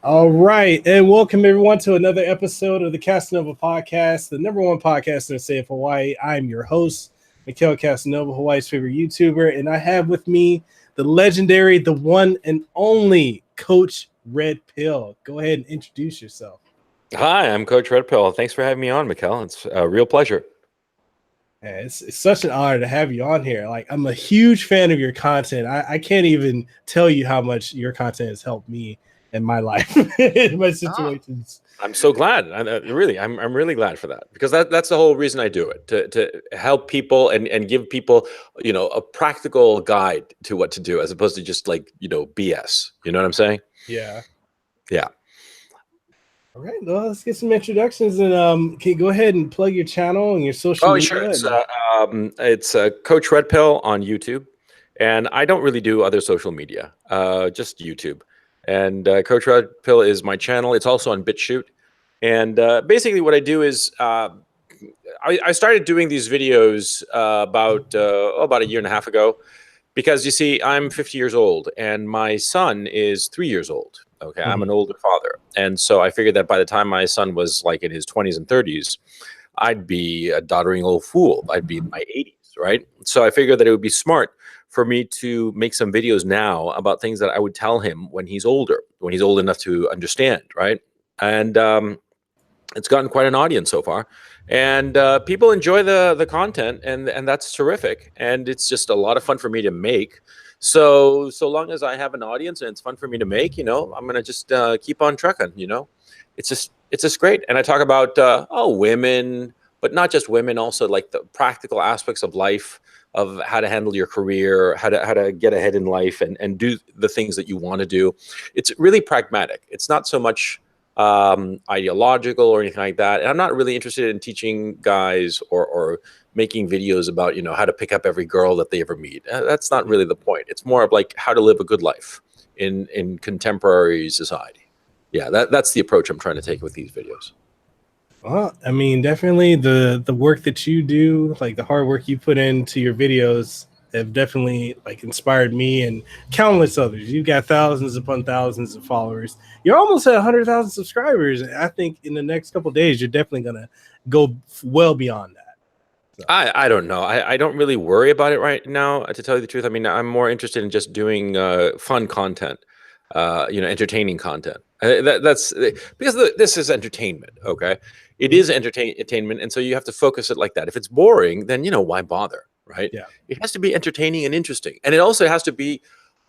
All right, and welcome everyone to another episode of the Kasanova podcast, the number one podcast in the state of Hawaii. I'm your host, Mekel Kasanova, Hawaii's favorite YouTuber, and I have with me the legendary, the one and only Coach Red Pill. Go ahead and introduce yourself. Hi, I'm Coach Red Pill. Thanks for having me on, Mekel. It's a real pleasure. Yeah, it's such an honor to have you on here. Like, I'm a huge fan of your content. I can't even tell you how much your content has helped me in my life, in my situations. I'm so glad. I'm really glad for that, because that's the whole reason I do it, to help people and give people, a practical guide to what to do, as opposed to just BS. You know what I'm saying? Yeah. Yeah. All right, well, let's get some introductions, and can you go ahead and plug your channel and your social media? Sure. It's Coach Red Pill on YouTube, and I don't really do other social media, just YouTube. And Coach Red Pill is my channel. It's also on BitChute. And basically what I do is I started doing these videos about a year and a half ago, because you see, I'm 50 years old and my son is 3 years old. Okay, I'm an older father. And so I figured that by the time my son was like in his 20s and 30s, I'd be a doddering old fool. I'd be in my 80s, right? So I figured that it would be smart for me to make some videos now about things that I would tell him when he's older, when he's old enough to understand, right? And it's gotten quite an audience so far, and people enjoy the content, and that's terrific. And it's just a lot of fun for me to make. So long as I have an audience and it's fun for me to make, I'm gonna just keep on trucking. It's just great. And I talk about women, but not just women, also like the practical aspects of life, of how to handle your career, how to get ahead in life, and do the things that you want to do. It's really pragmatic. It's not so much ideological or anything like that. And I'm not really interested in teaching guys or making videos about, how to pick up every girl that they ever meet. That's not really the point. It's more of like how to live a good life in contemporary society. Yeah, that's the approach I'm trying to take with these videos. Well, I mean, definitely the work that you do, like the hard work you put into your videos, have definitely like inspired me and countless others. You've got thousands upon thousands of followers. You're almost at 100,000 subscribers. I think in the next couple of days, you're definitely gonna go well beyond that. So. I don't know. I don't really worry about it right now, to tell you the truth. I mean, I'm more interested in just doing fun content, entertaining content. That's because this is entertainment. Okay, it is entertainment, and so you have to focus it like that. If it's boring, then why bother, right? Yeah, it has to be entertaining and interesting, and it also has to be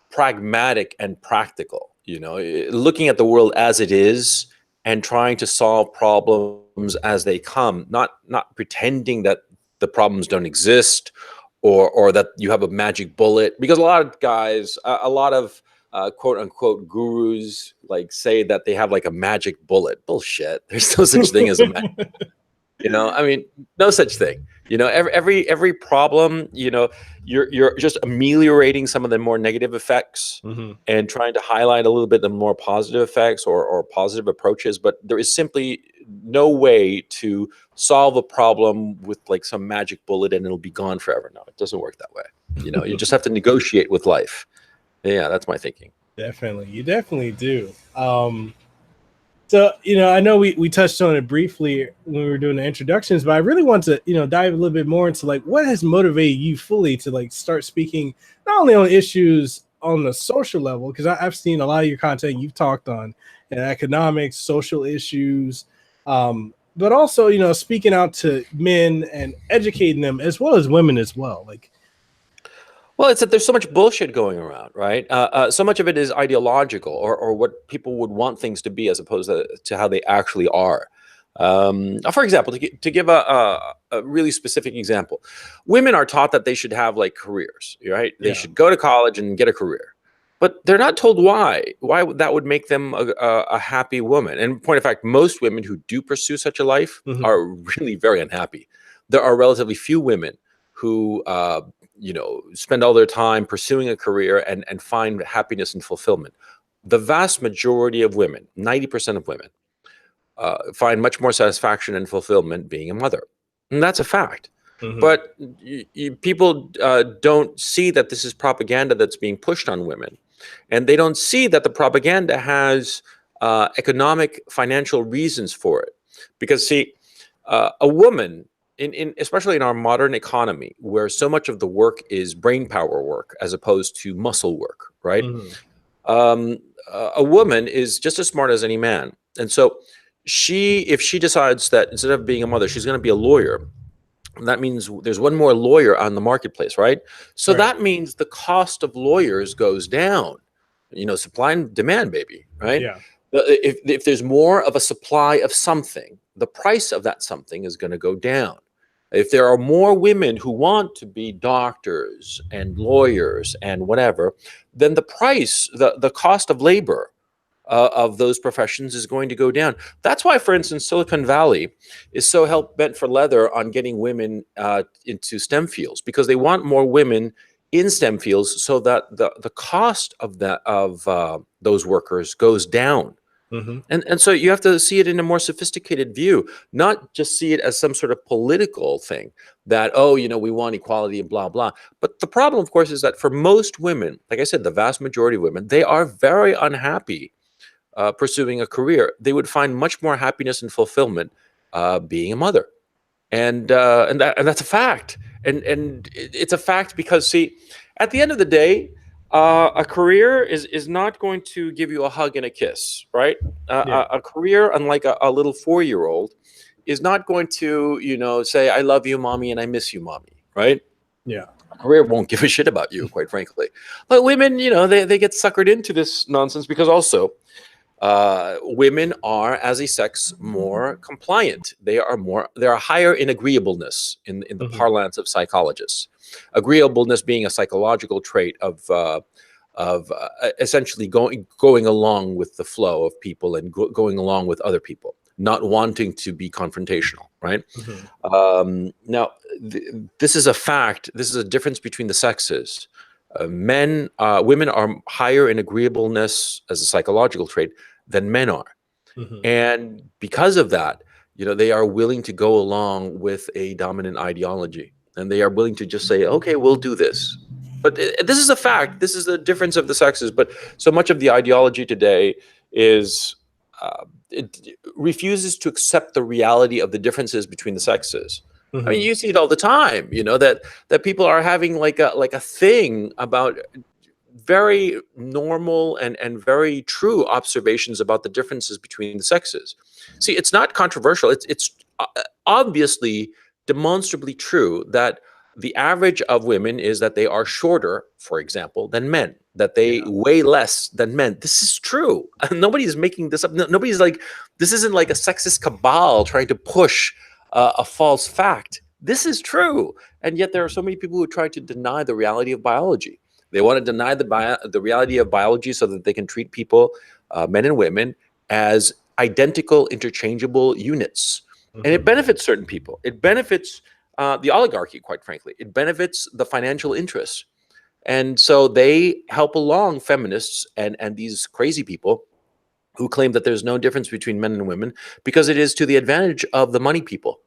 pragmatic and practical. Looking at the world as it is and trying to solve problems as they come, not pretending that the problems don't exist, or that you have a magic bullet. Because a lot of guys, a lot of quote unquote gurus say that they have like a magic bullet. Bullshit. There's no such thing as a magic. I mean, no such thing. Every problem, you're just ameliorating some of the more negative effects, and trying to highlight a little bit the more positive effects or positive approaches. But there is simply no way to solve a problem with like some magic bullet and it'll be gone forever. No, it doesn't work that way. You just have to negotiate with life. Yeah, that's my thinking. Definitely. You definitely do. So, I know we touched on it briefly when we were doing the introductions, but I really want to, dive a little bit more into like what has motivated you fully to like start speaking not only on issues on the social level, because I've seen a lot of your content you've talked on economics, social issues, but also, speaking out to men and educating them as well as women as well. Well, it's that there's so much bullshit going around, right? So much of it is ideological, or what people would want things to be, as opposed to how they actually are. For example, to give a really specific example, women are taught that they should have like careers, right? They should go to college and get a career, but they're not told why that would make them a happy woman. And point of fact, most women who do pursue such a life are really very unhappy. There are relatively few women who spend all their time pursuing a career and find happiness and fulfillment. The vast majority of women, 90% of women, find much more satisfaction and fulfillment being a mother. And that's a fact. But people don't see that this is propaganda that's being pushed on women. And they don't see that the propaganda has economic, financial reasons for it. Because see, a woman, especially in our modern economy, where so much of the work is brain power work as opposed to muscle work, right? Um, a woman is just as smart as any man, and so if she decides that instead of being a mother, she's going to be a lawyer, that means there's one more lawyer on the marketplace, right? So Right. that means the cost of lawyers goes down. Supply and demand, baby, right? Yeah. If there's more of a supply of something, the price of that something is going to go down. If there are more women who want to be doctors and lawyers and whatever, then the cost of labor of those professions is going to go down. That's why, for instance, Silicon Valley is so hell bent for leather on getting women into STEM fields, because they want more women in STEM fields so that the cost of those workers goes down. And so you have to see it in a more sophisticated view, not just see it as some sort of political thing that, we want equality and blah, blah. But the problem, of course, is that for most women, like I said, the vast majority of women, they are very unhappy pursuing a career. They would find much more happiness and fulfillment being a mother. And that's a fact. And it's a fact because, see, at the end of the day, a career is not going to give you a hug and a kiss, right? Yeah. A career, unlike a little 4-year-old, is not going to, say, I love you, mommy, and I miss you, mommy, right? Yeah. A career won't give a shit about you, quite frankly. But women, they get suckered into this nonsense because also women are, as a sex, more compliant. They are higher in agreeableness in the parlance of psychologists. Agreeableness being a psychological trait of essentially going along with the flow of people and going along with other people, not wanting to be confrontational, right? Now, this is a fact. This is a difference between the sexes. Women are higher in agreeableness as a psychological trait than men are. And because of that, they are willing to go along with a dominant ideology, and they are willing to just say, okay, we'll do this. But this is a fact. This is the difference of the sexes. But so much of the ideology today is it refuses to accept the reality of the differences between the sexes. I mean, you see it all the time, that people are having like a thing about very normal and very true observations about the differences between the sexes. See, it's not controversial. It's obviously demonstrably true that the average of women is that they are shorter, for example, than men, that they weigh less than men. This is true. Nobody's making this up. Nobody's like, this isn't like a sexist cabal trying to push a false fact. This is true. And yet there are so many people who try to deny the reality of biology. They want to deny the reality of biology so that they can treat people, men and women, as identical, interchangeable units. And it benefits certain people. It benefits the oligarchy, quite frankly. It benefits the financial interests. And so they help along feminists and these crazy people who claim that there's no difference between men and women, because it is to the advantage of the money people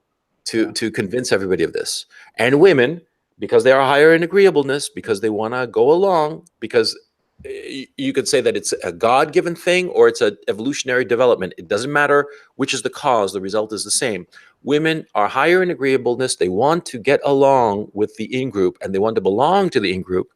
to convince everybody of this. And women, because they are higher in agreeableness, because they want to go along, because you could say that it's a God-given thing or it's an evolutionary development. It doesn't matter which is the cause. The result is the same. Women are higher in agreeableness. They want to get along with the in-group, and they want to belong to the in-group.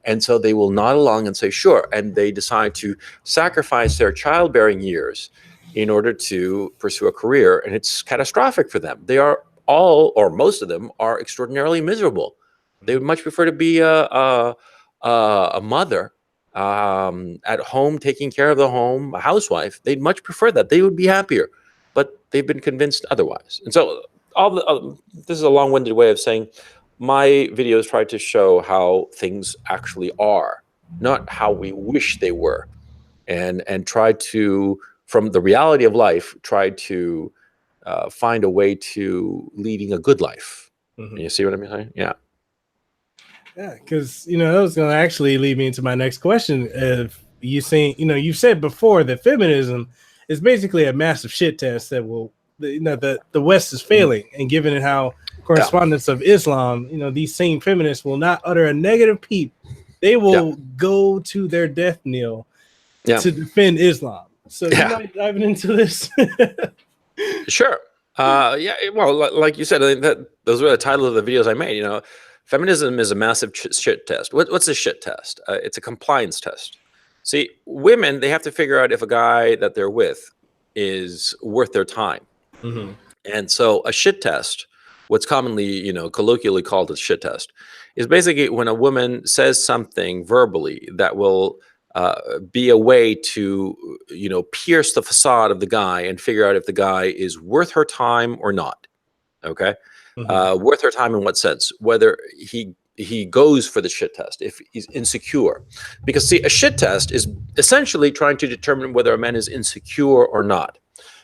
And so they will nod along and say, sure. And they decide to sacrifice their childbearing years in order to pursue a career. And it's catastrophic for them. They are all, or most of them, are extraordinarily miserable. They would much prefer to be a mother at home, taking care of the home, a housewife. They'd much prefer that. They would be happier, but they've been convinced otherwise. And so this is a long-winded way of saying my videos try to show how things actually are, not how we wish they were, and try to, from the reality of life, try to find a way to leading a good life. You see what I'm saying? Yeah. Yeah, because that was going to actually lead me into my next question. If you saying, you've said before that feminism is basically a massive shit test that will, the West is failing, and given it how correspondents of Islam, these same feminists will not utter a negative peep. They will go to their death knell to defend Islam. So you Yeah, mind diving into this? sure. Yeah, well, like you said, I think that those were the title of the videos I made. Feminism is a massive shit test. What's a shit test? It's a compliance test. See, women, they have to figure out if a guy that they're with is worth their time. Hmm. And so a shit test, what's commonly, colloquially called a shit test, is basically when a woman says something verbally that will be a way to, pierce the facade of the guy and figure out if the guy is worth her time or not. Okay. Hmm. Worth her time in what sense? Whether he goes for the shit test, if he's insecure. Because see, a shit test is essentially trying to determine whether a man is insecure or not,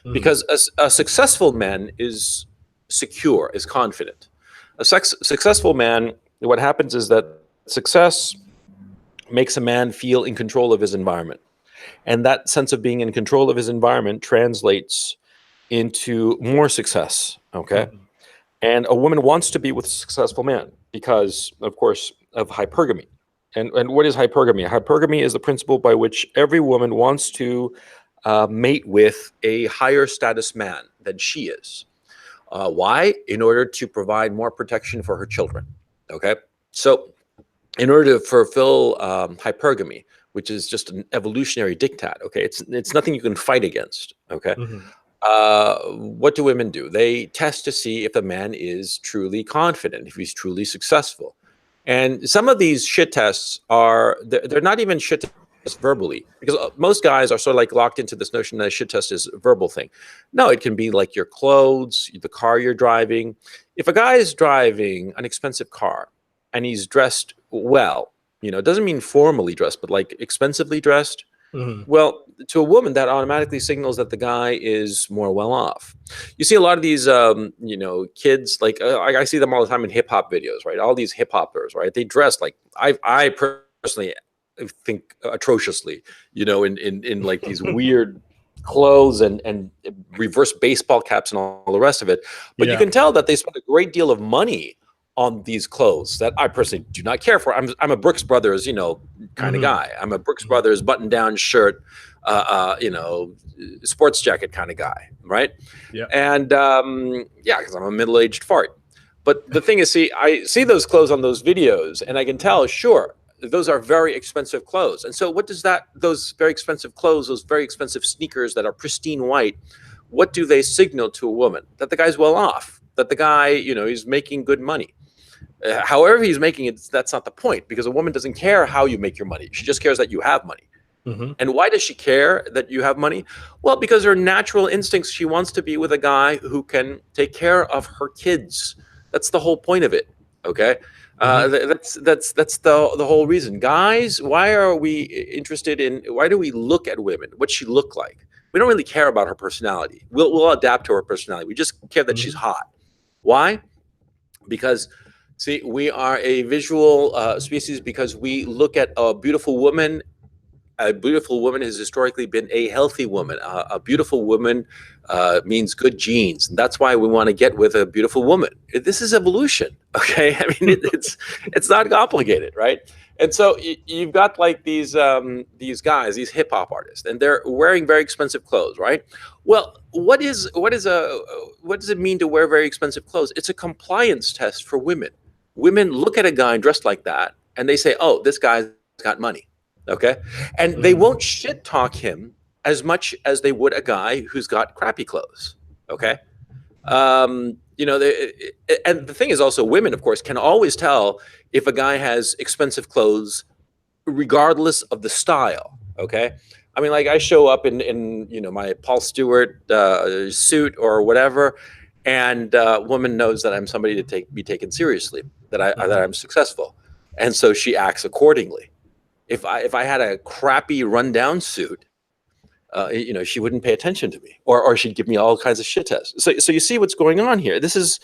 Hmm. because a successful man is secure, is confident. Successful man, what happens is that success makes a man feel in control of his environment, and that sense of being in control of his environment translates into more success. Okay. Hmm. And a woman wants to be with a successful man because, of course, of hypergamy. And what is hypergamy? Hypergamy is the principle by which every woman wants to mate with a higher status man than she is. Why? In order to provide more protection for her children. Okay. So, in order to fulfill hypergamy, which is just an evolutionary diktat, okay, it's nothing you can fight against. Okay. Hmm. What do women do? They test to see if a man is truly confident, if he's truly successful. And some of these shit tests they're not even shit tests verbally, because most guys are sort of like locked into this notion that a shit test is a verbal thing. No, it can be like your clothes, the car you're driving. If a guy is driving an expensive car and he's dressed well, it doesn't mean formally dressed, but like expensively dressed, Hmm. well, to a woman, that automatically signals that the guy is more well off. You see a lot of these, kids, like I see them all the time in hip hop videos, right? All these hip hoppers, right? They dress like I personally think atrociously, in like these weird clothes and reverse baseball caps and all the rest of it. But you Yeah. can tell that they spend a great deal of money on these clothes that I personally do not care for. I'm a Brooks Brothers, kind of Hmm. guy. I'm a Brooks Brothers button-down shirt, sports jacket kind of guy, right? Yeah. And yeah, because I'm a middle-aged fart. But the thing is, see, I see those clothes on those videos, and I can tell, sure, those are very expensive clothes. And so, what does those very expensive clothes, those very expensive sneakers that are pristine white, what do they signal to a woman? That the guy's well off, that the guy, he's making good money. However he's making it, that's not the point, because a woman doesn't care how you make your money. She just cares that you have money. Hmm. And why does she care that you have money? Well, because her natural instincts, she wants to be with a guy who can take care of her kids. That's the whole point of it. Okay. Hmm. That's the whole reason. Guys, why do we look at women? What she look like? We don't really care about her personality. We'll adapt to her personality. We just care that she's Hmm. hot. Why? Because, see, we are a visual species, because we look at a beautiful woman. A beautiful woman has historically been a healthy woman. A beautiful woman means good genes. And that's why we want to get with a beautiful woman. This is evolution. Okay. I mean, it's not complicated, right? And so you've got like these guys, these hip hop artists, and they're wearing very expensive clothes, right? Well, what does it mean to wear very expensive clothes? It's a compliance test for women. Women look at a guy dressed like that, and they say, "Oh, this guy's got money." Okay. And they Hmm. won't shit talk him as much as they would a guy who's got crappy clothes. Okay. And the thing is also, women, of course, can always tell if a guy has expensive clothes regardless of the style. Okay. I mean, like I show up in my Paul Stewart suit or whatever, and woman knows that I'm somebody to be taken seriously, that Hmm. I'm successful, and so she acts accordingly. If I had a crappy rundown suit, she wouldn't pay attention to me, or she'd give me all kinds of shit tests. So you see what's going on here. This is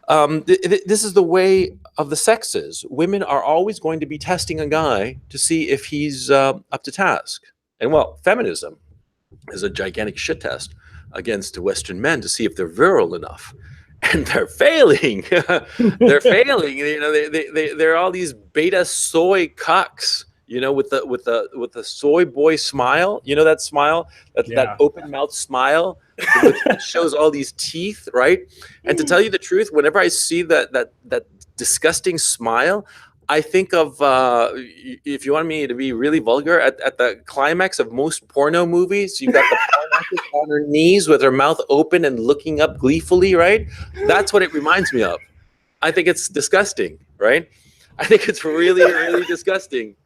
the way of the sexes. Women are always going to be testing a guy to see if he's up to task. And well, feminism is a gigantic shit test against Western men to see if they're virile enough. And they're failing. They're failing. They're all these beta soy cucks. you know, with the soy boy smile, you know, that smile, that open mouth smile that shows all these teeth, right? And to tell you the truth, whenever I see that disgusting smile, I think of, if you want me to be really vulgar, at the climax of most porno movies, you've got the porn actress on her knees with her mouth open and looking up gleefully, right? That's what it reminds me of. I think it's disgusting, right? I think it's really, really disgusting.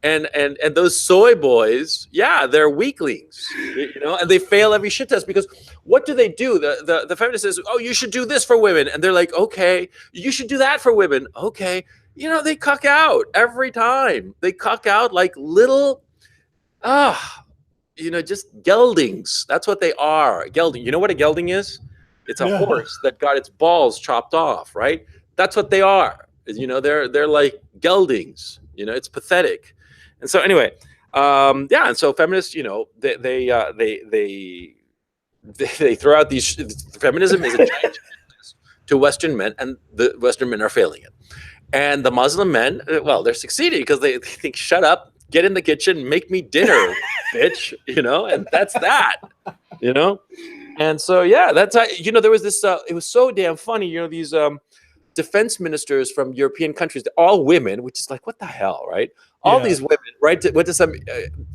And those soy boys, yeah, they're weaklings, you know, and they fail every shit test because what do? The feminist says, oh, you should do this for women, and they're like, okay, you should do that for women, okay, you know, they cuck out every time. They cuck out like little, you know, just geldings. That's what they are. Gelding. You know what a gelding is? It's a horse that got its balls chopped off, right? That's what they are. You know, they're like geldings. You know, it's pathetic. And so anyway, yeah, and so feminists, you know, they throw out these. Feminism is a giant to Western men, and the Western men are failing it. And the Muslim men, well, they're succeeding because they think, shut up, get in the kitchen, make me dinner, bitch, you know, and that's that, you know. And so yeah, that's you know, there was this. It was so damn funny, you know, these defense ministers from European countries, all women, which is like, what the hell, right? All these women, right, went to some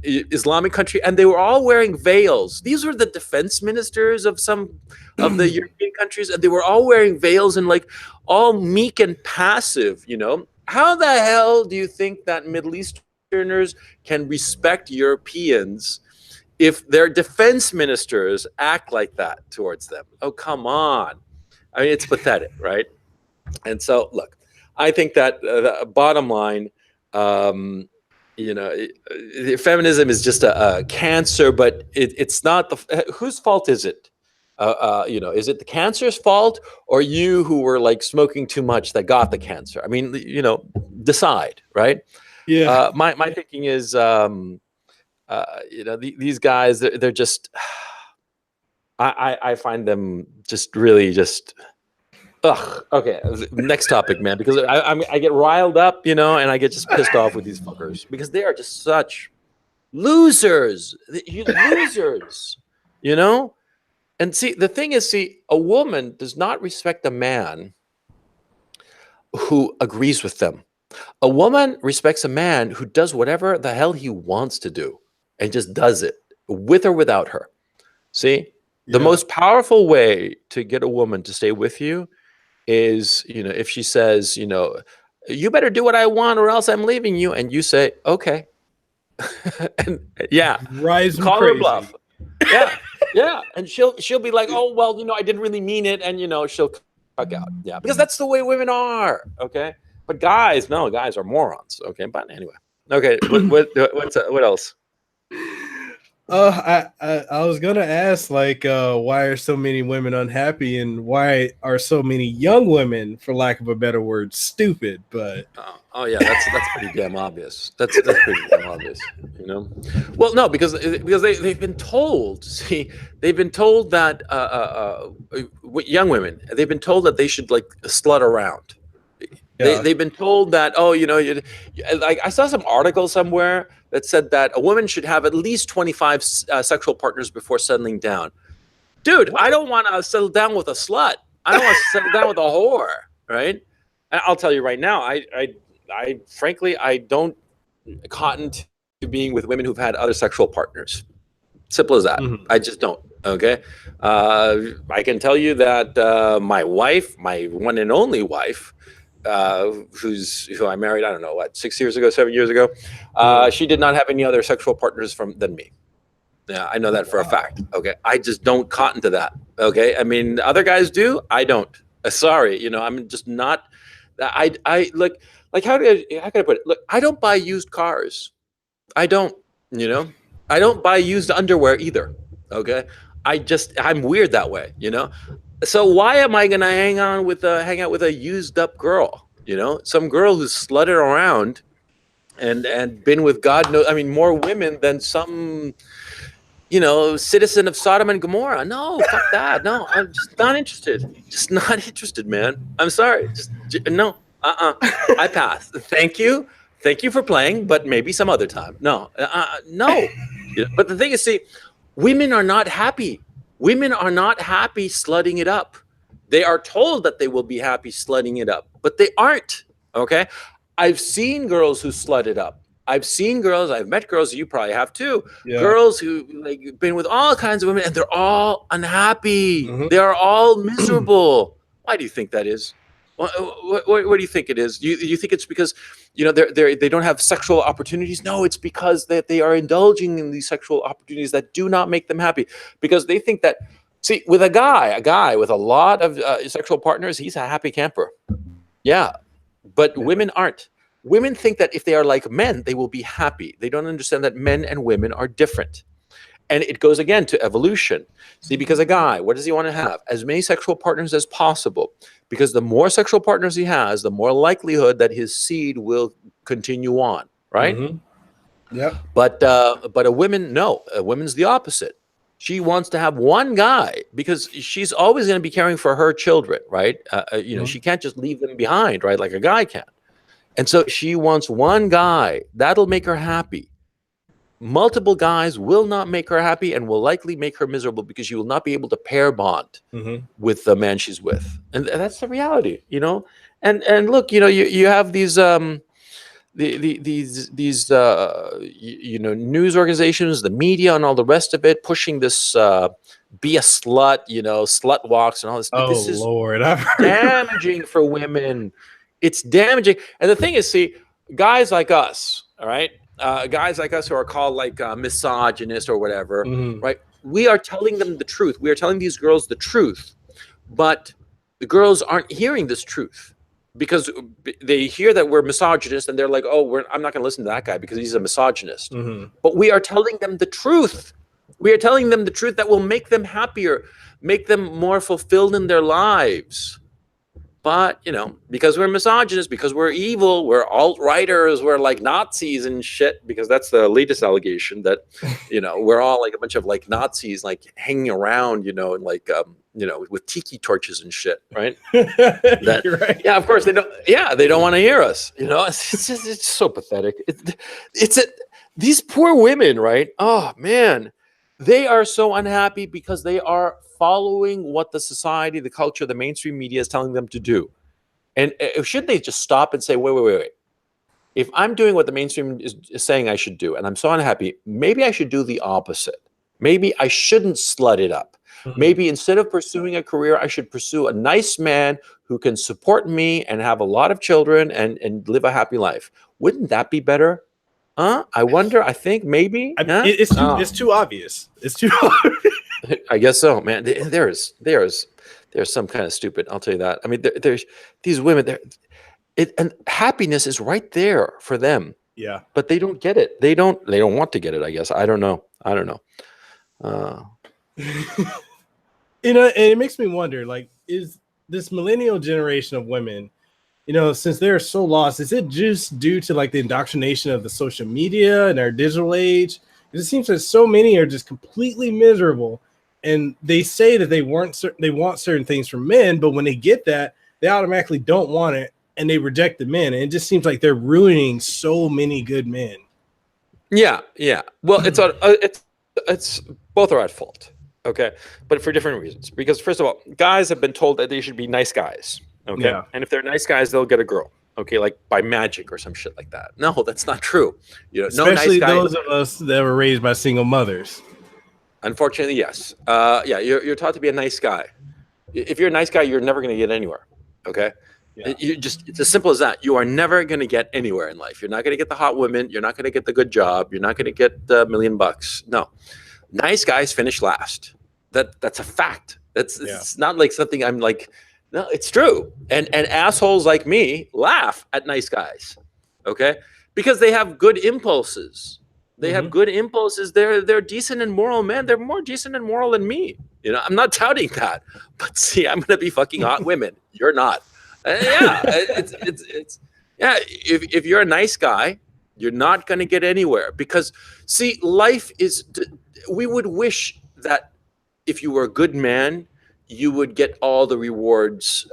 Islamic country, and they were all wearing veils. These were the defense ministers of some of the European countries, and they were all wearing veils and like all meek and passive, you know. How the hell do you think that Middle Easterners can respect Europeans if their defense ministers act like that towards them? Oh, come on. I mean, it's pathetic, right? And so, look, I think that the bottom line, you know, feminism is just a cancer, but it's not whose fault is it? You know, is it the cancer's fault or you who were like smoking too much that got the cancer? I mean, you know, decide, right? Yeah. My thinking is, you know, these guys, they're just, I find them just really just. Ugh. Okay. Next topic, man. Because I get riled up, you know, and I get just pissed off with these fuckers because they are just such losers. Losers, you know. And see, the thing is, a woman does not respect a man who agrees with them. A woman respects a man who does whatever the hell he wants to do and just does it with or without her. See, the most powerful way to get a woman to stay with you is, you know, if she says, you know, you better do what I want or else I'm leaving you, and you say, okay. And call her bluff. Yeah, and she'll be like, oh well, you know, I didn't really mean it, and you know, she'll fuck out. Yeah, because that's the way women are. Okay, but guys, no, guys are morons. Okay, but anyway, okay, what else? I was gonna ask, like, why are so many women unhappy, and why are so many young women, for lack of a better word, stupid? But oh yeah, that's pretty damn obvious. That's pretty damn obvious, you know. Well, no, because they've been told. See, they've been told that young women, they've been told that they should like slut around. They've been told that, oh, you know, like I saw some article somewhere that said that a woman should have at least 25 sexual partners before settling down. Dude, I don't want to settle down with a slut. I don't want to settle down with a whore, right? And I'll tell you right now, I frankly, I don't cotton to being with women who've had other sexual partners. Simple as that. Mm-hmm. I just don't. Okay. I can tell you that my wife, my one and only wife, who I married, I don't know, what, 7 years ago. She did not have any other sexual partners than me. Yeah, I know that for a fact. Okay. I just don't cotton to that. Okay. I mean, other guys do. I don't. Sorry. You know, I'm just not. I look, like, how can I put it? Look, I don't buy used cars. I don't, you know, I don't buy used underwear either. Okay. I'm weird that way, you know? So why am I going to hang out with a used up girl? You know, some girl who's slutted around and been with God knows, I mean, more women than some, you know, citizen of Sodom and Gomorrah. No, fuck that. No, I'm just not interested. Just not interested, man. I'm sorry. Just no. I pass. Thank you Thank you for playing, but maybe some other time. No, no. But the thing is, see, women are not happy. Women are not happy slutting it up. They are told that they will be happy slutting it up, but they aren't. Okay. I've seen girls who slut it up. I've met girls, you probably have too. Yeah. Girls who like been with all kinds of women and they're all unhappy. Mhm. They are all miserable. Why do you think that is? What do you think it is? You think it's because they don't have sexual opportunities? No, it's because that they are indulging in these sexual opportunities that do not make them happy, because they think that, see, with a guy with a lot of sexual partners, he's a happy camper. Yeah, but women aren't. Women think that if they are like men, they will be happy. They don't understand that men and women are different. And it goes again to evolution. See, because a guy, what does he want to have? As many sexual partners as possible. Because the more sexual partners he has, the more likelihood that his seed will continue on, right? Mm-hmm. Yep. But a woman, no, a woman's the opposite. She wants to have one guy because she's always going to be caring for her children, right? She can't just leave them behind, right? Like a guy can. And so she wants one guy that'll make her happy. Multiple guys will not make her happy and will likely make her miserable, because she will not be able to pair bond with the man she's with. And that's the reality, And look, you have these news organizations, the media, and all the rest of it pushing this be a slut, slut walks and all this. Oh, this is Lord. damaging for women. It's damaging. And the thing is, see, guys like us, all right, guys like us who are called like misogynist or whatever, right? We are telling them the truth. We are telling these girls the truth, but the girls aren't hearing this truth, because they hear that we're misogynist and they're like, oh, I'm not going to listen to that guy because he's a misogynist. But we are telling them the truth. We are telling them the truth that will make them happier, make them more fulfilled in their lives. But, because we're misogynists, because we're evil, we're alt-righters, we're like Nazis and shit, because that's the latest allegation that, we're all like a bunch of like Nazis, like hanging around, and like, with tiki torches and shit, right? You're right. Yeah, of course they don't. Yeah, they don't want to hear us. It's so pathetic. These poor women, right? Oh man, they are so unhappy because they are following what the society, the culture, the mainstream media is telling them to do. And should they just stop and say, wait. If I'm doing what the mainstream is saying I should do, and I'm so unhappy, maybe I should do the opposite. Maybe I shouldn't slut it up. Maybe instead of pursuing a career, I should pursue a nice man who can support me and have a lot of children and live a happy life. Wouldn't that be better? I wonder. I think maybe. It's too obvious. It's too obvious. I guess so, man. There's some kind of stupid. I'll tell you that. I mean, there's these women. And happiness is right there for them. Yeah, but they don't get it. They don't want to get it. I guess. I don't know. And it makes me wonder, like, is this millennial generation of women, since they're so lost, is it just due to like the indoctrination of the social media and our digital age? It seems like so many are just completely miserable, and they say that they want certain things from men, but when they get that, they automatically don't want it and they reject the men. And it just seems like they're ruining so many good men. Yeah. Well, it's both are at fault. Okay, but for different reasons. Because first of all, guys have been told that they should be nice guys. Okay, yeah. And if they're nice guys, they'll get a girl. Okay, like by magic or some shit like that. No, that's not true. Especially no nice those of us that were raised by single mothers. Unfortunately, yes. You're taught to be a nice guy. If you're a nice guy, you're never going to get anywhere. Okay. Yeah. It's as simple as that. You are never going to get anywhere in life. You're not going to get the hot women. You're not going to get the good job. You're not going to get the $1 million. No, nice guys finish last. That's a fact. It's not like something I'm like. No, it's true. And assholes like me laugh at nice guys. Okay, because they have good impulses. They have good impulses. They're decent and moral men. They're more decent and moral than me. I'm not doubting that. But see, I'm gonna be fucking hot women. You're not. It's if you're a nice guy, you're not going to get anywhere, because see, life is, we would wish that if you were a good man, you would get all the rewards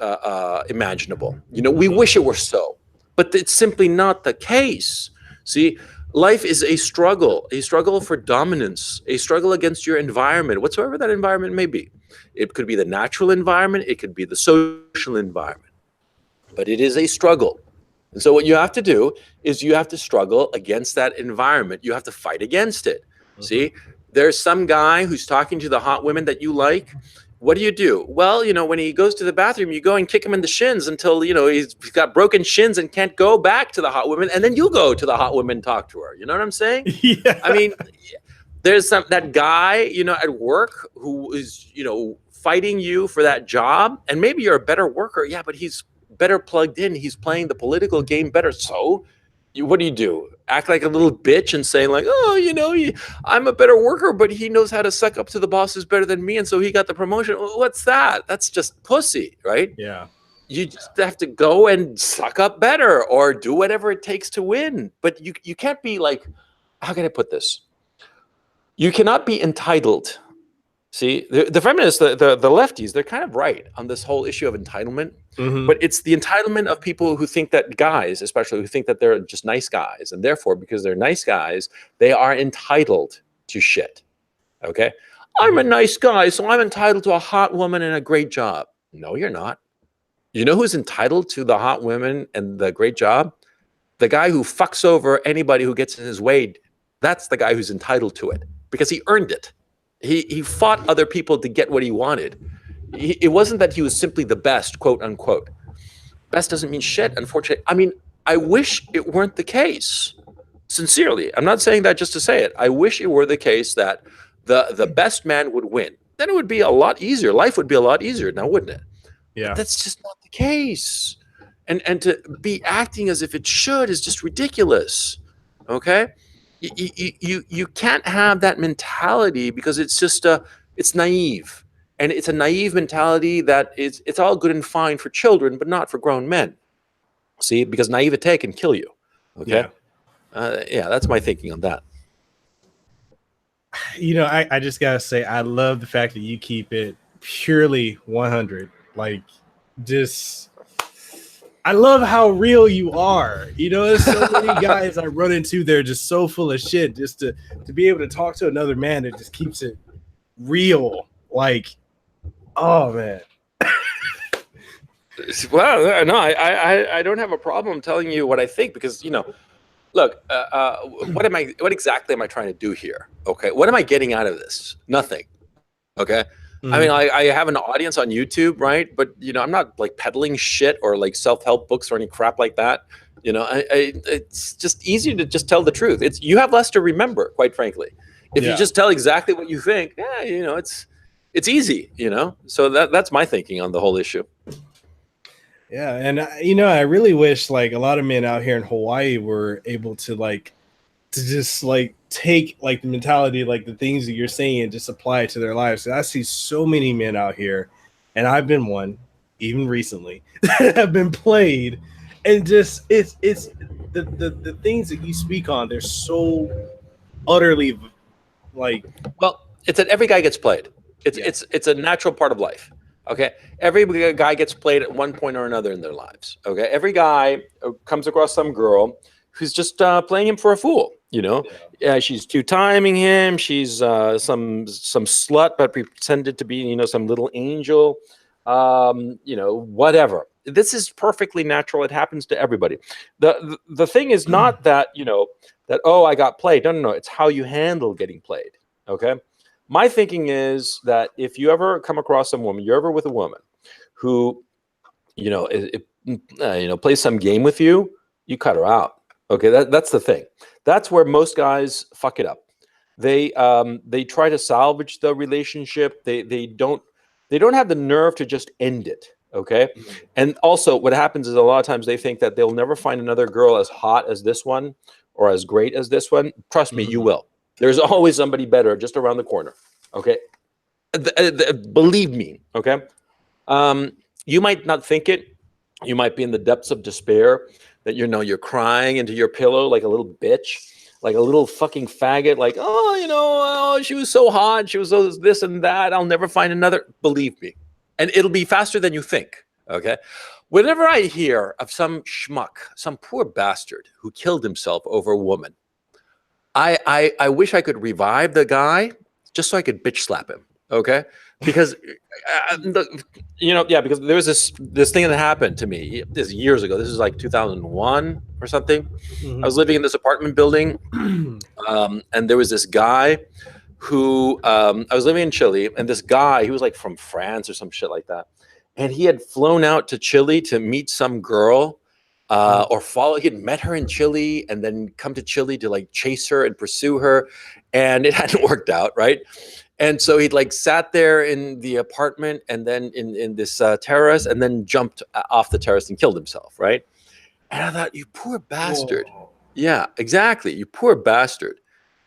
imaginable. We wish it were so, but it's simply not the case. See, life is a struggle for dominance, a struggle against your environment, whatsoever that environment may be. It could be the natural environment, it could be the social environment, but it is a struggle. And so what you have to do is you have to struggle against that environment. You have to fight against it. See, there's some guy who's talking to the hot women that you like. What do? Well, when he goes to the bathroom, you go and kick him in the shins until, he's got broken shins and can't go back to the hot women. And then you go to the hot women, talk to her. You know what I'm saying? Yeah. I mean, there's that guy, at work who is, fighting you for that job. And maybe you're a better worker. Yeah, but he's better plugged in. He's playing the political game better. So what do? Act like a little bitch and say like, oh, I'm a better worker, but he knows how to suck up to the bosses better than me. And so he got the promotion. What's that? That's just pussy, right? Yeah. You just have to go and suck up better or do whatever it takes to win. But you can't be like, how can I put this? You cannot be entitled. See, the feminists, the lefties, they're kind of right on this whole issue of entitlement. But it's the entitlement of people who think that guys, especially who think that they're just nice guys. And therefore, because they're nice guys, they are entitled to shit. Okay? I'm a nice guy, so I'm entitled to a hot woman and a great job. No, you're not. You know who's entitled to the hot women and the great job? The guy who fucks over anybody who gets in his way. That's the guy who's entitled to it because he earned it. He fought other people to get what he wanted. It wasn't that he was simply the best, quote unquote. Best doesn't mean shit, unfortunately. I mean, I wish it weren't the case. Sincerely, I'm not saying that just to say it. I wish it were the case that the best man would win. Then it would be a lot easier. Life would be a lot easier now, wouldn't it? Yeah. But that's just not the case. And to be acting as if it should is just ridiculous. Okay? You can't have that mentality because it's just it's naive. And it's a naive mentality that it's all good and fine for children, but not for grown men. See, because naivete can kill you. Okay. Yeah, that's my thinking on that. I just gotta say, I love the fact that you keep it purely 100. Like, just, I love how real you are. There's so many guys I run into, they're just so full of shit. Just to be able to talk to another man that just keeps it real. Like, oh man. Well, no, I don't have a problem telling you what I think because look, what exactly am I trying to do here? Okay, what am I getting out of this? Nothing. Okay. I mean, I have an audience on YouTube, right? But I'm not like peddling shit or like self-help books or any crap like that. It's just easier to just tell the truth. You have less to remember, quite frankly. If you just tell exactly what you think, it's easy, So that's my thinking on the whole issue. Yeah, and I really wish like a lot of men out here in Hawaii were able to just take like the mentality, like the things that you're saying, and just apply it to their lives. I see so many men out here, and I've been one, even recently, that have been played, and just it's the things that you speak on. They're so utterly like. Well, it's that every guy gets played. It's a natural part of life. Okay, every guy gets played at one point or another in their lives. Okay, every guy comes across some girl who's just playing him for a fool. Yeah, she's two-timing him. She's some slut, but pretended to be some little angel. Whatever. This is perfectly natural. It happens to everybody. The thing is not that that I got played. No. It's how you handle getting played. Okay. My thinking is that if you ever come across some woman, you're ever with a woman who, plays some game with you, you cut her out. Okay, that's the thing. That's where most guys fuck it up. They try to salvage the relationship. They don't have the nerve to just end it. Okay, and also what happens is a lot of times they think that they'll never find another girl as hot as this one or as great as this one. Trust me, you will. There's always somebody better just around the corner. Okay. Believe me. Okay. You might not think it. You might be in the depths of despair that you're crying into your pillow like a little bitch, like a little fucking faggot, like, she was so hot. She was so this and that. I'll never find another. Believe me. And it'll be faster than you think. Okay. Whenever I hear of some schmuck, some poor bastard who killed himself over a woman, I wish I could revive the guy just so I could bitch slap him. Okay, because because there was this thing that happened to me this years ago. This is like 2001 or something. I was living in this apartment building, and there was this guy who I was living in Chile, and this guy, he was like from France or some shit like that, and he had flown out to Chile to meet some girl, or follow. He had met her in Chile, and then come to Chile to like chase her and pursue her, and it hadn't worked out, right? And so he'd like sat there in the apartment, and then in this terrace, and then jumped off the terrace and killed himself, right? And I thought, you poor bastard. Whoa. Yeah, exactly. You poor bastard.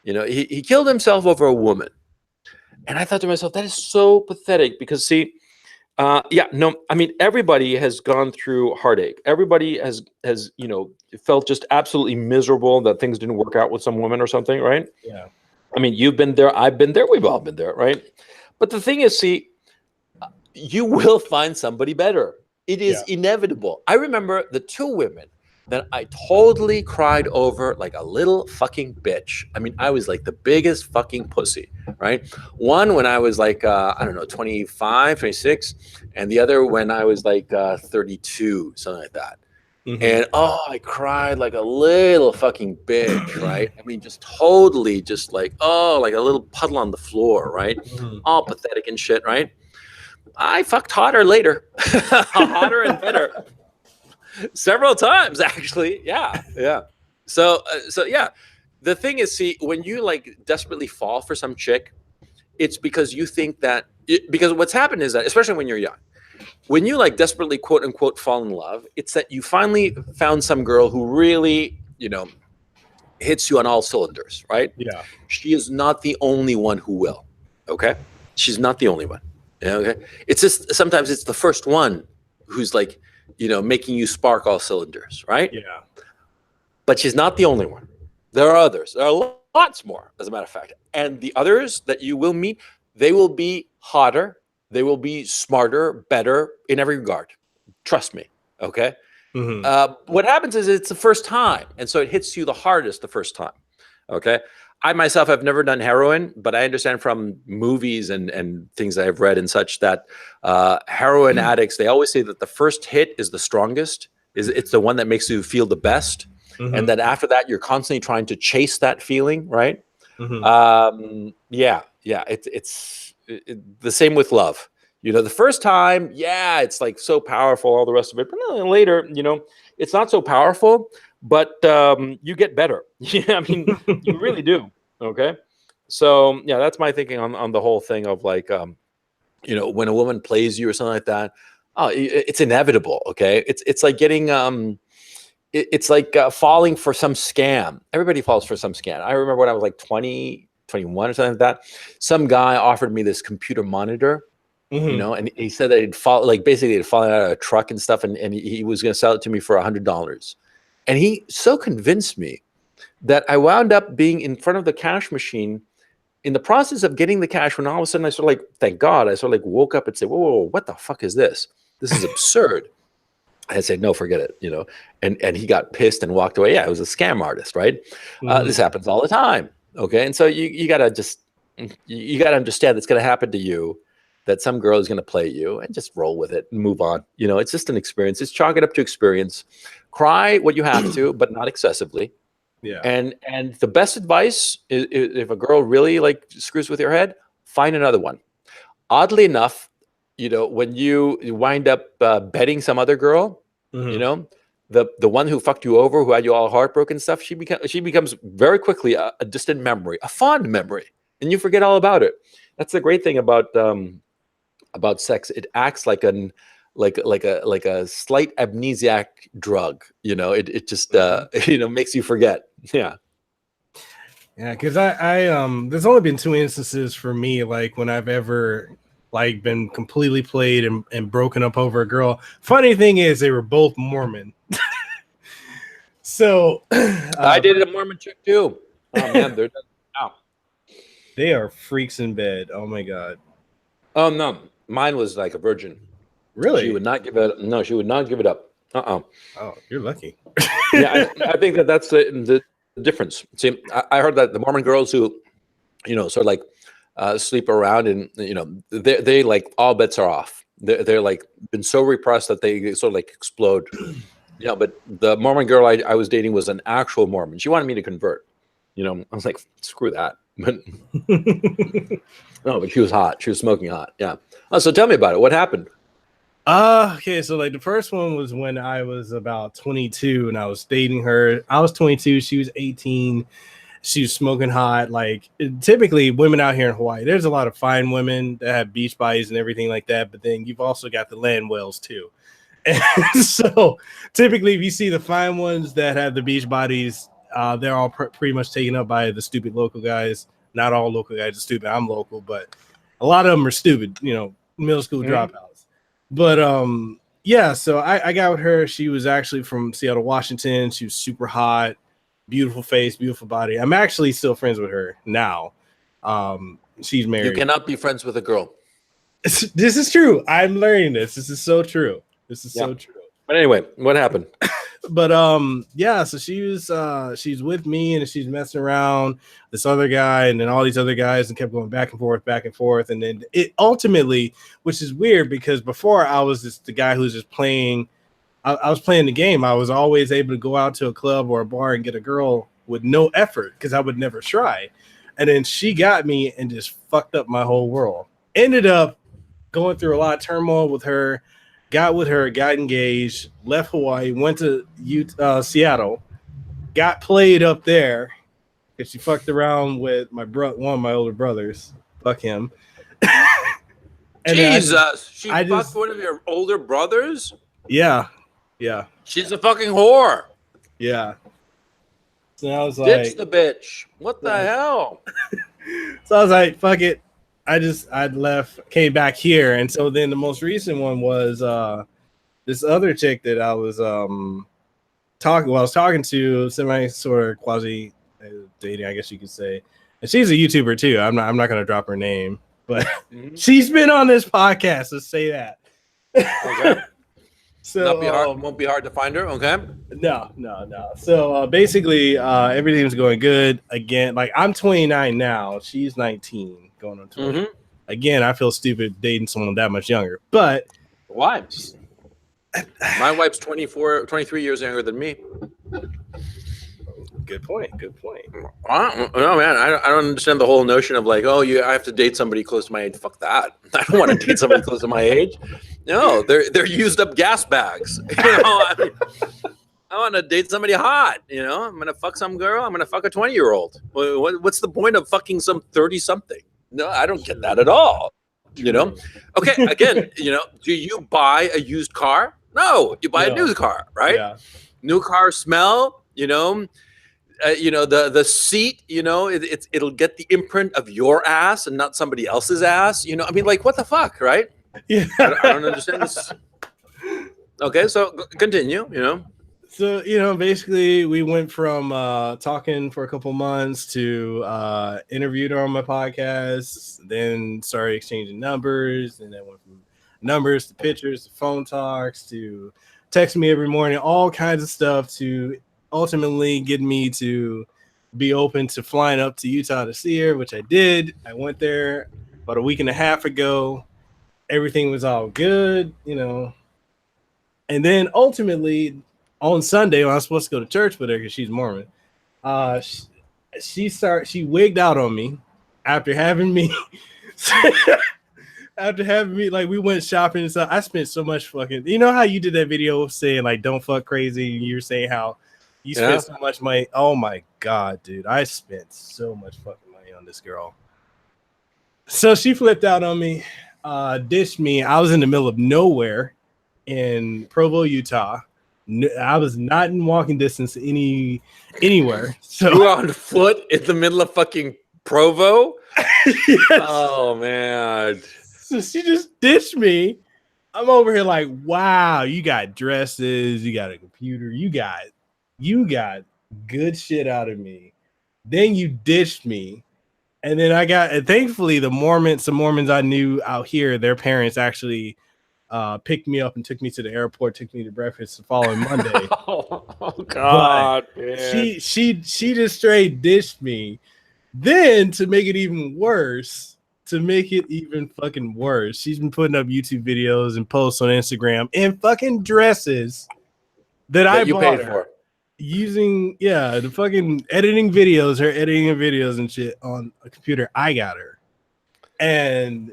You know, he killed himself over a woman. And I thought to myself, that is so pathetic because, see, I mean, everybody has gone through heartache. Everybody has, felt just absolutely miserable that things didn't work out with some woman or something, right? Yeah. I mean, you've been there, I've been there, we've all been there, right? But the thing is, see, you will find somebody better. It is inevitable. I remember the two women that I totally cried over like a little fucking bitch. I mean, I was like the biggest fucking pussy, right? One when I was like, 25, 26, and the other when I was like 32, something like that. And I cried like a little fucking bitch, right? I mean, just totally just like, like a little puddle on the floor, right? All pathetic and shit, right? I fucked hotter later, hotter and better, several times actually. Yeah. So yeah, the thing is, see, when you like desperately fall for some chick, it's because you think that because what's happened is that, especially when you're young, when you like desperately quote unquote fall in love, it's that you finally found some girl who really, hits you on all cylinders, right? Yeah. She is not the only one who will. Okay. She's not the only one. Okay. It's just sometimes it's the first one who's like, making you spark all cylinders, right? Yeah. But she's not the only one. There are others. There are lots more, as a matter of fact. And the others that you will meet, they will be hotter. They will be smarter, better in every regard. Trust me. Okay. What happens is it's the first time. And so it hits you the hardest the first time. Okay. I myself have never done heroin, but I understand from movies and things I have read and such that heroin addicts, they always say that the first hit is the strongest. It's the one that makes you feel the best. And then after that, you're constantly trying to chase that feeling, right? It's the same with love. The first time, it's like so powerful, all the rest of it. But then later, it's not so powerful, but you get better. I mean, you really do. Okay. So yeah, that's my thinking on the whole thing of like, when a woman plays you or something like that, it's inevitable. Okay. It's like getting, it's like falling for some scam. Everybody falls for some scam. I remember when I was like 20, 21 or something like that, some guy offered me this computer monitor, and he said that basically he'd fallen out of a truck and stuff. And he was going to sell it to me for $100. And he so convinced me that I wound up being in front of the cash machine in the process of getting the cash, when all of a sudden I sort of like, thank God, I sort of like woke up and said, whoa, what the fuck is this? This is absurd. I said, no, forget it, and he got pissed and walked away. Yeah, it was a scam artist, right? This happens all the time. Okay. And so you gotta you gotta understand it's going to happen to you, that some girl is going to play you, and just roll with it and move on. It's just an experience. It's chalk it up to experience. Cry what you have to, but not excessively. Yeah. And the best advice is, if a girl really like screws with your head, find another one. Oddly enough, when you wind up betting some other girl, the one who fucked you over, who had you all heartbroken and stuff, she becomes very quickly a distant memory, a fond memory, and you forget all about it. That's the great thing about sex. It acts like a slight amnesiac drug. It just makes you forget. Yeah. Yeah, because I there's only been two instances for me, like when I've ever like been completely played and broken up over a girl. Funny thing is, they were both Mormon. So I did a Mormon chick too. Oh man, they are freaks in bed. Oh my God. Oh no, mine was like a virgin. Really? She would not give it. No, she would not give it up. Oh, you're lucky. Yeah, I think that's the difference. See, I heard that the Mormon girls who, sort of like sleep around, and they like all bets are off. They're like been so repressed that they sort of like explode. But the Mormon girl I was dating was an actual Mormon. She wanted me to convert. I was like, screw that. But no, but she was hot. She was smoking hot. Yeah. Oh, so tell me about it. What happened? Okay, so like the first one was when I was about 22 and I was dating her. I was 22, she was 18. She was smoking hot. Like typically women out here in Hawaii, there's a lot of fine women that have beach bodies and everything like that, but then you've also got the land whales too. And so typically if you see the fine ones that have the beach bodies, they're all pretty much taken up by the stupid local guys. Not all local guys are stupid. I'm local, but a lot of them are stupid, middle school dropouts. But yeah, so I got with her. She was actually from Seattle, Washington. She was super hot, beautiful face, beautiful body. I'm actually still friends with her now. She's married. You cannot be friends with a girl. This is true. I'm learning this. This is so true. This is so true. But anyway, what happened? But yeah, so she's with me and she's messing around this other guy and then all these other guys and kept going back and forth. And then it ultimately, which is weird because before I was just the guy who's just playing, I was playing the game. I was always able to go out to a club or a bar and get a girl with no effort because I would never try. And then she got me and just fucked up my whole world. Ended up going through a lot of turmoil with her. Got with her, got engaged, left Hawaii, went to Seattle, got played up there because she fucked around with one of my older brothers. Fuck him. And Jesus, she fucked one of your older brothers? Yeah. She's a fucking whore. Yeah. So I was ditch the bitch. What the hell? So I was like, fuck it. I'd left, came back here, and so then the most recent one was this other chick that I was talking to, semi sort of quasi dating, I guess you could say, and she's a YouTuber too. I'm not gonna drop her name, but she's been on this podcast. Let's say that. Okay. So won't be hard to find her. Okay. No. So basically, everything's going good again. Like I'm 29 now. She's 19, going on 20. Again, I feel stupid dating someone that much younger. But why? My wife's 23 years younger than me. Good point. No, man, I don't understand the whole notion of like, I have to date somebody close to my age. Fuck that. I don't want to date somebody close to my age. No, they're used up gas bags. I want to date somebody hot. I'm gonna fuck some girl. I'm gonna fuck a 20-year-old. What's the point of fucking some 30-something? No, I don't get that at all. Okay, again, do you buy a used car? No, you buy a new car, right? Yeah. New car smell, the seat, it'll get the imprint of your ass and not somebody else's ass. I mean, like, what the fuck, right? Yeah. I don't understand this. Okay, so continue, So, basically we went from talking for a couple months to interviewed her on my podcast, then started exchanging numbers, and then went from numbers to pictures to phone talks to text me every morning, all kinds of stuff to ultimately get me to be open to flying up to Utah to see her, which I did. I went there about a week and a half ago. Everything was all good, and then ultimately on Sunday when I was supposed to go to church with her because she's Mormon, she wigged out on me after having me like we went shopping and stuff. I spent so much fucking, how you did that video saying like don't fuck crazy, and you were saying how you spent so much money. Oh my god, dude, I spent so much fucking money on this girl. So she flipped out on me, ditched me. I was in the middle of nowhere in Provo, Utah. I was not in walking distance anywhere. So you were on foot in the middle of fucking Provo? Yes. Oh man. So she just ditched me. I'm over here like, wow, you got dresses, you got a computer, you got good shit out of me. Then you ditched me. And then and thankfully some Mormons I knew out here, their parents actually picked me up and took me to the airport, took me to breakfast the following Monday. Oh God, But man. she just straight dished me. Then to make it even worse, she's been putting up YouTube videos and posts on Instagram in fucking dresses that I you bought paid her for. using the fucking editing videos and shit on a computer I got her. And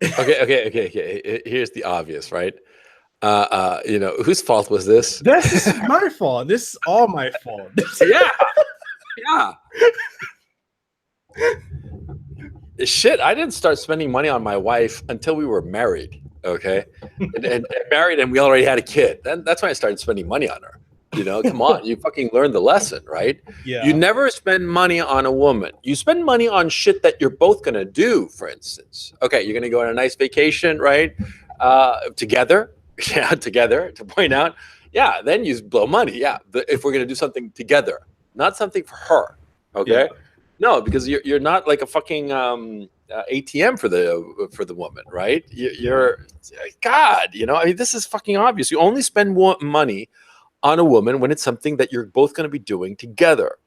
Okay. Here's the obvious, right? Whose fault was this? this is my fault. This is all my fault. Yeah. Shit, I didn't start spending money on my wife until we were married. Okay, and married, and we already had a kid. Then that's when I started spending money on her. Come on, you fucking learned the lesson, right? Yeah. You never spend money on a woman. You spend money on shit that you're both gonna do. For instance, okay, you're gonna go on a nice vacation, right? Together, yeah, together. To point out, yeah, then you blow money. Yeah, if we're gonna do something together, not something for her. Okay. Yeah. No, because you're not like a fucking ATM for the woman, right? You're God, I mean, this is fucking obvious. You only spend money on a woman when it's something that you're both going to be doing together,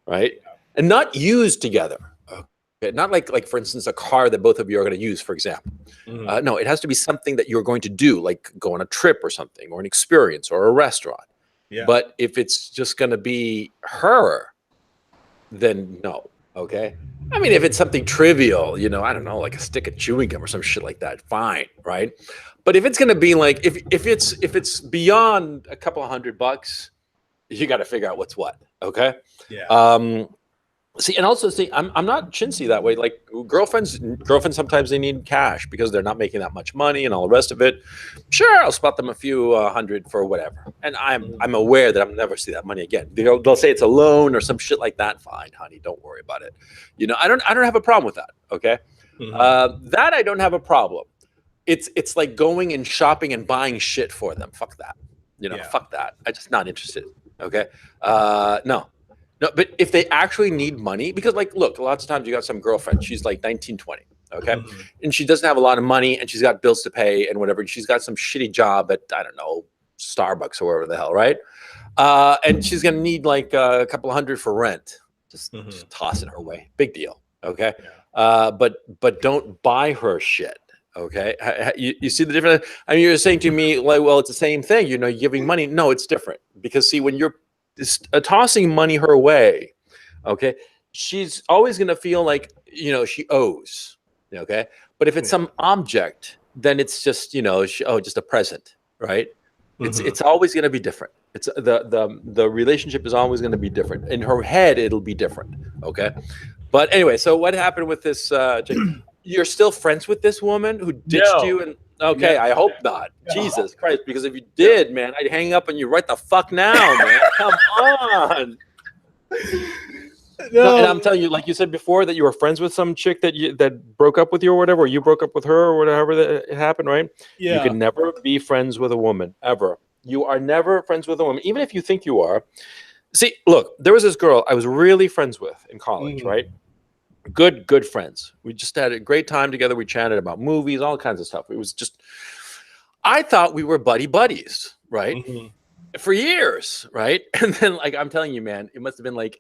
right? And not used together. Okay, not like for instance a car that both of you are going to use, for example. No, it has to be something that you're going to do, like go on a trip or something, or an experience, or a restaurant. Yeah. But if it's just going to be her, then no. Okay. I mean, if it's something trivial, I don't know, like a stick of chewing gum or some shit like that, fine, right? But if it's gonna be like, if it's beyond a couple of $100, you got to figure out what's what. Okay. Yeah. See, I'm not chintzy that way. Like girlfriends sometimes they need cash because they're not making that much money and all the rest of it. Sure, I'll spot them a few hundred for whatever, and I'm aware that I'll never see that money again. They'll say it's a loan or some shit like that. Fine, honey, don't worry about it. I don't have a problem with that. Okay, that I don't have a problem. It's like going and shopping and buying shit for them. Fuck that. Fuck that. I'm just not interested. Okay, no. No, but if they actually need money, because like, look, lots of times you got some girlfriend, she's like 19, 20, okay? And she doesn't have a lot of money and she's got bills to pay and whatever. And she's got some shitty job at, I don't know, Starbucks or wherever the hell, right? And she's going to need like a couple of hundred for rent. Just toss it her way. Big deal, okay? Yeah. But don't buy her shit. Okay, you see the difference? I mean, you're saying to me, like, well, it's the same thing. You're giving money. No, it's different because see, when you're tossing money her way, okay, she's always going to feel like she owes. Okay, but if it's some object, then it's just just a present, right? It's always going to be different. It's the relationship is always going to be different. In her head, it'll be different. Okay, but anyway, so what happened with this? You're still friends with this woman who ditched you? And okay, I hope not. Jesus Christ, because if you did, man, I'd hang up on you right the fuck now, man. Come on. No, and I'm telling you, like you said before, that you were friends with some chick that broke up with you or whatever, or you broke up with her or whatever that happened, right? Yeah. You can never be friends with a woman, ever. You are never friends with a woman, even if you think you are. See, look, there was this girl I was really friends with in college, right? Good friends. We just had a great time together. We chatted about movies, all kinds of stuff. It was just, I thought we were buddies, right? For years, right? And then, like, I'm telling you, man, it must have been like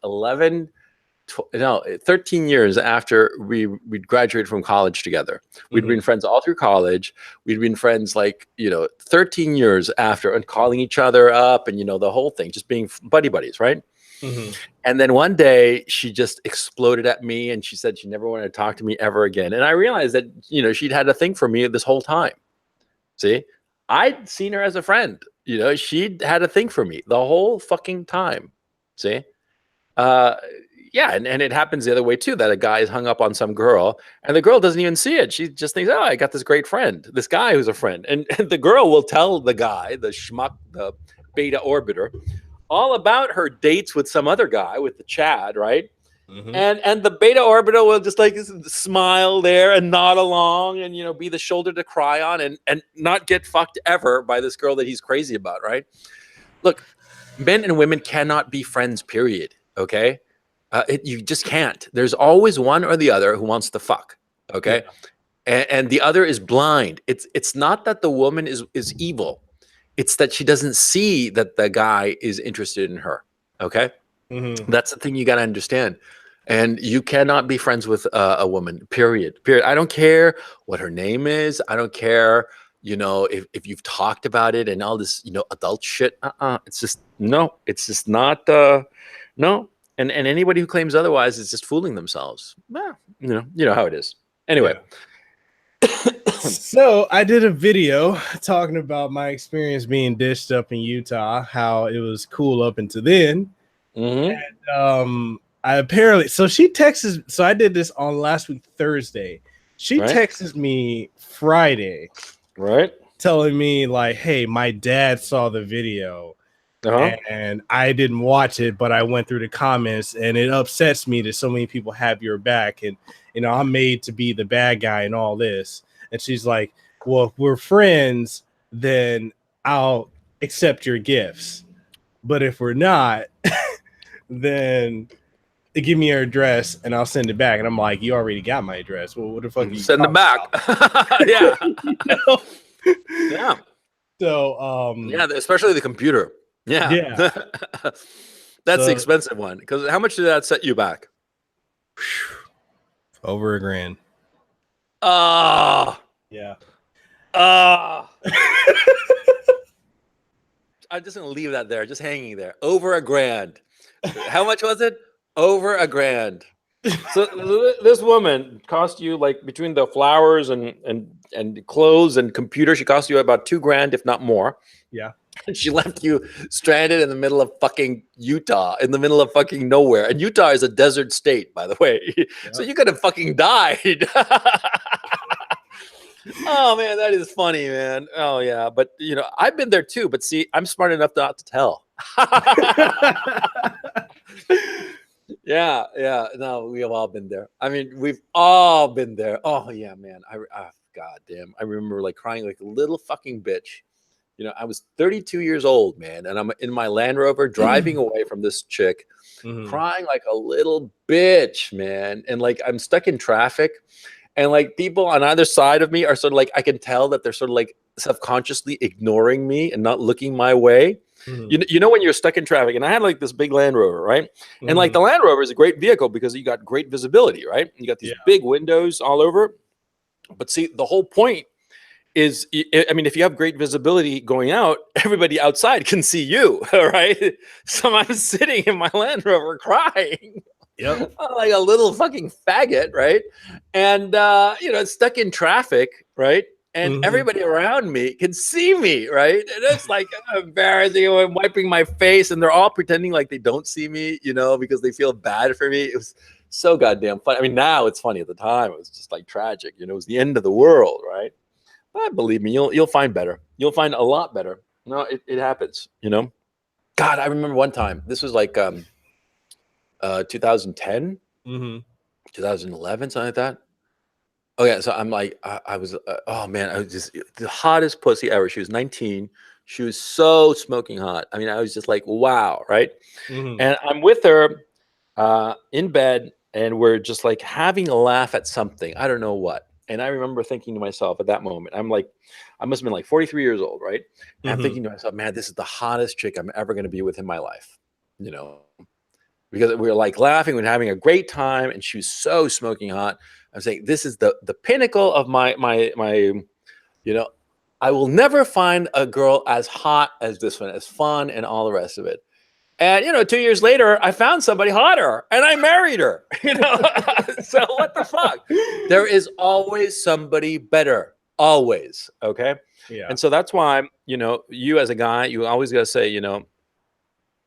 13 years after we graduated from college together. We'd been friends all through college. We'd been friends like 13 years after, and calling each other up, and the whole thing, just being buddies, right? And then one day she just exploded at me and she said she never wanted to talk to me ever again. And I realized that, she'd had a thing for me this whole time. See, I'd seen her as a friend, she'd had a thing for me the whole fucking time. See, yeah. And it happens the other way too, that a guy is hung up on some girl and the girl doesn't even see it. She just thinks, oh, I got this great friend, this guy who's a friend. And the girl will tell the guy, the schmuck, the beta orbiter, all about her dates with some other guy, with the Chad, right? And the beta orbital will just like smile there and nod along and be the shoulder to cry on and not get fucked ever by this girl that he's crazy about, right? Look, men and women cannot be friends, period. Okay, you just can't. There's always one or the other who wants to fuck. Okay, and the other is blind. It's not that the woman is evil. It's that she doesn't see that the guy is interested in her. Okay, that's the thing you got to understand. And you cannot be friends with a woman. Period. Period. I don't care what her name is. I don't care. If you've talked about it and all this, adult shit. It's just no. It's just not. No. And anybody who claims otherwise is just fooling themselves. Well, you know how it is. Anyway. Yeah. So I did a video talking about my experience being dished up in Utah, how it was cool up until then. And I apparently, so she texts, so I did this on last week, Thursday. She texts me Friday, right? Telling me like, hey, my dad saw the video and I didn't watch it, but I went through the comments and it upsets me that so many people have your back. And, I'm made to be the bad guy and all this. And she's like, well, if we're friends, then I'll accept your gifts. But if we're not, then give me your address and I'll send it back. And I'm like, you already got my address. Well, what the fuck are you send it back? Yeah. Yeah. So yeah, especially the computer. Yeah. That's the expensive one. Because how much did that set you back? Over $1,000. Yeah. I'm just gonna leave that there, just hanging there. Over $1,000. How much was it? Over $1,000. So this woman cost you, like, between the flowers and clothes and computer, she cost you about $2,000, if not more. Yeah. And she left you stranded in the middle of fucking Utah, in the middle of fucking nowhere. And Utah is a desert state, by the way. Yeah. So you could have fucking died. Oh man, that is funny, man. Oh yeah, but I've been there too. But see, I'm smart enough not to tell. Yeah. No, we have all been there. I mean, we've all been there. Oh yeah, man. God damn. I remember like crying like a little fucking bitch. I was 32 years old, man, and I'm in my Land Rover driving away from this chick, crying like a little bitch, man. And like I'm stuck in traffic, and like people on either side of me are sort of like, I can tell that they're sort of like subconsciously ignoring me and not looking my way. You know when you're stuck in traffic, and I had like this big Land Rover, right? And like the Land Rover is a great vehicle because you got great visibility, right? You got these big windows all over. But see, the whole point is, I mean, if you have great visibility going out, everybody outside can see you, right? So I'm sitting in my Land Rover crying. Yep. Like a little fucking faggot, right? And it's stuck in traffic, right? And everybody around me can see me, right? And it's like embarrassing. I'm wiping my face, and they're all pretending like they don't see me, because they feel bad for me. It was so goddamn funny. I mean, now it's funny. At the time, it was just like tragic. It was the end of the world, right? But believe me, you'll find better. You'll find a lot better. No, it happens. God, I remember one time. This was like 2010, 2011, something like that. Oh yeah, so I'm like, I was, oh man, I was just the hottest pussy ever. She was 19. She was so smoking hot. I mean, I was just like, wow, right? And I'm with her in bed, and we're just like having a laugh at something. I don't know what. And I remember thinking to myself at that moment, I'm like, I must have been like 43 years old, right? And I'm thinking to myself, man, this is the hottest chick I'm ever going to be with in my life, because we were like laughing and having a great time, and she was so smoking hot. I was saying, this is the pinnacle of my I will never find a girl as hot as this one, as fun and all the rest of it. And 2 years later, I found somebody hotter and I married her. So what the fuck? There is always somebody better, always. Okay. Yeah. And so that's why you as a guy, you always gotta say,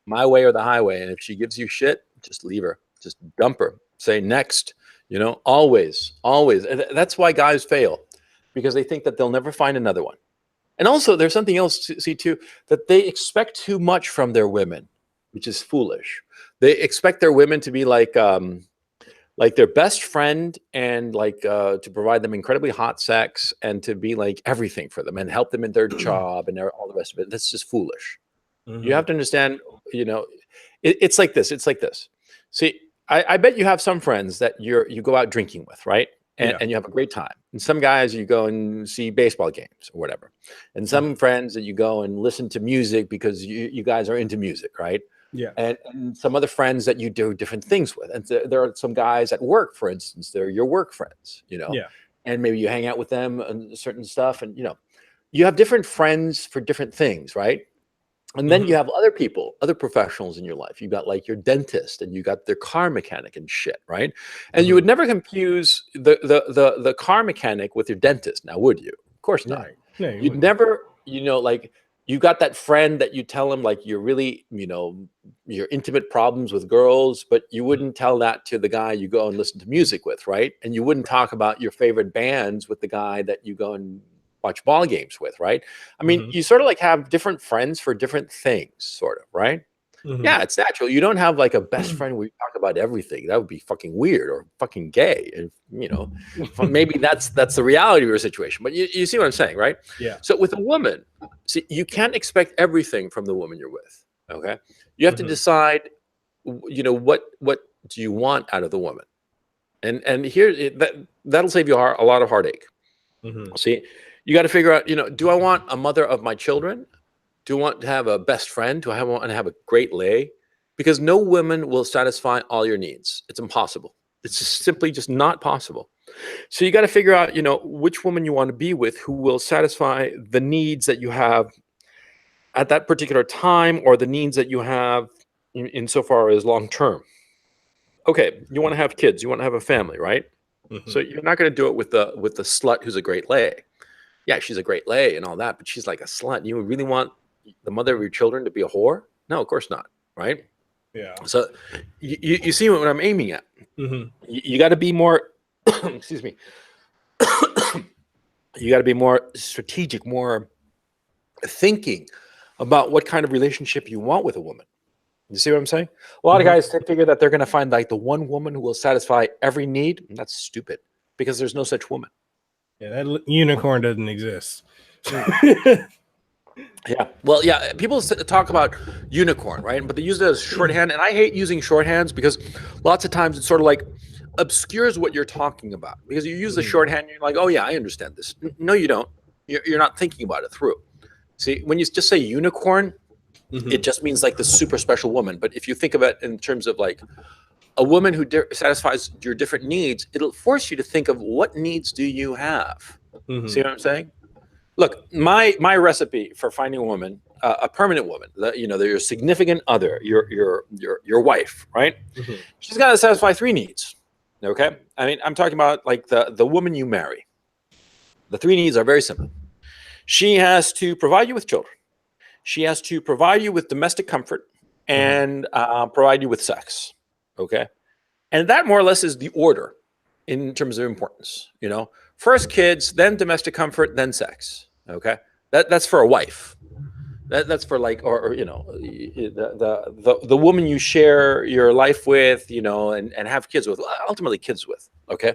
my way or the highway. And if she gives you shit, just leave her, just dump her, say next, always. And that's why guys fail, because they think that they'll never find another one. And also there's something else to see too, that they expect too much from their women, which is foolish. They expect their women to be like their best friend, and like to provide them incredibly hot sex, and to be like everything for them and help them in their job and all the rest of it. That's just foolish. You have to understand, it's like this. It's like this. See, I bet you have some friends that you go out drinking with, right? and you have a great time. And some guys you go and see baseball games or whatever. And some friends that you go and listen to music because you guys are into music, right? Yeah. And some other friends that you do different things with. And there are some guys at work, for instance, they're your work friends, Yeah. and maybe you hang out with them and certain stuff. And, you have different friends for different things, right? And then you have other people, other professionals in your life. You got like your dentist, and you got their car mechanic and shit, right? And you would never confuse the car mechanic with your dentist, now would you? Of course not. Right. No, you You'd wouldn't. never, like you got that friend that you tell him like you're really, your intimate problems with girls, but you wouldn't tell that to the guy you go and listen to music with, right? And you wouldn't talk about your favorite bands with the guy that you go and watch ball games with, right? I mean, you sort of like have different friends for different things, sort of, right? Yeah, it's natural. You don't have like a best friend where you talk about everything. That would be fucking weird or fucking gay. And maybe that's the reality of your situation. But you see what I'm saying, right? Yeah. So with a woman, see, you can't expect everything from the woman you're with. Okay, you have to decide, what do you want out of the woman, and here that'll save you a lot of heartache. See, you got to figure out, do I want a mother of my children? Do I want to have a best friend? Do I want to have a great lay? Because no woman will satisfy all your needs. It's impossible. It's simply just not possible. So you got to figure out, which woman you want to be with who will satisfy the needs that you have at that particular time, or the needs that you have insofar as long term. Okay, you want to have kids, you want to have a family, right? So you're not going to do it with the slut who's a great lay. Yeah, she's a great lay and all that, but she's like a slut. You really want the mother of your children to be a whore? No, of course not, right? Yeah. So you see what I'm aiming at. You got to be more, excuse me, you got to be more strategic, more thinking about what kind of relationship you want with a woman. You see what I'm saying? A lot of guys figure that they're going to find like the one woman who will satisfy every need. And that's stupid, because there's no such woman. Yeah, that unicorn doesn't exist. Yeah. Well, yeah, people talk about unicorn, right? But they use it as shorthand. And I hate using shorthands because lots of times it sort of like obscures what you're talking about, because you use the shorthand and you're like, oh, yeah, I understand this. No, you don't. You're not thinking about it through. See, when you just say unicorn, it just means like the super special woman. But if you think of it in terms of like a woman who satisfies your different needs, it'll force you to think of what needs do you have. See what I'm saying? Look, my recipe for finding a woman, a permanent woman, your significant other, your wife, right? She's got to satisfy 3 needs. Okay, I mean, I'm talking about like the woman you marry. The 3 needs are very simple. She has to provide you with children. She has to provide you with domestic comfort and provide you with sex. Okay, and that more or less is the order in terms of importance. First kids, then domestic comfort, then sex. Okay, that's for a wife. That's for like, or the woman you share your life with, and have kids with, ultimately kids with. Okay,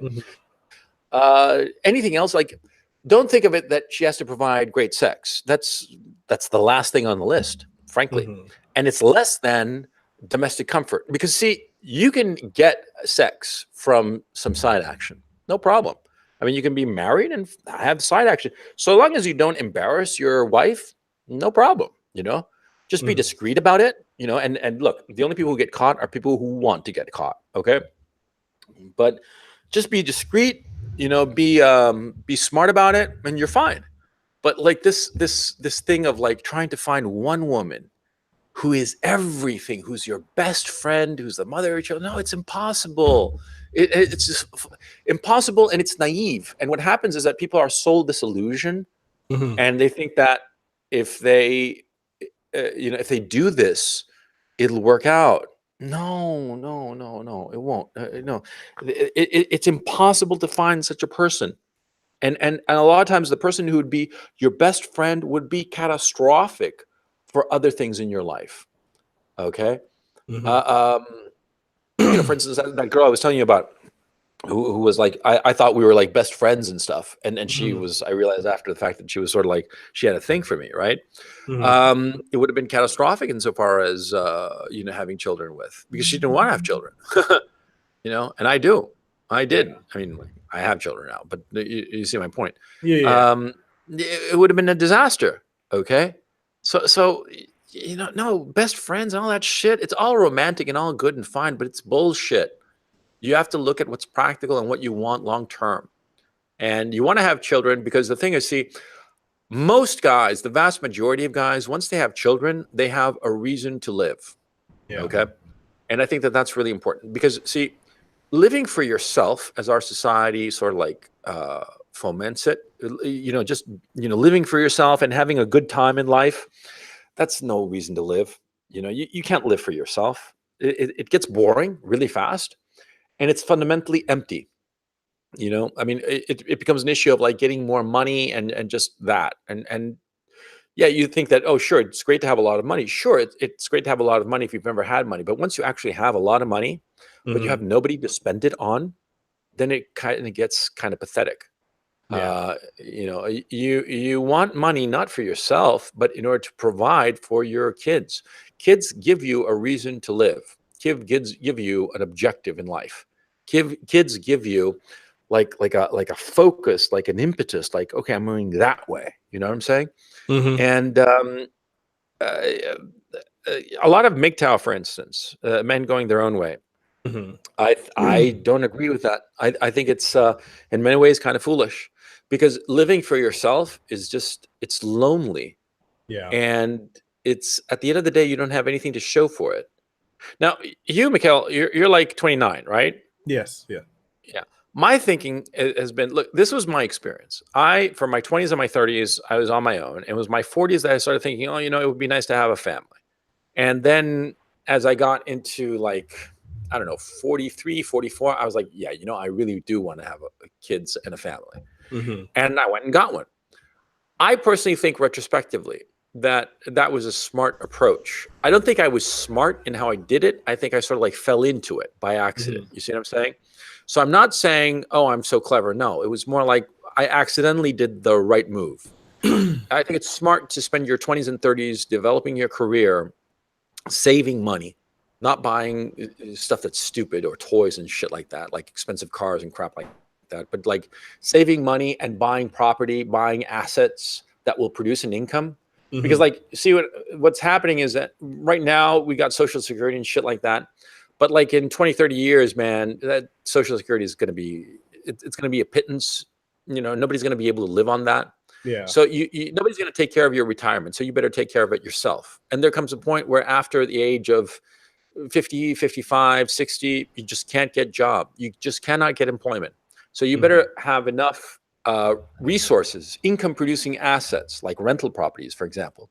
anything else, like, don't think of it that she has to provide great sex. That's the last thing on the list, frankly, and it's less than domestic comfort, because see, you can get sex from some side action, no problem. I mean, you can be married and have side action. So long as you don't embarrass your wife, no problem, Just be discreet about it, and look, the only people who get caught are people who want to get caught, okay? But just be discreet, be smart about it, and you're fine. But like this thing of like trying to find one woman who is everything, who's your best friend, who's the mother of your children. No, it's impossible. It's just impossible, and it's naive. And what happens is that people are sold this illusion, and they think that if they, if they do this, it'll work out. No, it won't. No, it's impossible to find such a person. And a lot of times, the person who would be your best friend would be catastrophic for other things in your life. Okay. For instance, that girl I was telling you about, who was like, I thought we were like best friends and stuff. And she was, I realized after the fact that she was sort of like, she had a thing for me. Right. It would have been catastrophic insofar as, having children with, because she didn't want to have children, and I did. I mean, I have children now, but you see my point. Yeah, yeah. It would have been a disaster. Okay. So, no, best friends and all that shit. It's all romantic and all good and fine, but it's bullshit. You have to look at what's practical and what you want long term. And you want to have children because the thing is, see, most guys, the vast majority of guys, once they have children, they have a reason to live. Yeah. Okay. And I think that that's really important because, see, living for yourself, as our society sort of like foments it, just, living for yourself and having a good time in life, that's no reason to live. You can't live for yourself. It gets boring really fast and it's fundamentally empty. I mean, it becomes an issue of like getting more money and just that. And yeah, you think that, oh, sure, it's great to have a lot of money. Sure, it's great to have a lot of money if you've never had money. But once you actually have a lot of money, but you have Mhm. nobody to spend it on, then it kind of gets kind of pathetic. Yeah. You want money not for yourself, but in order to provide for your kids. Kids give you a reason to live. Kids give you an objective in life. Kids give you like a focus, like an impetus, like, okay, I'm moving that way. You know what I'm saying? Mhm. And uh, a lot of mgtow, for instance, men going their own way. Mhm. I don't agree with that. I think it's in many ways kind of foolish because living for yourself is just it's lonely Yeah. and it's at the end of the day you don't have anything to show for it. Now, you, Mekel, you're like 29, right? Yes. Yeah. Yeah. My thinking has been, look, this was my experience. For my 20s and my 30s, I was on my own. It was my 40s that I started thinking, oh, it would be nice to have a family. And then as I got into like, I don't know, 43, 44, I was like, yeah, I really do want to have kids and a family. Mhm. And I went and got one. I personally think retrospectively that that was a smart approach. I don't think I was smart in how I did it. I think I sort of like fell into it by accident. Mhm. You see what I'm saying? So I'm not saying, oh, I'm so clever. No, it was more like I accidentally did the right move. I think it's smart to spend your 20s and 30s developing your career, saving money, not buying stuff that's stupid or toys and shit like that, like expensive cars and crap like that, but like saving money and buying property, buying assets that will produce an income. Because Mhm. like, see what's happening is that right now we got social security and shit like that. But like in 20, 30 years, man, that social security is going to be, it's going to be a pittance. Nobody's going to be able to live on that. Yeah. So nobody's going to take care of your retirement. So you better take care of it yourself. And there comes a point where after the age of 50, 55, 60, you just can't get job. You just cannot get employment. So you Mhm. better have enough resources, income producing assets like rental properties, for example,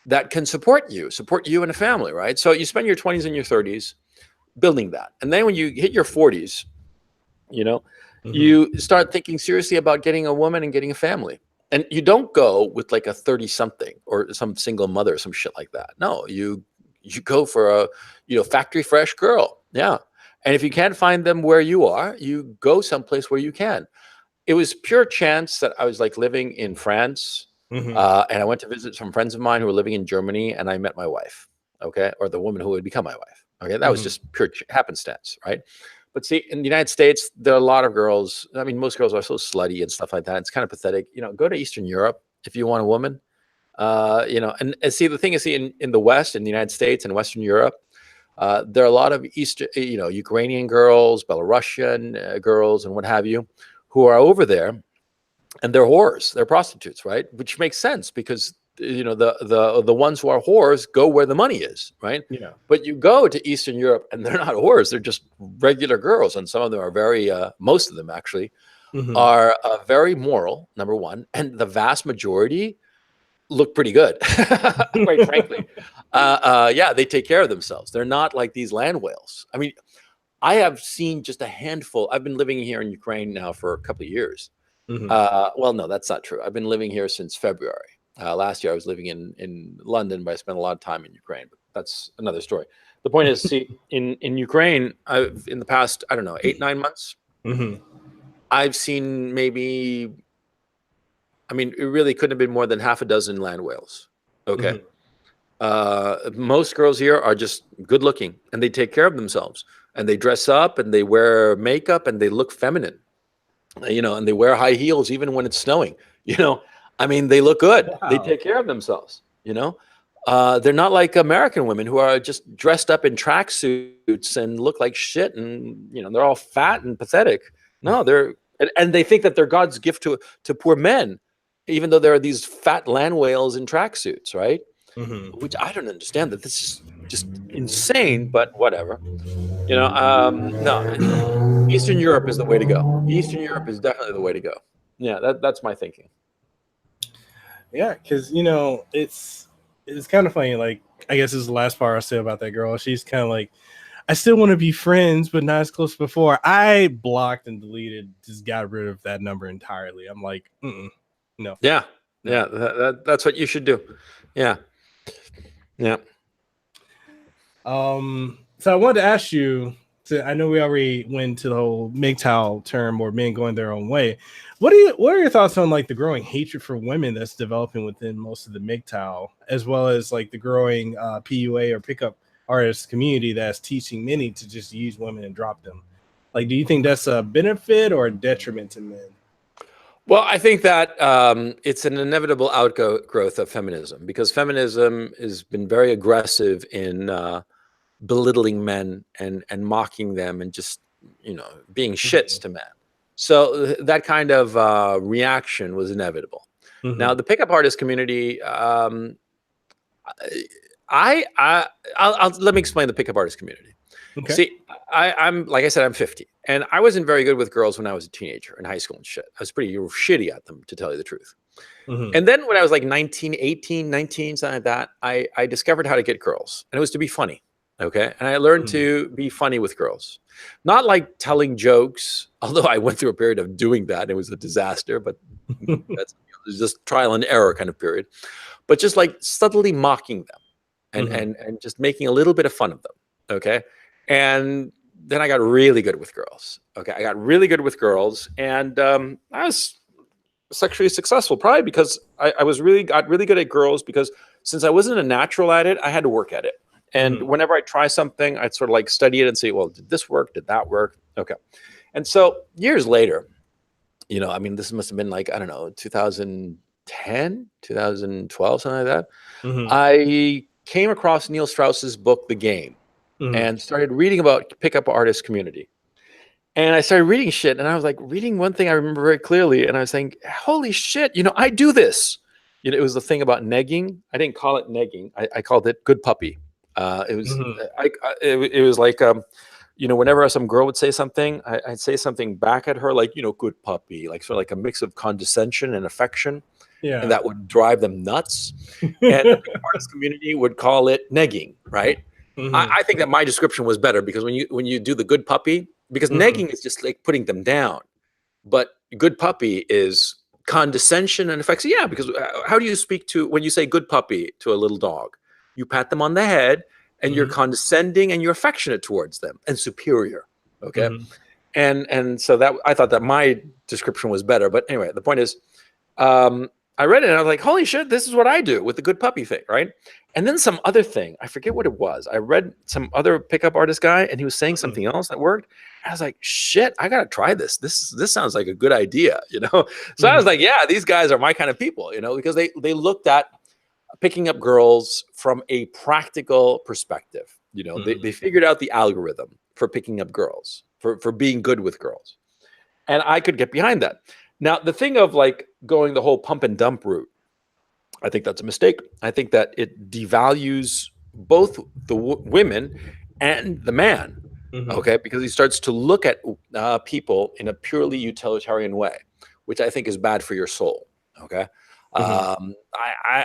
that can support you and a family, right? So you spend your 20s and your 30s building that. And then when you hit your 40s, you know, Mhm. you start thinking seriously about getting a woman and getting a family. And you don't go with like a 30 something or some single mother or some shit like that. No, you go for a, factory fresh girl. Yeah. And if you can't find them where you are, you go someplace where you can. It was pure chance that I was like living in France, Mhm. and I went to visit some friends of mine who were living in Germany, and I met my wife. Okay, or the woman who would become my wife. Okay, that was Mhm. just pure happenstance, right? But see, in the United States, there are a lot of girls. I mean, most girls are so slutty and stuff like that. It's kind of pathetic. Go to Eastern Europe if you want a woman. And see, the thing is, see, in the West, in the United States and Western Europe, there are a lot of Ukrainian girls, Belarusian girls, and what have you, who are over there, and they're whores, they're prostitutes, right? Which makes sense because the ones who are whores go where the money is, right? Yeah. But you go to Eastern Europe, and they're not whores; they're just regular girls, and some of them are very, most of them actually Mhm. are very moral. Number one, and the vast majority look pretty good, quite frankly. Yeah, they take care of themselves. They're not like these land whales. I mean, I have seen just a handful. I've been living here in Ukraine now for a couple of years. Mhm. Well, no, that's not true. I've been living here since February. Last year, I was living in London, but I spent a lot of time in Ukraine. But that's another story. The point is, see, in Ukraine, I've in the past, I don't know, 8, 9 months, Mhm. I've seen maybe, I mean, it really couldn't have been more than half a dozen land whales. Okay. Mhm. Most girls here are just good looking and they take care of themselves and they dress up and they wear makeup and they look feminine. and they wear high heels even when it's snowing. I mean, they look good. They Wow. take care of themselves. They're not like American women who are just dressed up in tracksuits and look like shit, and they're all fat and pathetic. No, and they think that they're God's gift to poor men, even though there are these fat land whales in tracksuits, right? Hmm. Which I don't understand. That this is just insane, but whatever. No, Eastern Europe is the way to go. Eastern Europe is definitely the way to go. Yeah, that's my thinking. Yeah, because it's kind of funny. Like, I guess this is the last part I'll say about that girl. She's kind of like, I still want to be friends, but not as close as before. I blocked and deleted, just got rid of that number entirely. I'm like, no, Yeah, no. yeah, that's what you should do. Yeah, yeah. So I wanted to ask you. I know we already went to the whole mgtow term or men going their own way. What are your thoughts on like the growing hatred for women that's developing within most of the mgtow, as well as like the growing PUA or pickup artist community that's teaching many to just use women and drop them? Like, do you think that's a benefit or a detriment to men? Well, I think that it's an inevitable outgrowth of feminism, because feminism has been very aggressive in belittling men and mocking them and just being shits to men. So that kind of reaction was inevitable. Now, Mm-hmm. the pickup artist community, let me explain the pickup artist community. Okay. See, I'm like I said, I'm 50, and I wasn't very good with girls when I was a teenager in high school and shit. I was pretty shitty at them, to tell you the truth. Mm-hmm. And then when I was like 19, 18, 19, something like that, I discovered how to get girls, and it was to be funny. Okay. And I learned Mm-hmm. to be funny with girls, not like telling jokes, although I went through a period of doing that. And it was a disaster, but that's just trial and error kind of period, but just like subtly mocking them and, Mm-hmm. and just making a little bit of fun of them. Okay. And then I got really good with girls. Okay. I got really good with girls, and I was sexually successful, probably because I got really good at girls, because since I wasn't a natural at it, I had to work at it. And Mm-hmm. whenever I try something, I'd sort of like study it and say, well, did this work? Did that work? Okay. And so years later, I mean, this must have been like, I don't know, 2010, 2012, something like that. Mm-hmm. I came across Neil Strauss's book, The Game, Mm-hmm. and started reading about pickup artist community. And I started reading shit, and I was like reading one thing I remember very clearly, and I was saying, holy shit, I do this. It was the thing about negging. I didn't call it negging. I called it good puppy. It was Mm-hmm. it was like whenever some girl would say something, I'd say something back at her, like, good puppy, like sort of like a mix of condescension and affection, and Yeah. that would drive them nuts. And the pickup artist community would call it negging, right? Mm-hmm. I think that my description was better, because when you do the good puppy, because Mm-hmm. negging is just like putting them down, but good puppy is condescension and affection. Yeah, because how do you speak to when you say good puppy to a little dog? You pat them on the head, and you're Mm-hmm. condescending and you're affectionate towards them and superior. Okay, Mm-hmm. and so that I thought that my description was better. But anyway, the point is, I read it and I was like, holy shit, this is what I do with the good puppy thing, right? And then some other thing, I forget what it was. I read some other pickup artist guy, and he was saying something else that worked. I was like, shit, I gotta try this. This sounds like a good idea. So I was Mm-hmm. like, yeah, these guys are my kind of people, because they looked at picking up girls from a practical perspective. They figured out the algorithm for picking up girls, for being good with girls. And I could get behind that. Now, the thing of like going the whole pump and dump route, I think that's a mistake. I think that it devalues both the women and the man. Mm-hmm. Okay, because he starts to look at people in a purely utilitarian way, which I think is bad for your soul. Okay. Mm-hmm.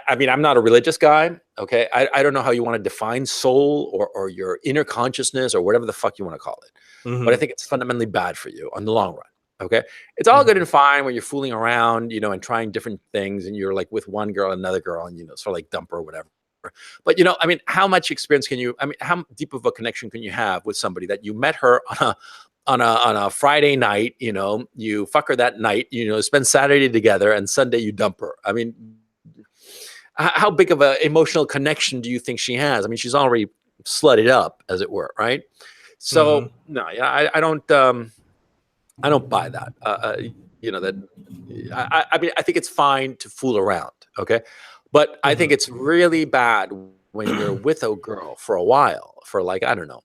I mean, I'm not a religious guy. Okay. I don't know how you want to define soul, or your inner consciousness, or whatever the fuck you want to call it. But I Mm-hmm. think it's fundamentally bad for you on the long run. Okay. It's all good Mm-hmm. and fine when you're fooling around, and trying different things, and you're like with one girl, another girl, and, sort of like dump her or whatever. But, I mean, how much experience how deep of a connection can you have with somebody that you met her on a Friday night, you fuck her that night, spend Saturday together, and Sunday you dump her? I mean, how big of an emotional connection do you think she has? I mean, she's already slutted up, as it were, right? So Mm-hmm. no, yeah, I don't. I don't buy that. That I mean, I think it's fine to fool around, okay, but I think Mhm. it's really bad when you're with a girl for a while, for like I don't know,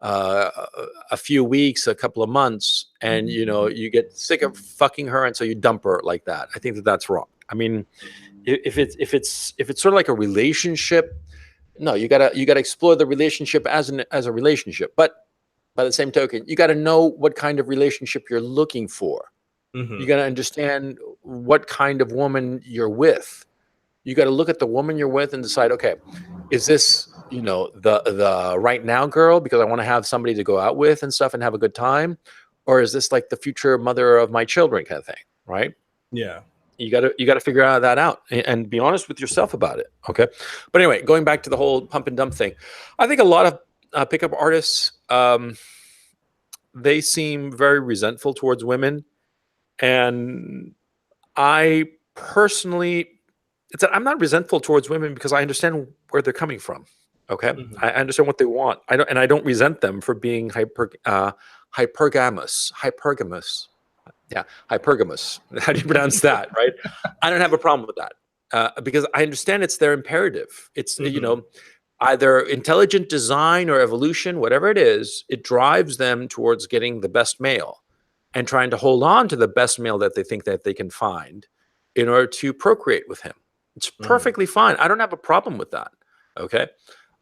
a few weeks, a couple of months, and you get sick of fucking her, and so you dump her like that. I think that that's wrong. I mean, if it's sort of like a relationship, no, you gotta explore the relationship as a relationship, but by the same token, you got to know what kind of relationship you're looking for. You Mhm. got to understand what kind of woman you're with. You got to look at the woman you're with and decide, okay, is this, the right now girl because I want to have somebody to go out with and stuff and have a good time, or is this like the future mother of my children kind of thing, right? Yeah. You got to figure out that out and be honest with yourself about it, okay? But anyway, going back to the whole pump and dump thing, I think a lot of pickup artists, they seem very resentful towards women, and I personally, it's that I'm not resentful towards women because I understand where they're coming from. Okay, Mhm. I understand what they want. I don't resent them for being hypergamous. Yeah, hypergamous. How do you pronounce that? Right? I don't have a problem with that because I understand it's their imperative. It's Mhm. either intelligent design or evolution, whatever it is, it drives them towards getting the best male and trying to hold on to the best male that they think that they can find in order to procreate with him. It's Mhm. perfectly fine. I don't have a problem with that. Okay.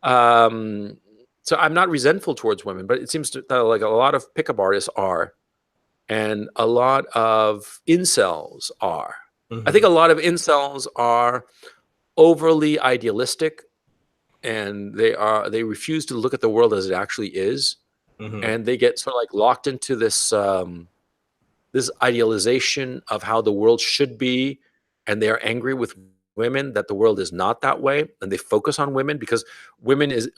Um, so I'm not resentful towards women, but it seems that like a lot of pickup artists are, and a lot of incels are. I think Mhm. a lot of incels are overly idealistic, and they refuse to look at the world as it actually is, Mhm. and they get sort of like locked into this idealization of how the world should be, and they are angry with women that the world is not that way, and they focus on women because women is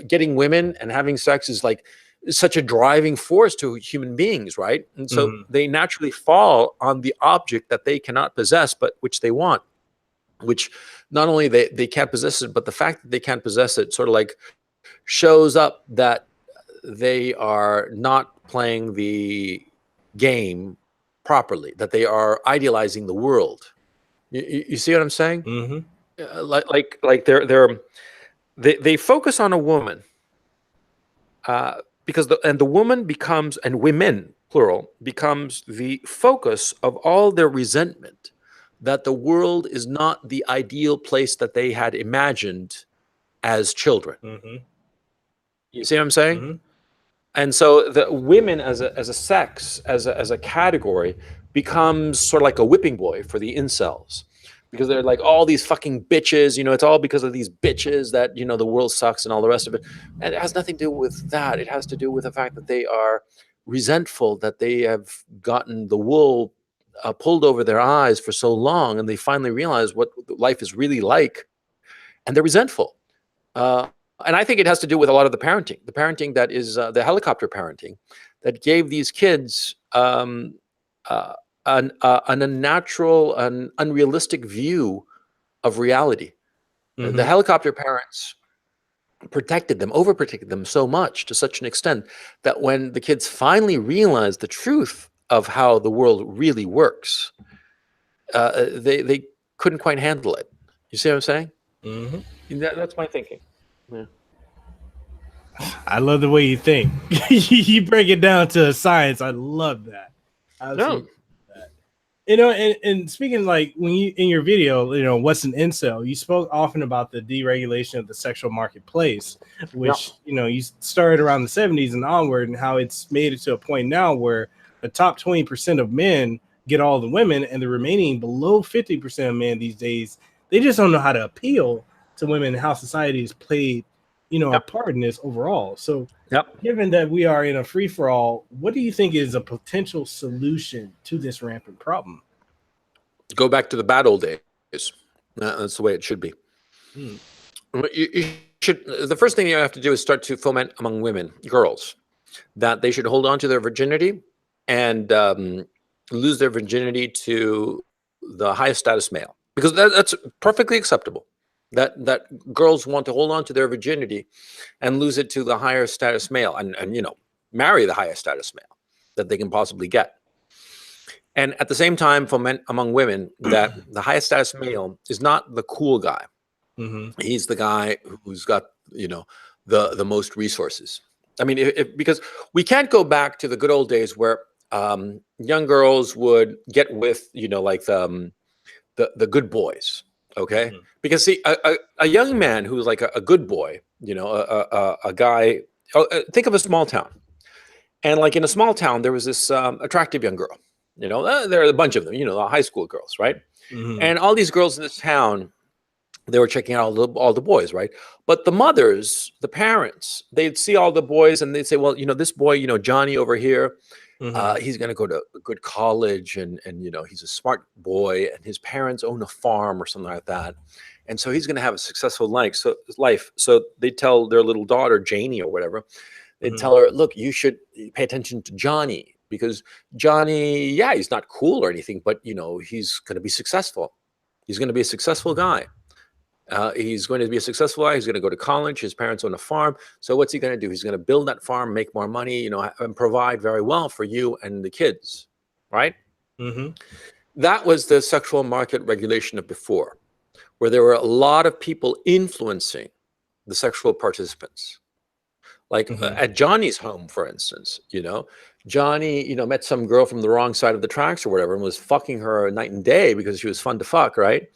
getting women and having sex is like such a driving force to human beings, right? And so Mhm. they naturally fall on the object that they cannot possess but which they want, which not only they can't possess it, but the fact that they can't possess it sort of like shows up that they are not playing the game properly, that they are idealizing the world. You see what I'm saying? Mhm. Like they focus on a woman uh, because the woman becomes, and women plural, becomes the focus of all their resentment that the world is not the ideal place that they had imagined as children. Mhm. You see what I'm saying? Mhm. And so the women as a sex, as a category, becomes sort of like a whipping boy for the incels, because they're like all these fucking bitches. It's all because of these bitches that the world sucks and all the rest of it. And it has nothing to do with that. It has to do with the fact that they are resentful that they have gotten the wool pulled over their eyes for so long, and they finally realize what life is really like, and they're resentful. Uh, and I think it has to do with a lot of the parenting that is the helicopter parenting that gave these kids uh, an unnatural, an unrealistic view of reality. The Mhm. helicopter parents protected them, overprotected them so much to such an extent that when the kids finally realized the truth of how the world really works, they couldn't quite handle it. You see what I'm saying? Mhm. That's my thinking. Yeah. I love the way you think. You break it down to science. I love that. Absolutely. No. And speaking like when you in your video, what's an incel? You spoke often about the deregulation of the sexual marketplace, Yeah. which you started around the '70s and onward, and how it's made it to a point now where the top 20% of men get all the women, and the remaining below 50% of men these days, they just don't know how to appeal to women, and how society has played, a Yep. part in this overall. So Yep. given that we are in a free for all, what do you think is a potential solution to this rampant problem? Go back to the bad old days. That's the way it should be. Hmm. You should. The first thing you have to do is start to foment among women, girls, that they should hold on to their virginity and lose their virginity to the highest status male, because that's perfectly acceptable. That girls want to hold on to their virginity and lose it to the higher status male, and marry the highest status male that they can possibly get. And at the same time, for men, among women, that the highest status male is not the cool guy. Mm-hmm. He's the guy who's got, the most resources. I mean, because we can't go back to the good old days where young girls would get with, like the good boys. Okay, Mm-hmm. because see, a young man who's like a good boy, a guy. Oh, think of a small town, and like in a small town, there was this attractive young girl. There are a bunch of them. High school girls, right? Mm-hmm. And all these girls in this town, they were checking out all the boys, right? But the mothers, the parents, they'd see all the boys and they'd say, well, this boy, Johnny over here, Mm-hmm. he's going to go to a good college, and he's a smart boy, and his parents own a farm or something like that, and so he's going to have a successful life. So they tell their little daughter Janie or whatever, they Mm-hmm. tell her, look, you should pay attention to Johnny, because Johnny, yeah, he's not cool or anything, but he's going to be successful. He's going to be a successful guy. He's going to be a successful guy. He's going to go to college. His parents own a farm. So what's he going to do? He's going to build that farm, make more money, and provide very well for you and the kids, right? Mm-hmm. That was the sexual market regulation of before, where there were a lot of people influencing the sexual participants. Like Mm-hmm. at Johnny's home, for instance, Johnny, met some girl from the wrong side of the tracks or whatever and was fucking her night and day because she was fun to fuck, right?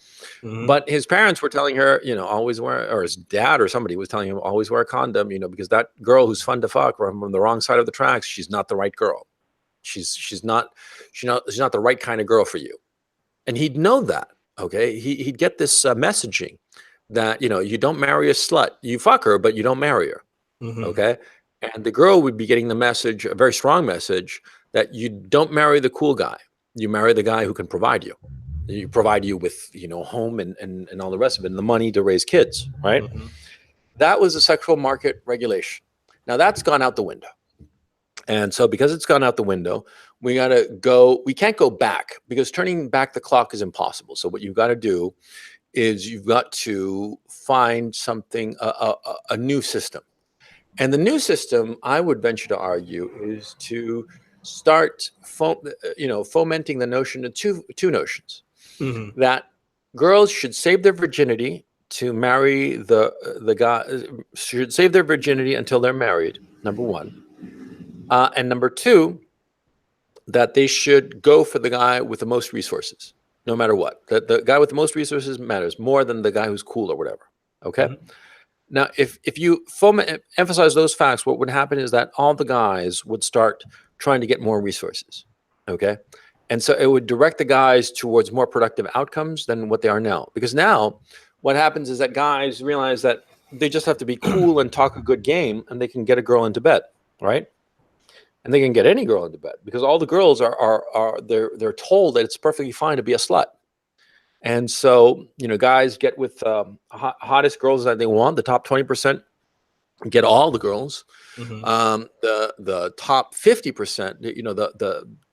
Mm-hmm. But his parents were telling her, always wear, or his dad or somebody was telling him, always wear a condom, because that girl who's fun to fuck from the wrong side of the tracks, she's not the right girl. She's not the right kind of girl for you. And he'd know that. Okay, he'd get this messaging that you don't marry a slut, you fuck her, but you don't marry her. Mm-hmm. Okay. And the girl would be getting the message, a very strong message, that you don't marry the cool guy. You marry the guy who can provide you. You provide you with, home and all the rest of it, and the money to raise kids, right? Mm-hmm. That was a sexual market regulation. Now that's gone out the window. And so because it's gone out the window, we can't go back, because turning back the clock is impossible. So what you've got to do is you've got to find something, a new system. And the new system, I would venture to argue, is to start, fomenting the notion of two notions. Mm-hmm. That girls should save their virginity to marry the guy, should save their virginity until they're married, number one. And number two, that they should go for the guy with the most resources, no matter what. The guy with the most resources matters more than the guy who's cool or whatever. Okay? Mm-hmm. Now, if you emphasize those facts, what would happen is that all the guys would start trying to get more resources, okay? And so it would direct the guys towards more productive outcomes than what they are now. Because now what happens is that guys realize that they just have to be cool and talk a good game, and they can get a girl into bed, right? And they can get any girl into bed, because all the girls they're told that it's perfectly fine to be a slut. And so, guys get with hottest girls that they want. The top 20% get all the girls. Mm-hmm. The top 50%,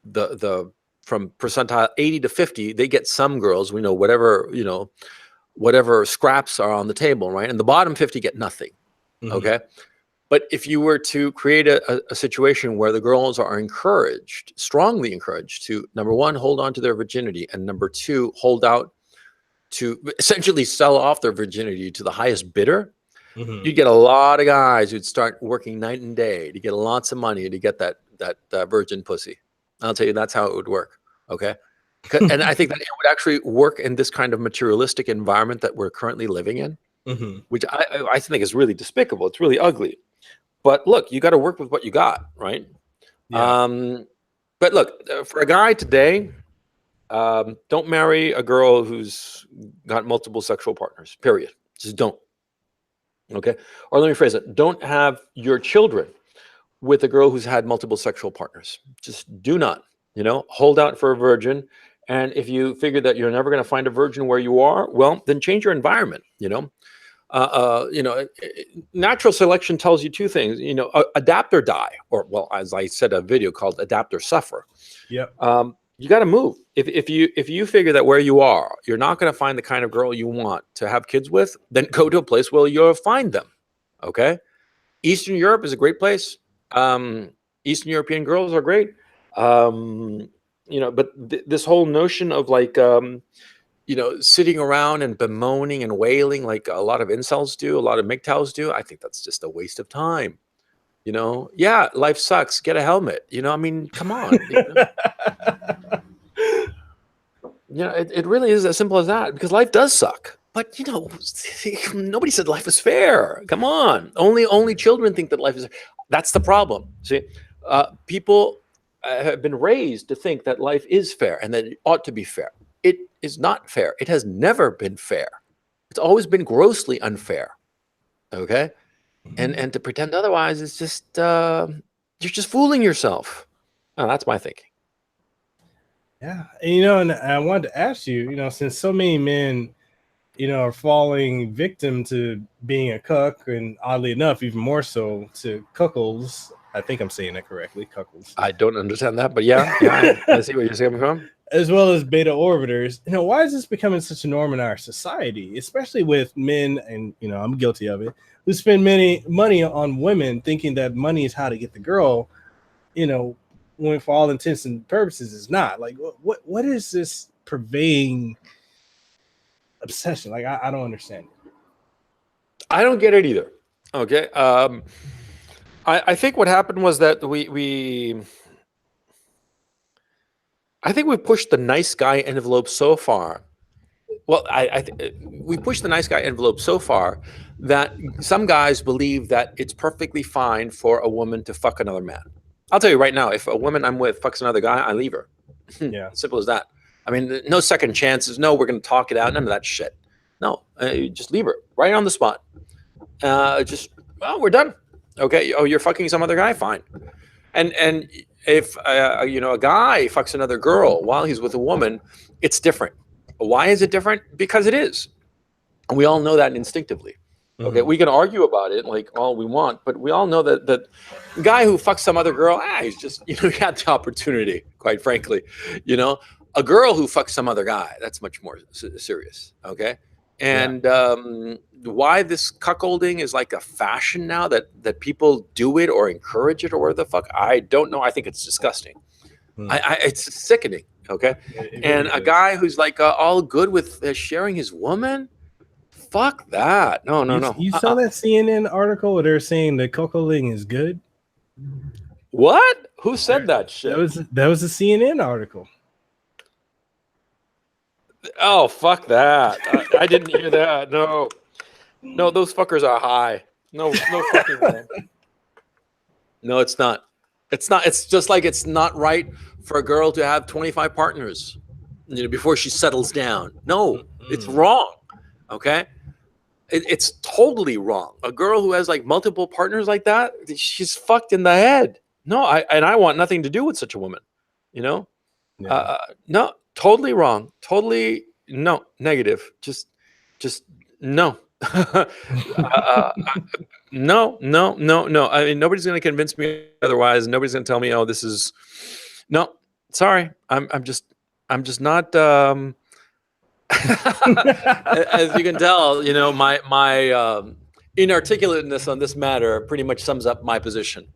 the from percentile 80 to 50, they get some girls. We know whatever scraps are on the table, right? And the bottom 50 get nothing. Mm-hmm. Okay. But if you were to create a situation where the girls are strongly encouraged to, number one, hold on to their virginity, and number two, hold out to essentially sell off their virginity to the highest bidder, Mm-hmm. you'd get a lot of guys who'd start working night and day to get lots of money to get that virgin pussy. I'll tell you, that's how it would work. Okay. And I think that it would actually work in this kind of materialistic environment that we're currently living in, Mm-hmm. which I think is really despicable. It's really ugly. But look, you got to work with what you got, right? Yeah. But look, for a guy today, don't marry a girl who's got multiple sexual partners, period. Just don't. Okay. Or let me phrase it. Don't have your children with a girl who's had multiple sexual partners. Just do not, hold out for a virgin. And if you figure that you're never going to find a virgin where you are, well, then change your environment, natural selection tells you two things, adapt or die, or, well, as I said, a video called Adapt or Suffer. Yep. You got to move. If you figure that where you are, you're not going to find the kind of girl you want to have kids with, then go to a place where you'll find them. Okay. Eastern Europe is a great place. Eastern European girls are great. But this whole notion of like, sitting around and bemoaning and wailing like a lot of incels do, a lot of mgtows do, I think that's just a waste of time. Yeah, life sucks. Get a helmet. I mean, come on. It really is as simple as that, because life does suck. But nobody said life is fair. Come on. Only children think that life is. That's the problem. See, people have been raised to think that life is fair and that it ought to be fair. It is not fair. It has never been fair. It's always been grossly unfair. Okay, and to pretend otherwise is just you're just fooling yourself. Oh, that's my thinking. Yeah, and I wanted to ask you, since so many men, are falling victim to being a cuck, and oddly enough, even more so to cuckolds. I think I'm saying that correctly, cuckolds. I don't understand that, but yeah, I see what you're saying from. As well as beta orbiters. Why is this becoming such a norm in our society, especially with men, and I'm guilty of it, who spend money on women, thinking that money is how to get the girl, when for all intents and purposes it's not. Like, what is this pervading obsession? Like, I don't understand it. I don't get it either. Okay. I think what happened was that I think we pushed the nice guy envelope so far. Well, we pushed the nice guy envelope so far that some guys believe that it's perfectly fine for a woman to fuck another man. I'll tell you right now, if a woman I'm with fucks another guy, I leave her. Yeah. Simple as that. I mean, no second chances. No, we're going to talk it out. None of that shit. No, just leave her right on the spot. We're done. Okay. Oh, you're fucking some other guy? Fine. And if, a guy fucks another girl while he's with a woman, it's different. Why is it different? Because it is. And we all know that instinctively. Okay, we can argue about it like all we want, but we all know that the guy who fucks some other girl, he's just, he had the opportunity, quite frankly. A girl who fucks some other guy, that's much more serious. Okay. And why this cuckolding is like a fashion now that people do it or encourage it or whatever the fuck, I don't know. I think it's disgusting. It's sickening. Okay. And a guy who's like all good with sharing his woman, fuck that. No. You saw that CNN article where they're saying that cuckolding is good? What? Who said that shit? That was a CNN article. Oh, fuck that. I didn't hear that. No, those fuckers are high. No fucking way. No, it's not. It's not. It's just like it's not right for a girl to have 25 partners, before she settles down. No, it's wrong. Okay. It's totally wrong. A girl who has like multiple partners like that, she's fucked in the head. No, I want nothing to do with such a woman. No, totally wrong. Totally no, negative. Just no. No. I mean, nobody's going to convince me otherwise. Nobody's going to tell me, oh, this is no. Sorry, I'm just not. As you can tell, my inarticulateness on this matter pretty much sums up my position.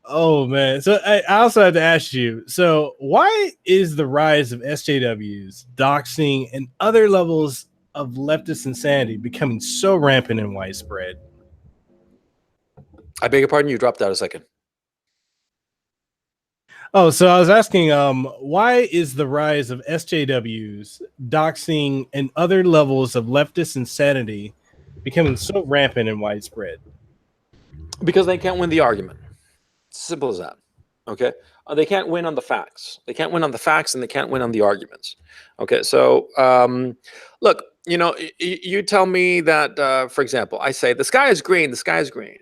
Oh man! So I also have to ask you. So why is the rise of SJWs, doxing, and other levels of leftist insanity becoming so rampant and widespread? I beg your pardon. You dropped out a second. Oh, so I was asking, why is the rise of SJWs, doxing, and other levels of leftist insanity becoming so rampant and widespread? Because they can't win the argument. Simple as that. Okay. They can't win on the facts. They can't win on the facts, and they can't win on the arguments. Okay. So, look, you tell me that, for example, I say the sky is green,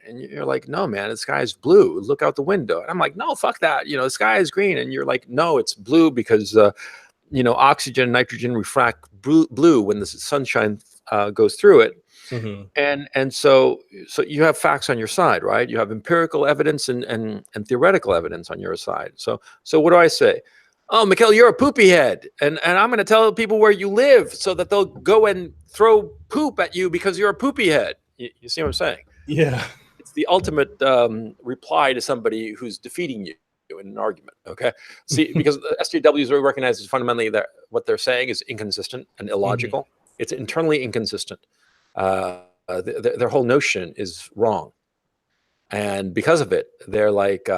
and you're like, no, man, the sky is blue. Look out the window. And I'm like, no, fuck that. The sky is green, and you're like, no, it's blue because oxygen and nitrogen refract blue when the sunshine goes through it. And so you have facts on your side, right? You have empirical evidence and theoretical evidence on your side. So what do I say? Oh, Mekel, you're a poopy head, and I'm going to tell people where you live so that they'll go and throw poop at you because you're a poopy head. You see what I'm saying? Yeah. It's the ultimate reply to somebody who's defeating you. in an argument. Okay, see, because the SJWs really recognize fundamentally that what they're saying is inconsistent and illogical. It's internally inconsistent. Their whole notion is wrong, and because of it, they're like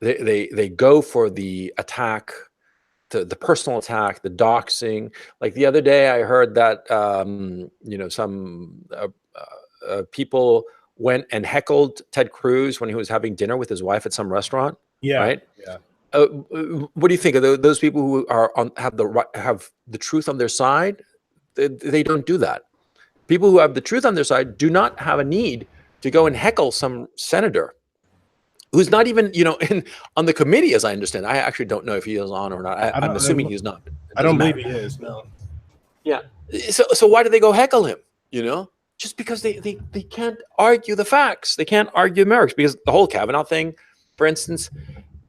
they go for the attack, the personal attack, the doxing. Like the other day, I heard that some people went and heckled Ted Cruz when he was having dinner with his wife at some restaurant. Yeah. Right. Yeah. What do you think of those people who are have the truth on their side? They don't do that. People who have the truth on their side do not have a need to go and heckle some senator who's not even, on the committee, as I understand. I actually don't know if he is on or not. I'm assuming he's not. I don't believe he is. No. Yeah. So why do they go heckle him? Just because they can't argue the facts. They can't argue the merits, because the whole Kavanaugh thing, for instance,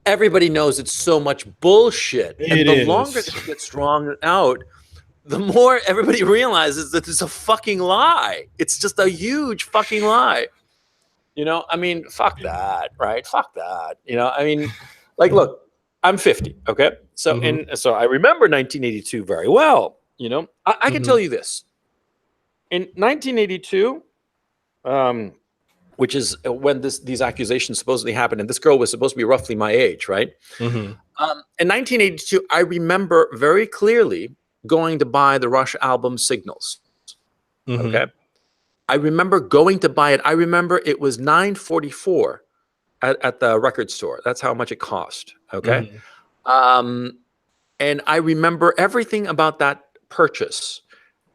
everybody knows it's so much bullshit. And the longer this gets drawn out, the more everybody realizes that it's a fucking lie. It's just a huge fucking lie. I mean, fuck that, right? Fuck that. I mean, like, look, I'm 50, okay? So so I remember 1982 very well. I can tell you this. In 1982, which is when these accusations supposedly happened, and this girl was supposed to be roughly my age, right? In 1982, I remember very clearly going to buy the Rush album Signals. Okay. I remember going to buy it. I remember it was $9.44 at the record store. That's how much it cost. Okay. And I remember everything about that purchase.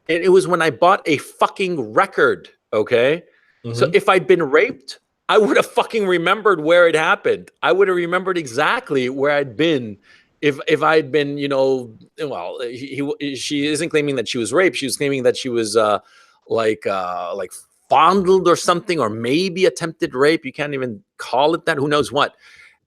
And it was when I bought a fucking record. Okay. So if I'd been raped, I would have fucking remembered where it happened. I would have remembered exactly where I'd been. If I'd been, she isn't claiming that she was raped. She was claiming that she was like fondled or something, or maybe attempted rape. You can't even call it that. Who knows what?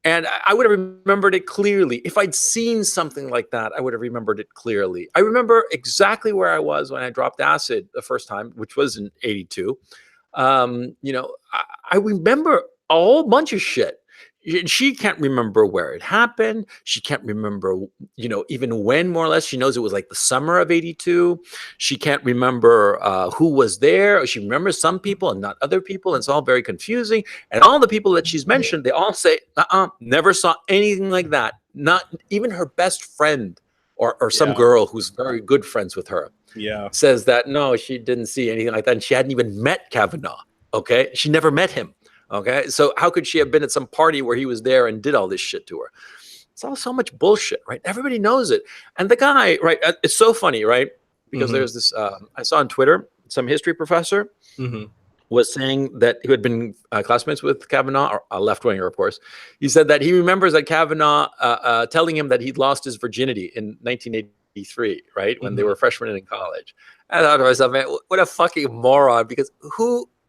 And I would have remembered it clearly. If I'd seen something like that, I would have remembered it clearly. I remember exactly where I was when I dropped acid the first time, which was in 82. I remember a whole bunch of shit. She can't remember where it happened. She can't remember, even when, more or less. She knows it was like the summer of 82. She can't remember who was there. She remembers some people and not other people. And it's all very confusing. And all the people that she's mentioned, they all say, never saw anything like that. Not even her best friend or some girl who's very good friends with her. Yeah. Says that, no, she didn't see anything like that. And she hadn't even met Kavanaugh. Okay. She never met him. Okay, so how could she have been at some party where he was there and did all this shit to her? It's all so much bullshit, right? Everybody knows it. And the guy, right, it's so funny, right? Because there's this, I saw on Twitter, some history professor was saying that, who had been classmates with Kavanaugh, or a left-winger, of course. He said that he remembers that Kavanaugh telling him that he'd lost his virginity in 1983, right? When they were freshmen in college. I thought to myself, man, what a fucking moron, because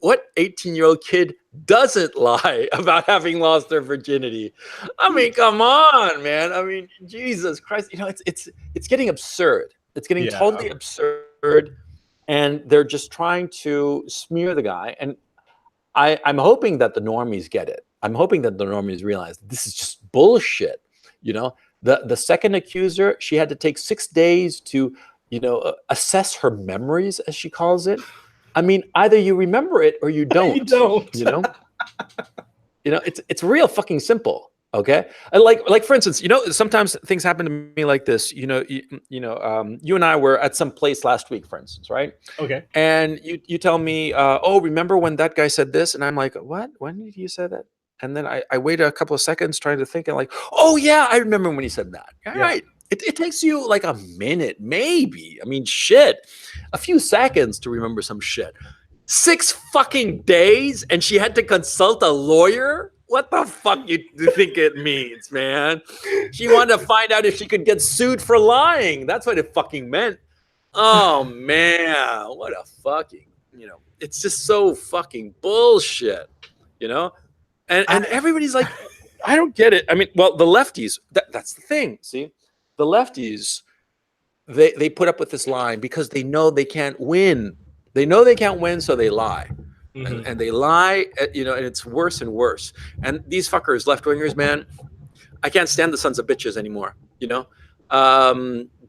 what 18-year-old kid doesn't lie about having lost their virginity? I mean, come on, man. I mean, Jesus Christ. It's getting absurd. It's getting totally absurd. And they're just trying to smear the guy. And I'm hoping that the normies get it. I'm hoping that the normies realize this is just bullshit. The second accuser, she had to take 6 days to, assess her memories, as she calls it. I mean, either you remember it or you don't. You don't. It's real fucking simple. Okay, and like for instance, sometimes things happen to me like this. You and I were at some place last week, for instance, right? Okay. And you tell me, oh, remember when that guy said this? And I'm like, what? When did you say that? And then I wait a couple of seconds trying to think, and like, oh yeah, I remember when he said that. All right. It takes you like a minute, maybe. I mean, shit, a few seconds to remember some shit. 6 fucking days, and she had to consult a lawyer? What the fuck you think it means, man? She wanted to find out if she could get sued for lying. That's what it fucking meant. Oh, man. What a fucking, it's just so fucking bullshit, And everybody's like, I don't get it. I mean, well, the lefties, that's the thing, see? The lefties, they put up with this line because they know they can't win. They know they can't win, so they lie. And they lie, and it's worse and worse. And these fuckers, left-wingers, man, I can't stand the sons of bitches anymore, you know,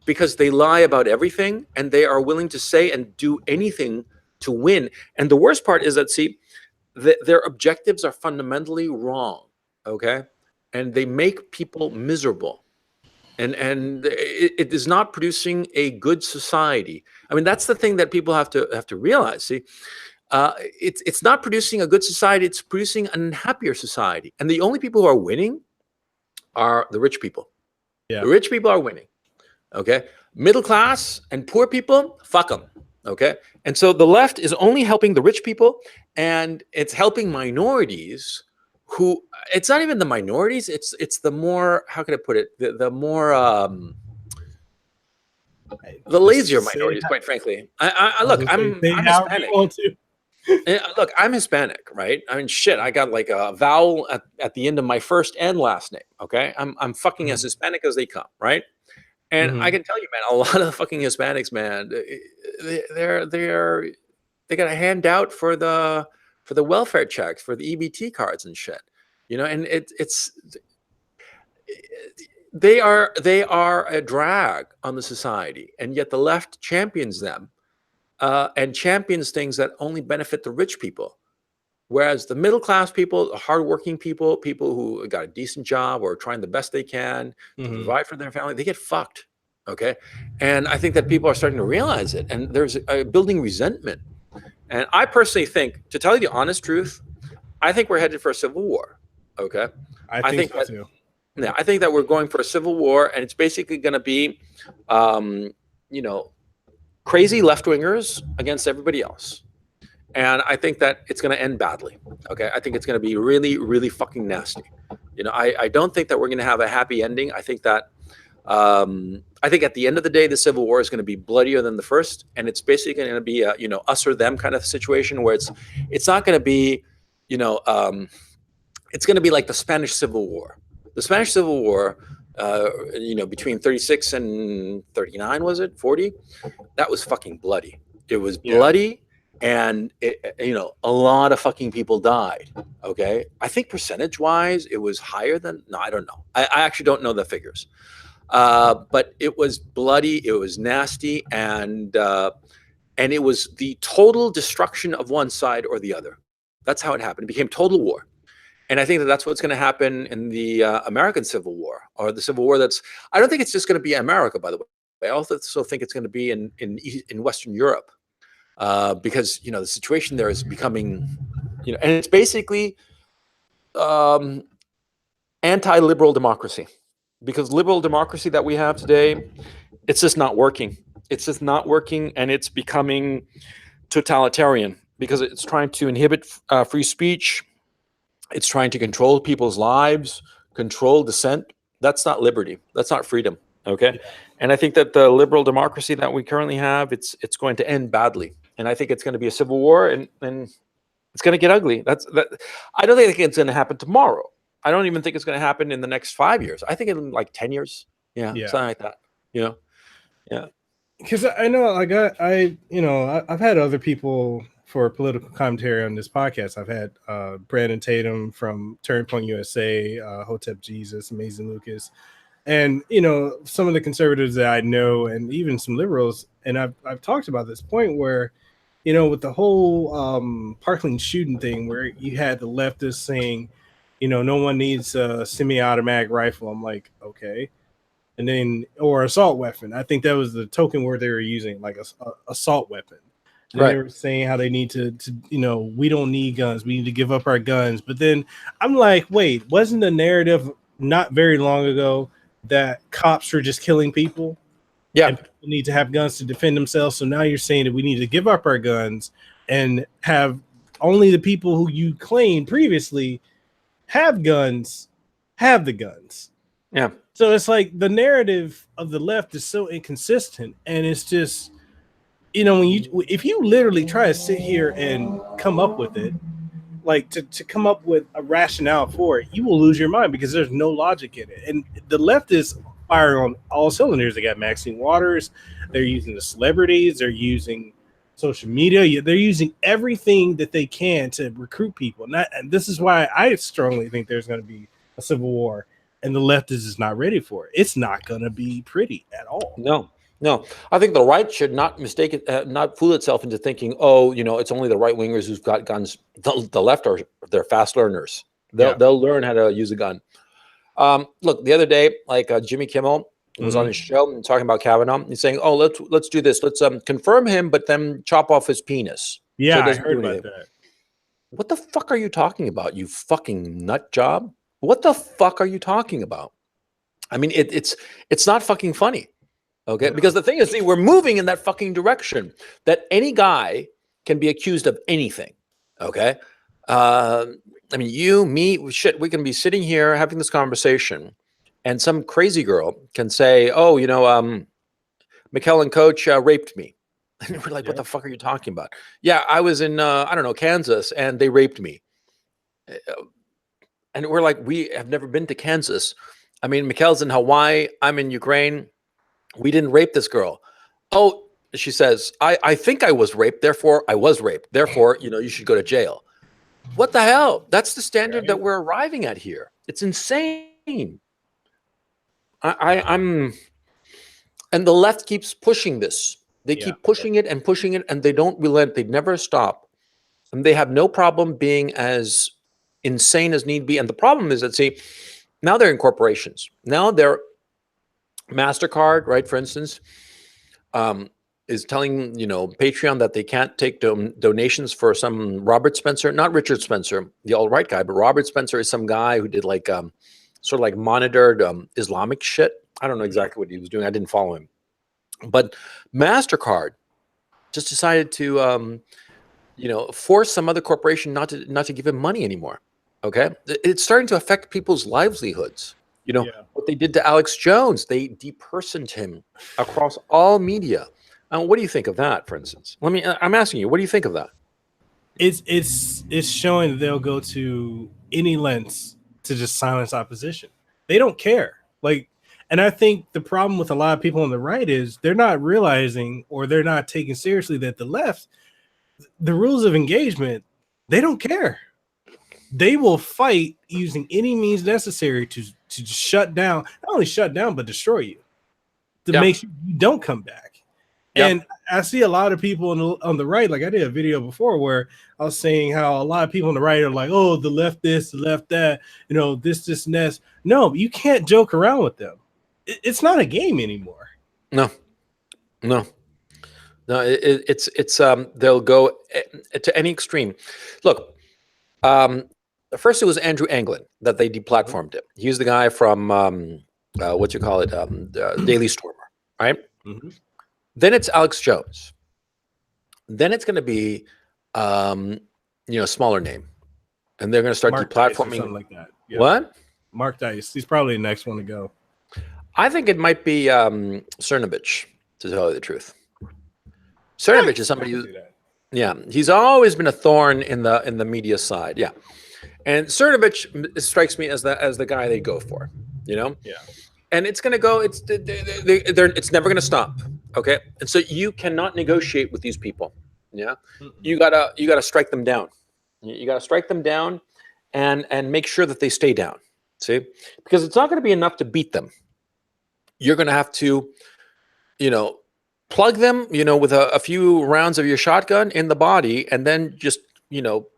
because they lie about everything and they are willing to say and do anything to win. And the worst part is that, see, their objectives are fundamentally wrong, okay? And they make people miserable. And it is not producing a good society. I mean, that's the thing that people have to realize. See, it's not producing a good society. It's producing an unhappier society. And the only people who are winning are the rich people. Yeah. The rich people are winning. Okay, middle class and poor people, fuck them. Okay, and so the left is only helping the rich people, and it's helping minorities. Who, it's not even the minorities. It's the more, how can I put it? The more the lazier minorities, quite frankly. I look, I'm Hispanic. Look, I'm Hispanic, right? I mean, shit, I got like a vowel at the end of my first and last name. Okay, I'm fucking as Hispanic as they come, right? And I can tell you, man, a lot of the fucking Hispanics, man, they got a handout for the welfare checks, for the EBT cards and shit, you know. And it's they are a drag on the society, and yet the left champions them, and champions things that only benefit the rich people. Whereas the middle class people, the hardworking people, people who got a decent job or are trying the best they can to provide for their family, they get fucked. Okay. And I think that people are starting to realize it. And there's a building resentment. And I personally think, to tell you the honest truth, I think we're headed for a civil war. Okay. I think so too. Yeah, I think that we're going for a civil war, and it's basically going to be, you know, crazy left-wingers against everybody else. And I think that it's going to end badly. Okay. I think it's going to be really, really fucking nasty. You know, I don't think that we're going to have a happy ending. I think that, I think at the end of the day, the Civil War is going to be bloodier than the first. And it's basically going to be a, you know, us or them kind of situation where it's not going to be, you know, it's going to be like the Spanish Civil War. The Spanish Civil War, you know, between 36 and 39, was it 40? That was fucking bloody. It was bloody. And you know, a lot of fucking people died. Okay, I think percentage-wise, it was higher than. No, I don't know. I actually don't know the figures. But it was bloody. It was nasty, and it was the total destruction of one side or the other. That's how it happened. It became total war. And I think that that's what's going to happen in the American Civil War, or the Civil War. I don't think it's just going to be America, by the way. I also think it's going to be in Western Europe. Because, you know, the situation there is becoming, you know, and it's basically anti-liberal democracy, because liberal democracy that we have today, it's just not working. It's just not working, and it's becoming totalitarian because it's trying to inhibit free speech. It's trying to control people's lives, control dissent. That's not liberty. That's not freedom. Okay. And I think that the liberal democracy that we currently have, it's going to end badly. And I think it's going to be a civil war, and it's going to get ugly. I don't think it's going to happen tomorrow. I don't even think it's going to happen in the next 5 years. I think in like 10 years. Yeah. Something like that. You know? Yeah. Because I know, like you know, I've had other people for political commentary on this podcast. I've had Brandon Tatum from Turning Point USA, Hotep Jesus, Amazing Lucas, and, you know, some of the conservatives that I know, and even some liberals. And I've talked about this point where, you know, with the whole Parkland shooting thing, where you had the leftists saying, you know, no one needs a semi-automatic rifle. I'm like, okay. And then, or assault weapon. I think that was the token word they were using, like a assault weapon. And right. They were saying how they need to, you know, we don't need guns. We need to give up our guns. But then I'm like, wait, wasn't the narrative not very long ago that cops were just killing people? Yeah. And people need to have guns to defend themselves. So now you're saying that we need to give up our guns and have only the people who you claimed previously have guns, have the guns. Yeah. So it's like the narrative of the left is so inconsistent, and it's just, you know, if you literally try to sit here and come up with it, like to come up with a rationale for it, you will lose your mind because there's no logic in it. And the left is firing on all cylinders. They got Maxine Waters, they're using the celebrities, they're using social media, they're using everything that they can to recruit people. And this is why I strongly think there's going to be a civil war. and the left is just not ready for it. It's not going to be pretty at all. No, no. I think the right should not mistake it, not fool itself into thinking, oh, it's only the right wingers who've got guns. The left they're fast learners. They'll learn how to use a gun. Look, the other day, like Jimmy Kimmel was on his show and talking about Kavanaugh. He's saying, "Oh, let's do this. Let's confirm him, but then chop off his penis." Yeah, so I heard about that. What the fuck are you talking about, you fucking nut job? What the fuck are you talking about? I mean, it's not fucking funny, okay? Because the thing is, see, we're moving in that fucking direction that any guy can be accused of anything, okay? I mean, you, me, shit, we can be sitting here having this conversation, and some crazy girl can say, "Oh, Mekel and Coach raped me." And we're like, what the fuck are you talking about? Yeah, I was in, I don't know, Kansas, and they raped me. And we're like, we have never been to Kansas. I mean, Mekel's in Hawaii. I'm in Ukraine. We didn't rape this girl. Oh, she says, I think I was raped. Therefore, I was raped. Therefore, you should go to jail. What the hell? That's the standard that we're arriving at here. It's insane. I'm, and the left keeps pushing this. They keep pushing it, and they don't relent. They never stop. And they have no problem being as insane as need be. And the problem is that, see, now they're in corporations. Now they're MasterCard, right, for instance, is telling, Patreon that they can't take donations for some Robert Spencer, not Richard Spencer, the alt-right guy, but Robert Spencer is some guy who did like sort of like monitored Islamic shit. I don't know exactly what he was doing. I didn't follow him. But MasterCard just decided to, force some other corporation not to give him money anymore. Okay, it's starting to affect people's livelihoods. What they did to Alex Jones, they depersoned him across all media. What do you think of that, for instance? I'm asking you, what do you think of that? It's showing that they'll go to any lengths to just silence opposition. They don't care. And I think the problem with a lot of people on the right is they're not realizing, or they're not taking seriously, that the left, the rules of engagement, they don't care. They will fight using any means necessary to shut down, not only shut down, but destroy you, to make sure you don't come back. And I see a lot of people on the right, like I did a video before where I was saying how a lot of people on the right are like, oh, the left this, the left that, this and that. No, you can't joke around with them. It's not a game anymore. No. It's they'll go to any extreme. Look, first it was Andrew Anglin that they deplatformed him. He's the guy from Daily Stormer, right? Mm-hmm. Then it's Alex Jones. Then it's going to be a smaller name, and they're going to start deplatforming, something like that. Yeah. What? Mark Dice. He's probably the next one to go. I think it might be Cernovich, to tell you the truth. Cernovich is somebody who, he's always been a thorn in the media side, and Cernovich strikes me as the guy they go for, and it's gonna go. It's never gonna stop, okay? And so you cannot negotiate with these people, You gotta strike them down. You gotta strike them down, and make sure that they stay down. See, because it's not going to be enough to beat them. You're going to have to, plug them, with a few rounds of your shotgun in the body, and then just,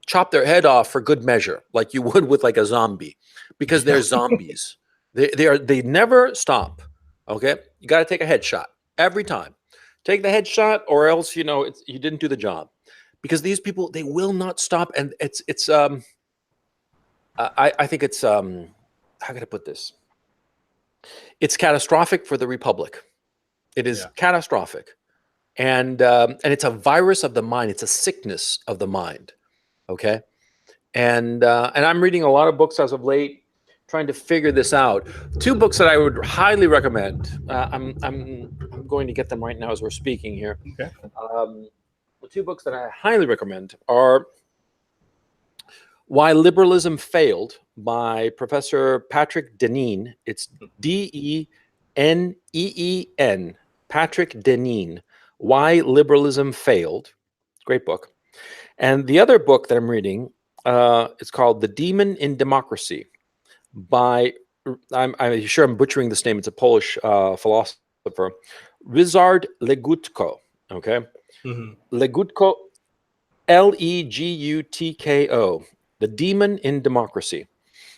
chop their head off for good measure, like you would with like a zombie, because they're zombies. They never stop. Okay, you got to take a headshot every time. Take the headshot, or else you didn't do the job, because these people, they will not stop, and it's I think it's how can I put this? It's catastrophic for the Republic. It is catastrophic, and it's a virus of the mind. It's a sickness of the mind. Okay, and I'm reading a lot of books as of late, trying to figure this out. Two books that I would highly recommend. I'm going to get them right now as we're speaking here. Okay. The two books that I highly recommend are Why Liberalism Failed by Professor Patrick Deneen. It's Deneen, Patrick Deneen. Why Liberalism Failed. Great book. And the other book that I'm reading is called The Demon in Democracy by I'm sure I'm butchering this name. It's a Polish philosopher, Ryszard Legutko. Okay, Mm-hmm. Legutko, Legutko, The Demon in Democracy.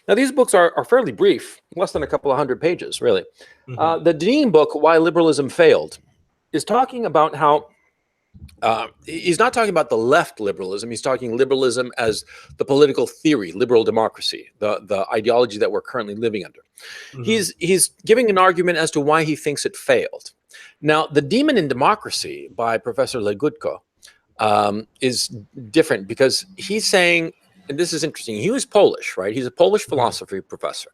Now, these books are fairly brief, less than a couple of hundred pages, really. Mm-hmm. The Dean book, Why Liberalism Failed, is talking about how he's not talking about the left liberalism. He's talking liberalism as the political theory, liberal democracy, the ideology that we're currently living under. Mm-hmm. He's giving an argument as to why he thinks it failed. Now, The Demon in Democracy by Professor Legutko is different because he's saying, and this is interesting, he was Polish, right? He's a Polish philosophy professor.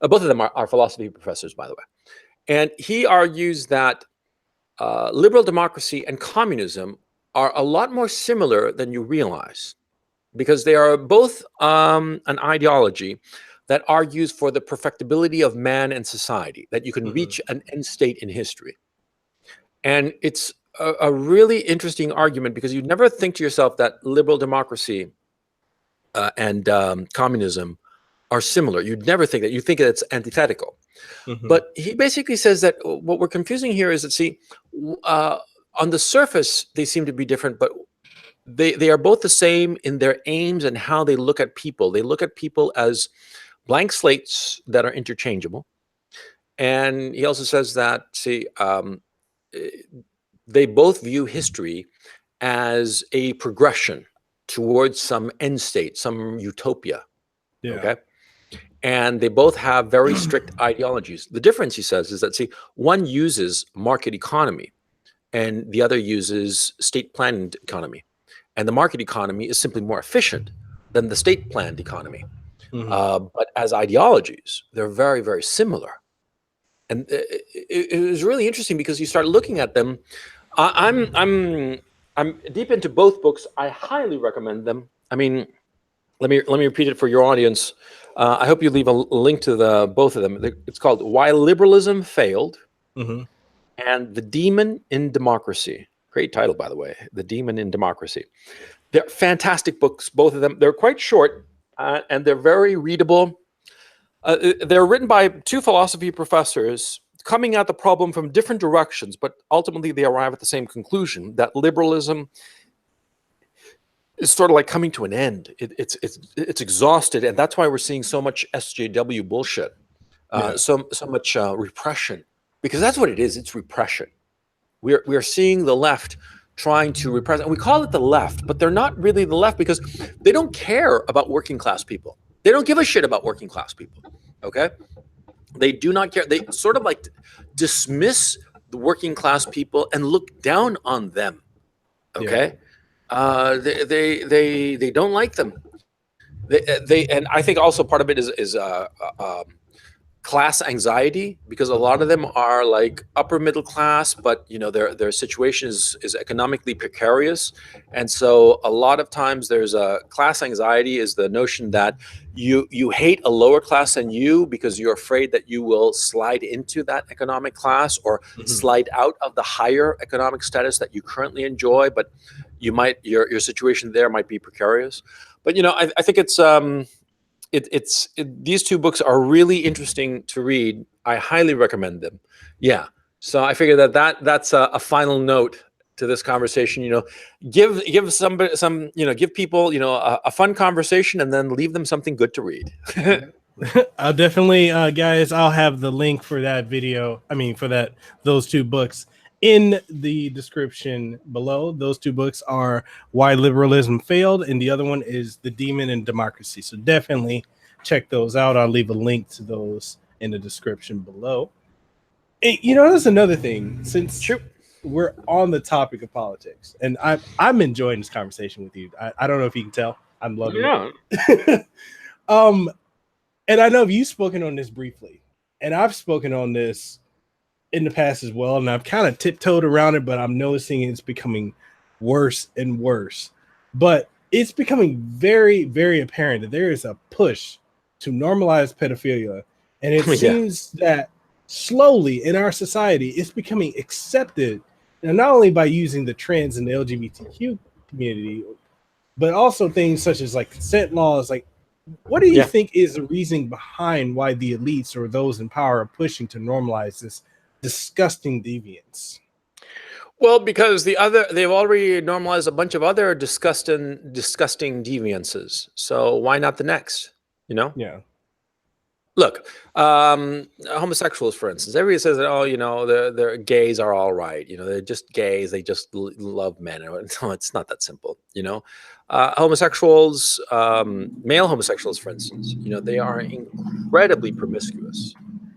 Both of them are philosophy professors, by the way. And he argues that liberal democracy and communism are a lot more similar than you realize because they are both an ideology that argues for the perfectibility of man and society, that you can Mm-hmm. reach an end state in history. And it's a really interesting argument because you'd never think to yourself that liberal democracy and communism are similar. You'd never think that. You think it's antithetical. Mm-hmm. But he basically says that what we're confusing here is that, see, on the surface, they seem to be different, but they are both the same in their aims and how they look at people. They look at people as blank slates that are interchangeable. And he also says that, see, they both view history as a progression towards some end state, some utopia. Yeah. Okay. And they both have very strict ideologies. The difference, he says, is that, see, one uses market economy and the other uses state planned economy. And the market economy is simply more efficient than the state planned economy. Mm-hmm. But as ideologies, they're very, very similar. And it was really interesting because you start looking at them. I'm deep into both books. I highly recommend them. I mean, let me repeat it for your audience. I hope you leave a link to both of them. It's called Why Liberalism Failed Mm-hmm. and The Demon in Democracy. Great title, by the way, The Demon in Democracy. They're fantastic books, both of them. They're quite short and they're very readable. They're written by two philosophy professors coming at the problem from different directions, but ultimately they arrive at the same conclusion, that liberalism is sort of like coming to an end. It's exhausted, and that's why we're seeing so much SJW bullshit, Yeah. so much repression, because that's what it is. It's repression. We're seeing the left trying to repress, and we call it the left, but they're not really the left because they don't care about working class people. They don't give a shit about working class people. Okay, they do not care. They sort of like dismiss the working class people and look down on them. Okay. They don't like them. They and I think also part of it is class anxiety, because a lot of them are like upper middle class, but you know their situation is economically precarious, and so a lot of times there's a class anxiety, is the notion that you hate a lower class than you because you're afraid that you will slide into that economic class or slide out of the higher economic status that you currently enjoy, but you might your situation there might be precarious. But you know, I think it's these two books are really interesting to read. I highly recommend them. Yeah. So I figure that's a final note to this conversation. You know, give somebody give people a fun conversation, and then leave them something good to read. I'll definitely, guys, I'll have the link for that video. I mean, for those two books in the description below. Those two books are Why Liberalism Failed, and the other one is The Demon in Democracy. So definitely check those out. I'll leave a link to those in the description below. And, that's another thing, since we're on the topic of politics, and I'm enjoying this conversation with you. I don't know if you can tell. I'm loving it. And I know you've spoken on this briefly, and I've spoken on this in the past as well, and I've kind of tiptoed around it, but I'm noticing it's becoming worse and worse. But it's becoming very, very apparent that there is a push to normalize pedophilia, and it seems that slowly in our society it's becoming accepted, and not only by using the trans and the LGBTQ community, but also things such as like consent laws. Like, What do you Yeah. think is the reason behind why the elites or those in power are pushing to normalize this disgusting deviance? Well, because they've already normalized a bunch of other disgusting deviances. So why not the next? You know? Yeah. Look, homosexuals, for instance, everybody says that, oh, they're gays are all right. They're just gays. They just love men. No, it's not that simple. Homosexuals, male homosexuals, for instance, they are incredibly promiscuous.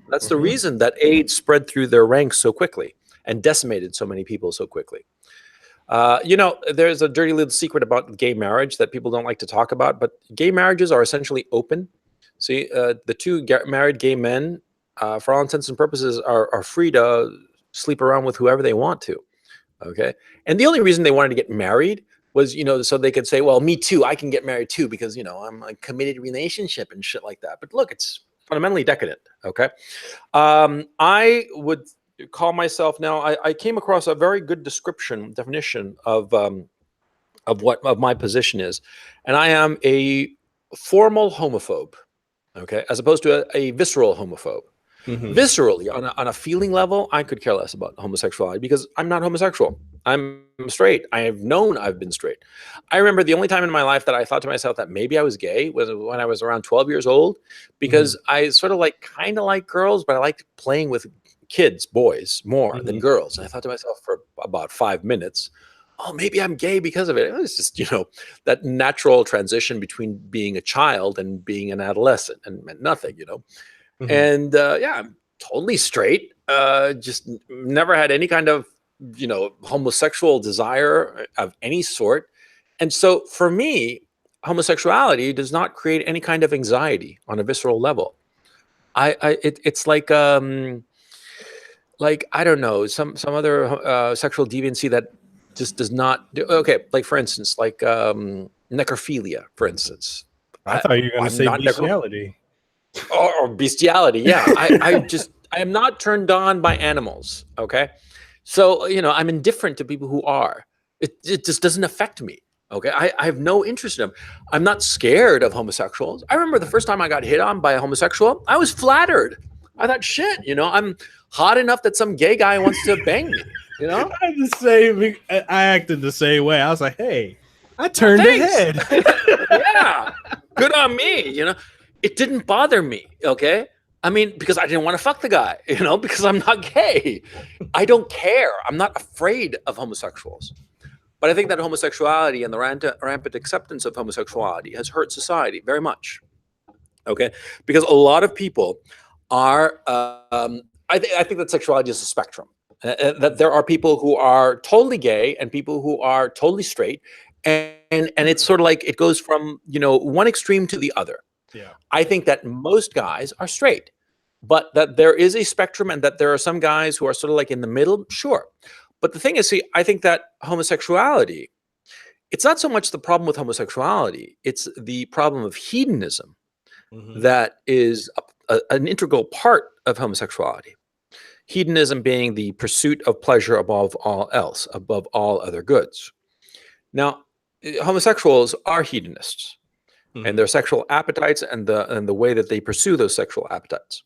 That's the Hmm. reason that AIDS spread through their ranks so quickly and decimated so many people so quickly. There's a dirty little secret about gay marriage that people don't like to talk about, but gay marriages are essentially open. See, the two married gay men, for all intents and purposes, are free to sleep around with whoever they want to. Okay. And the only reason they wanted to get married was, so they could say, well, me too, I can get married too, because, I'm a committed relationship and shit like that. But look, it's fundamentally decadent. Okay. I would call myself now, I came across a very good definition of what my position is. And I am a formal homophobe. Okay. As opposed to a visceral homophobe. Hmm. Viscerally, on a feeling level, I could care less about homosexuality because I'm not homosexual. I'm straight. I have known I've been straight. I remember the only time in my life that I thought to myself that maybe I was gay was when I was around 12 years old, Hmm. because I sort of kind of like girls, but I liked playing with kids, boys, more than Hmm. girls. And I thought to myself for about 5 minutes, oh, maybe I'm gay because of it. It was just, that natural transition between being a child and being an adolescent, and meant nothing. Hmm. And yeah, I'm totally straight. Just never had any kind of homosexual desire of any sort. And so for me, homosexuality does not create any kind of anxiety on a visceral level. It's like I don't know, some other sexual deviancy that just does not do. Okay, like for instance, like necrophilia, for instance. I thought you were going to I'm say not bestiality. or bestiality. Yeah. I am not turned on by animals. Okay. So, I'm indifferent to people who are. It just doesn't affect me. Okay. I have no interest in them. I'm not scared of homosexuals. I remember the first time I got hit on by a homosexual, I was flattered. I thought, shit, I'm hot enough that some gay guy wants to bang me, you know? I'm the same. I acted the same way. I was like, "Hey, I Oh, turned thanks. ahead." Yeah. Good on me. It didn't bother me. Okay. I mean, because I didn't want to fuck the guy, because I'm not gay. I don't care. I'm not afraid of homosexuals. But I think that homosexuality and the rampant acceptance of homosexuality has hurt society very much. Okay. Because a lot of people are, I think that sexuality is a spectrum. That there are people who are totally gay and people who are totally straight, and it's sort of like it goes from one extreme to the other. Yeah. I think that most guys are straight, but that there is a spectrum and that there are some guys who are sort of like in the middle. Sure, but the thing is, see, I think that homosexuality, it's not so much the problem with homosexuality; it's the problem of hedonism Hmm. that is an integral part of homosexuality. Hedonism being the pursuit of pleasure above all else, above all other goods. Now, homosexuals are hedonists, and Hmm. their sexual appetites and the way that they pursue those sexual appetites.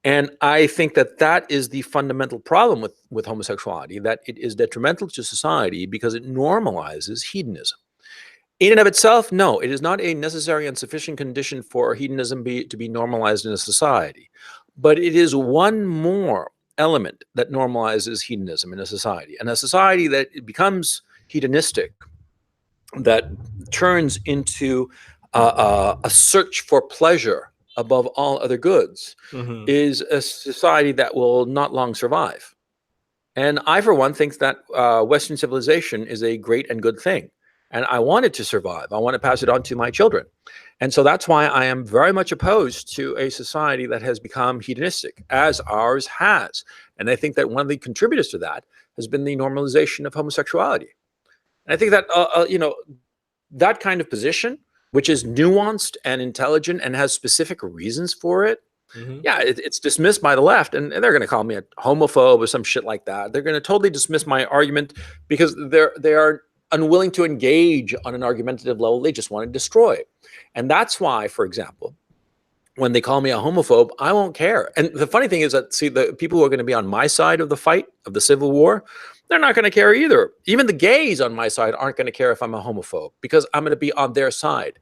And I think that that is the fundamental problem with homosexuality, that it is detrimental to society because it normalizes hedonism. In and of itself, no, it is not a necessary and sufficient condition for hedonism to be normalized in a society. But it is one more element that normalizes hedonism in a society. And a society that becomes hedonistic, that turns into a search for pleasure above all other goods, Hmm. is a society that will not long survive. And I, for one, think that Western civilization is a great and good thing. And I want it to survive. I want to pass it on to my children. And so that's why I am very much opposed to a society that has become hedonistic, as ours has. And I think that one of the contributors to that has been the normalization of homosexuality. And I think that, that kind of position, which is nuanced and intelligent and has specific reasons for it, Hmm. yeah, it's dismissed by the left, and they're going to call me a homophobe or some shit like that. They're going to totally dismiss my argument because they are unwilling to engage on an argumentative level. They just want to destroy. And that's why, for example, when they call me a homophobe, I won't care. And the funny thing is that, see, the people who are going to be on my side of the fight, of the civil war, they're not going to care either. Even the gays on my side aren't going to care if I'm a homophobe, because I'm going to be on their side.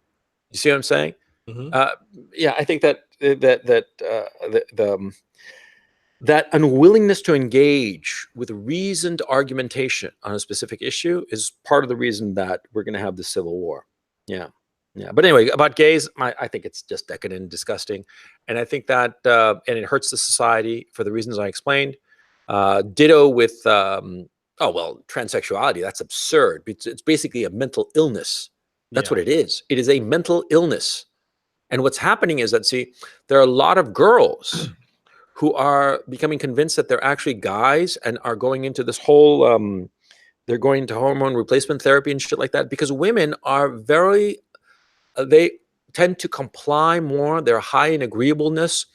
You see what I'm saying? Mm-hmm. Yeah, I think that that unwillingness to engage with reasoned argumentation on a specific issue is part of the reason that we're going to have the civil war. Yeah. Yeah. But anyway, about gays, I think it's just decadent and disgusting. And I think that, and it hurts the society for the reasons I explained. Ditto with, oh, well, transsexuality, that's absurd. It's basically a mental illness. That's what it is. It is a mental illness. And what's happening is that, see, there are a lot of girls who are becoming convinced that they're actually guys and are going into this whole, they're going into hormone replacement therapy and shit like that, because women are very, they tend to comply more. They're high in agreeableness.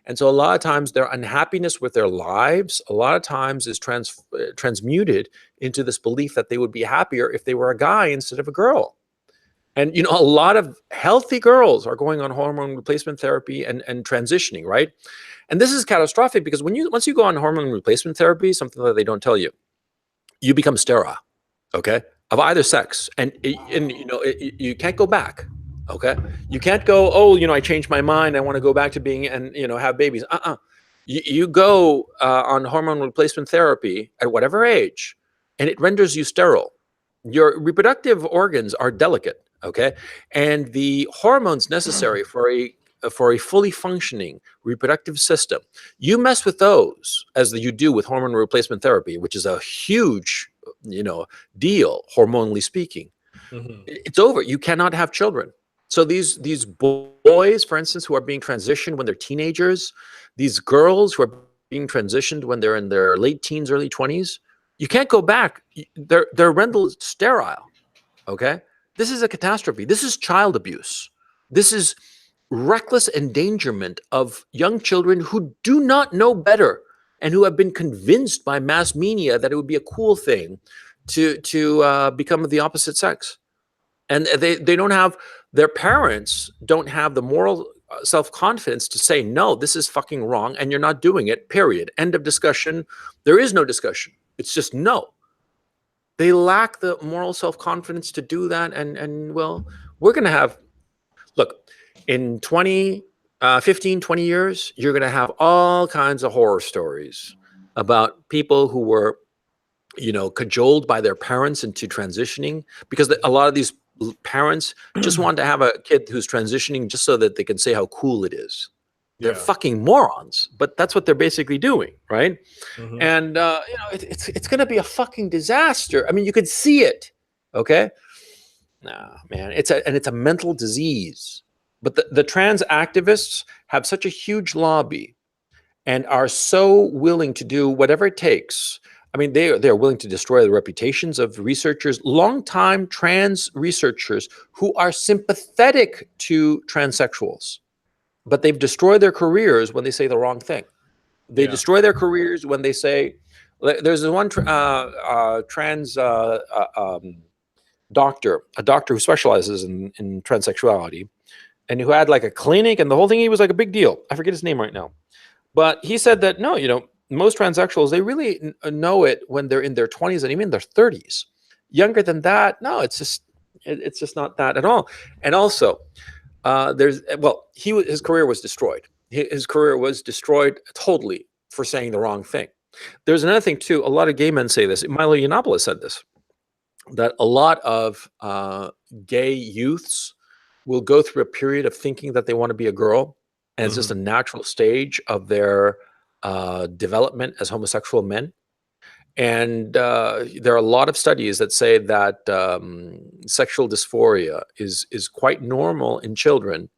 And so a lot of times their unhappiness with their lives, a lot of times is transmuted into this belief that they would be happier if they were a guy instead of a girl. And, you know, a lot of healthy girls are going on hormone replacement therapy and transitioning, right? And this is catastrophic, because once you go on hormone replacement therapy, something that they don't tell you, you become sterile, okay, of either sex, and you know, you can't go back, okay? You can't go, oh, you know, I changed my mind, I want to go back to being, and you know, have babies. You go on hormone replacement therapy at whatever age, and it renders you sterile. Your reproductive organs are delicate, okay, and the hormones necessary for a fully functioning reproductive system, you mess with those as you do with hormone replacement therapy, which is a huge, you know, deal, hormonally speaking. Mm-hmm. It's over. You cannot have children. So these boys, for instance, who are being transitioned when they're teenagers, these girls who are being transitioned when they're in their late teens, early 20s, you can't go back. They're rendered sterile. Okay, this is a catastrophe. This is child abuse. This is reckless endangerment of young children who do not know better and who have been convinced by mass media that it would be a cool thing to become of the opposite sex. And they don't have, their parents don't have the moral self-confidence to say, no, this is fucking wrong and you're not doing it, period. End of discussion. There is no discussion. It's just no. They lack the moral self-confidence to do that. And well, we're going to have, look, in 15, 20 years, you're going to have all kinds of horror stories about people who were, you know, cajoled by their parents into transitioning, because a lot of these parents just want to have a kid who's transitioning just so that they can say how cool it is. They're fucking morons, but that's what they're basically doing, right? Mm-hmm. And you know, it's going to be a fucking disaster. I mean, you could see it. Okay, nah, man, it's a mental disease. But the trans activists have such a huge lobby and are so willing to do whatever it takes. I mean, they're willing to destroy the reputations of researchers, longtime trans researchers who are sympathetic to transsexuals, but they've destroyed their careers when they say the wrong thing. They destroy their careers when they say, there's one trans doctor, a doctor who specializes in transsexuality, and who had like a clinic and the whole thing. He was like a big deal. I forget his name right now. But he said that, no, you know, most transsexuals, they really know it when they're in their 20s and even their 30s. Younger than that, no, it's just not that at all. And also, his career was destroyed. His career was destroyed totally for saying the wrong thing. There's another thing too. A lot of gay men say this. Milo Yiannopoulos said this, that a lot of gay youths will go through a period of thinking that they want to be a girl, and it's just a natural stage of their development as homosexual men. And there are a lot of studies that say that sexual dysphoria is quite normal in children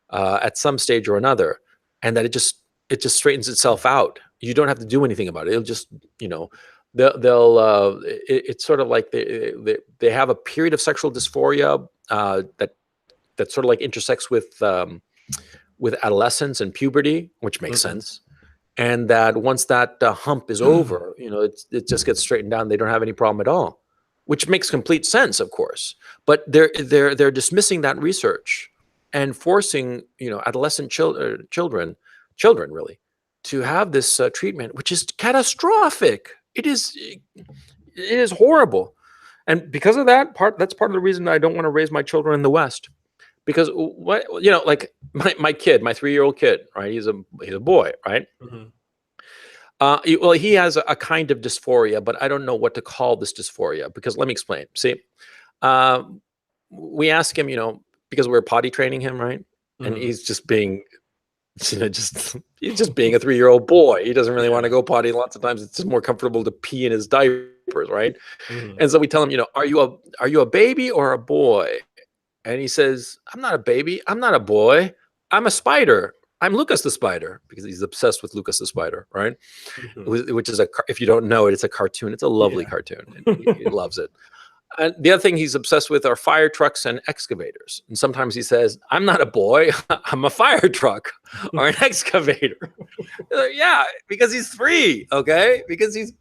at some stage or another, and that it just straightens itself out. You don't have to do anything about it. It'll just, you know, it's sort of like they have a period of sexual dysphoria that sort of like intersects with adolescence and puberty, which makes sense. And that once that hump is over, you know, it just gets straightened down. They don't have any problem at all. which makes complete sense, of course. But they're dismissing that research and forcing, you know, adolescent children really, to have this treatment, which is catastrophic. It is horrible. And because of that's part of the reason I don't want to raise my children in the West. Because what, you know, like my kid, my 3-year-old kid, right? He's a boy, right? Mhm. Well, he has a kind of dysphoria, but I don't know what to call this dysphoria, because let me explain. See, uh, we ask him, you know, because we're potty training him, right? And Mhm. he's just being, you know, he's just being a 3-year-old boy. He doesn't really want to Yeah. go potty. Lots of times it's just more comfortable to pee in his diapers, right? Mhm. And so we tell him, you know, are you a baby or a boy? And he says, I'm not a baby. I'm not a boy. I'm a spider. I'm Lucas the spider, because he's obsessed with Lucas the spider, right? Mhm. Which is if you don't know it, it's a cartoon. It's a lovely Yeah. cartoon. And he loves it. And the other thing he's obsessed with are fire trucks and excavators. And sometimes he says, I'm not a boy. I'm a fire truck or an excavator. Yeah, because he's 3, okay? Because he's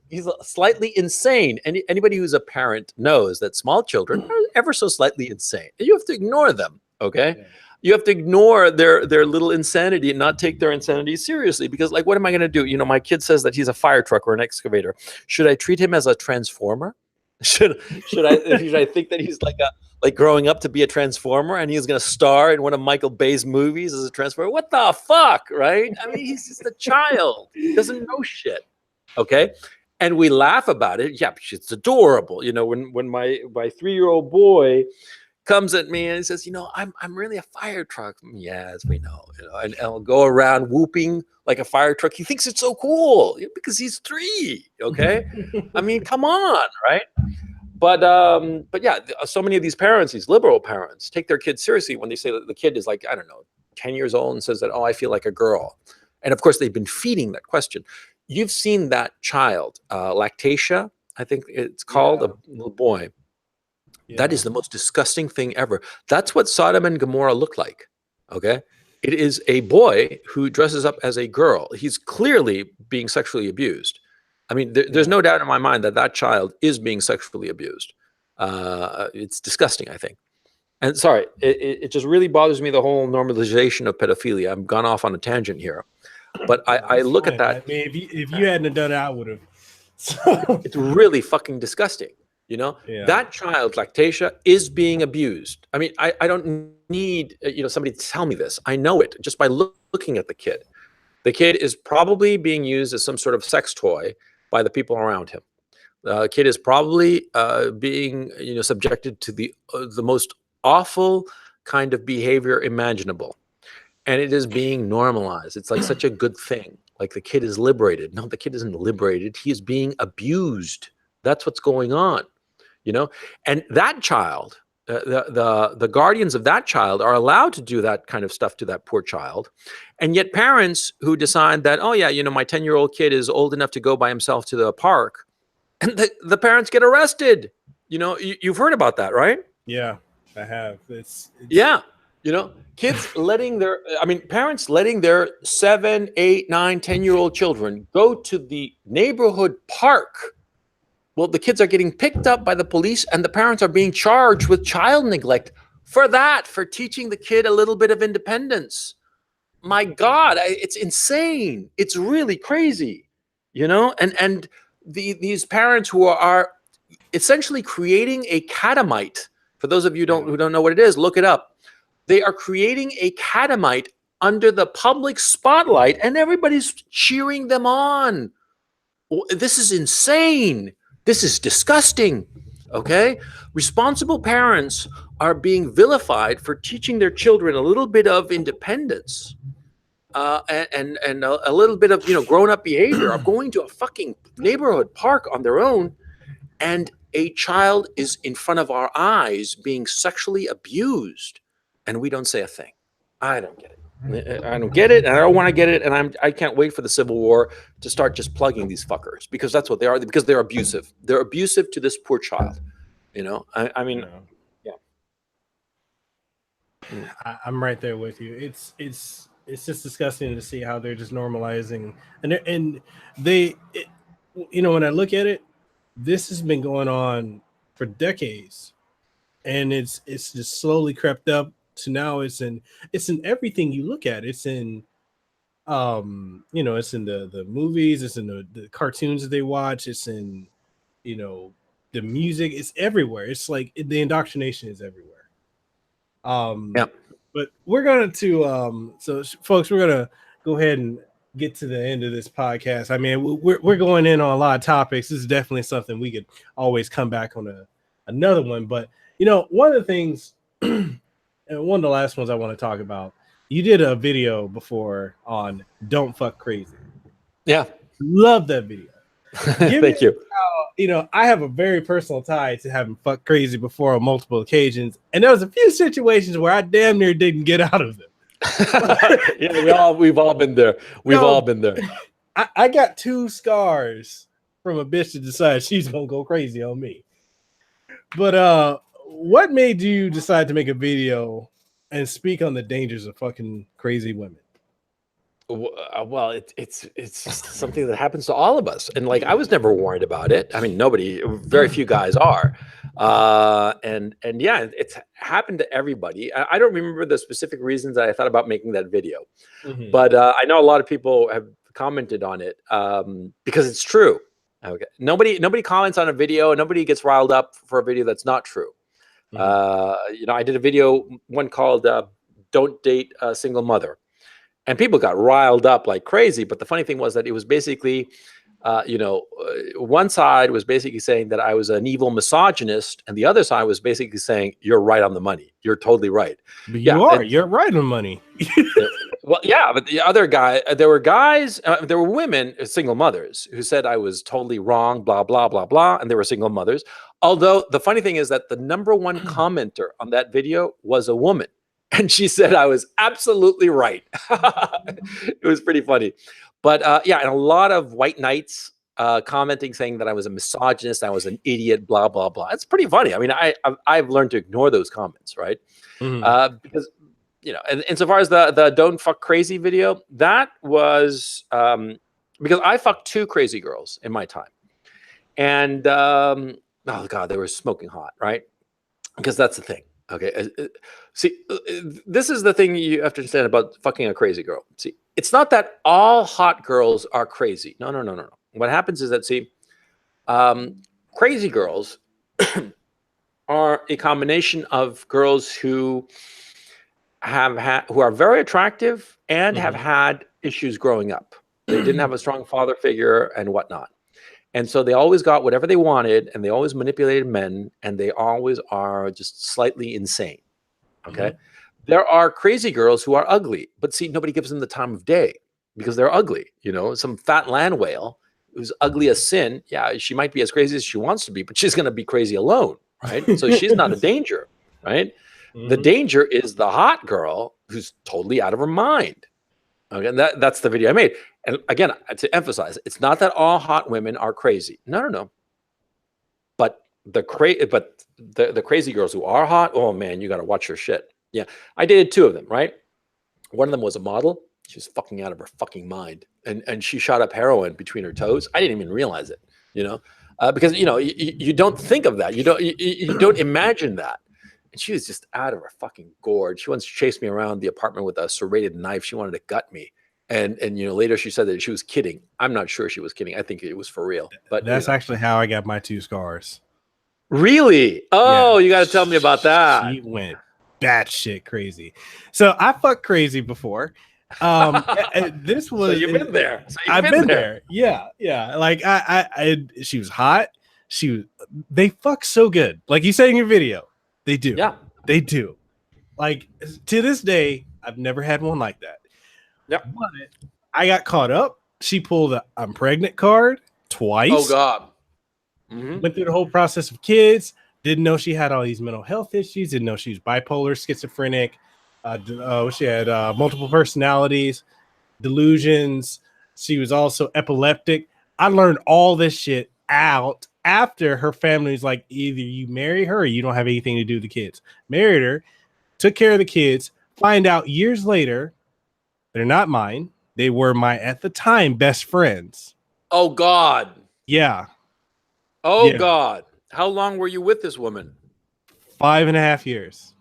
slightly insane. Anybody who's a parent knows that small children are ever so slightly insane. And you have to ignore them, okay? Yeah. You have to ignore their little insanity and not take their insanity seriously, because, like, what am I going to do? You know, my kid says that he's a fire truck or an excavator. Should I treat him as a transformer? Should I think that he's like growing up to be a transformer and he's going to star in one of Michael Bay's movies as a transformer? What the fuck, right? I mean, he's just a child. He doesn't know shit. Okay? And we laugh about it. Yeah, it's adorable. You know, when my 3-year-old boy comes at me and he says, you know, I'm really a fire truck. Yes, we know. You know, and I'll go around whooping like a fire truck. He thinks it's so cool because he's 3. Okay? I mean, come on, right? But yeah, so many of these parents, these liberal parents, take their kids seriously when they say that the kid is, like, I don't know, 10 years old and says that, oh, I feel like a girl. And of course, they've been feeding that question. You've seen that child, lactatia, I think it's called, Yeah. a little boy. That Yeah. is the most disgusting thing ever. That's what Sodom and Gomorrah look like. Okay. It is a boy who dresses up as a girl. He's clearly being sexually abused. I mean, there's Yeah. no doubt in my mind that that child is being sexually abused. It's disgusting, I think. And sorry, it just really bothers me, the whole normalization of pedophilia. I've gone off on a tangent here, but No, I it's look at fine. I that. mean, if you hadn't done it, I would have. So It's really fucking disgusting. You know, yeah. that child, lactatia, is being abused. I mean, I don't need, you know, somebody to tell me this. I know it just by looking at the kid. The kid is probably being used as some sort of sex toy by the people around him. The kid is probably being, you know, subjected to the most awful kind of behavior imaginable, and it is being normalized. It's like such a good thing. Like, the kid is liberated. No, the kid isn't liberated. He is being abused. That's what's going on, you know. And that child, the guardians of that child are allowed to do that kind of stuff to that poor child. And yet parents who decide that, oh yeah, you know, my 10-year-old kid is old enough to go by himself to the park, and the parents get arrested. You know, you've heard about that, right? Yeah. I have. It's Yeah. You know, parents letting their 7, 8, 9, 10-year-old children go to the neighborhood park. Well, the kids are getting picked up by the police and the parents are being charged with child neglect for teaching the kid a little bit of independence. My God, it's insane. It's really crazy, you know? And these parents who are essentially creating a catamite. For those of you yeah. who don't know what it is, look it up. They are creating a catamite under the public spotlight, and everybody's cheering them on. This is insane. This is disgusting. Okay? Responsible parents are being vilified for teaching their children a little bit of independence. And a little bit of, you know, grown-up behavior of going to a fucking neighborhood park on their own, and a child is in front of our eyes being sexually abused, and we don't say a thing. I don't get it. I don't get it, and I don't want to get it, and I can't wait for the Civil War to start just plugging these fuckers, because that's what they are. Because they're abusive. They're abusive to this poor child. You know, I mean, Yeah. yeah. Mm. I'm right there with you. It's just disgusting to see how they're just normalizing, and they, you know, when I look at it, this has been going on for decades, and it's just slowly crept up to now. It's in everything you look at. It's in it's in the movies, it's in the cartoons that they watch, it's in the music, it's everywhere. It's like the indoctrination is everywhere. Yeah. But we're going to folks, we're gonna go ahead and get to the end of this podcast. I mean, we're going in on a lot of topics. This is definitely something we could always come back on another one. But one of the things and one of the last ones I want to talk about, you did a video before on Don't Fuck Crazy. Yeah. Love that video. Thank you. I have a very personal tie to having fucked crazy before on multiple occasions. And there was a few situations where I damn near didn't get out of them. Yeah, we've all been there. We've all been there. I got 2 scars from a bitch that decided she's gonna go crazy on me. But what made you decide to make a video and speak on the dangers of fucking crazy women? Well, it's something that happens to all of us, and like I was never worried about it. I mean, very few guys are, and yeah, it's happened to everybody. I don't remember the specific reasons that I thought about making that video, but I know a lot of people have commented on it because it's true. Okay, nobody comments on a video. Nobody gets riled up for a video that's not true. I did a video one called "Don't Date a Single Mother." And people got riled up like crazy. But the funny thing was that it was basically, one side was basically saying that I was an evil misogynist. And the other side was basically saying, you're right on the money. You're totally right. But you're right on the money. Well, yeah. But the other guy, there were women, single mothers, who said I was totally wrong, blah, blah, blah, blah. And they were single mothers. Although the funny thing is that the number one commenter on that video was a woman. And she said I was absolutely right. It was pretty funny. But and a lot of white knights commenting saying that I was a misogynist, I was an idiot, blah, blah, blah. It's pretty funny. I mean, I've learned to ignore those comments, right? Because, and insofar as the Don't Fuck Crazy video, that was because I fucked 2 crazy girls in my time. And, oh, God, they were smoking hot, right? Because that's the thing. Okay. See, this is the thing you have to understand about fucking a crazy girl. See, it's not that all hot girls are crazy. No. What happens is that, crazy girls are a combination of girls who who are very attractive and have had issues growing up. They didn't have a strong father figure and whatnot. And so they always got whatever they wanted, and they always manipulated men, and they always are just slightly insane. Okay. There are crazy girls who are ugly, but see, nobody gives them the time of day because they're ugly. Some fat land whale who's ugly as sin. Yeah, she might be as crazy as she wants to be, but she's going to be crazy alone. Right. So she's not a danger. Right. The danger is the hot girl who's totally out of her mind. Okay. And that's the video I made. And again, to emphasize, it's not that all hot women are crazy. No. But the crazy girls who are hot, oh man, you got to watch your shit. Yeah, I dated 2 of them, right? One of them was a model. She was fucking out of her fucking mind, and she shot up heroin between her toes. I didn't even realize it, because you don't think of that. You don't imagine that. And she was just out of her fucking gourd. She once chased me around the apartment with a serrated knife. She wanted to gut me. And later she said that she was kidding. I'm not sure she was kidding. I think it was for real. But that's actually how I got my 2 scars. Really? Oh, yeah. You got to tell me about that. She went batshit crazy. So I fucked crazy before. This was. So you've been there. I've been there. Yeah. Like she was hot. They fuck so good. Like you said in your video, they do. Yeah, they do. Like to this day, I've never had one like that. Yeah, but I got caught up. She pulled a "I'm pregnant" card twice. Oh God! Went through the whole process of kids. Didn't know she had all these mental health issues. Didn't know she was bipolar, schizophrenic. She had multiple personalities, delusions. She was also epileptic. I learned all this shit out after her family's like, either you marry her or you don't have anything to do with the kids. Married her, took care of the kids. Find out years later. They're not mine. They were my, at the time, best friends. Oh, God. Yeah. Oh, yeah. God. How long were you with this woman? 5.5 years.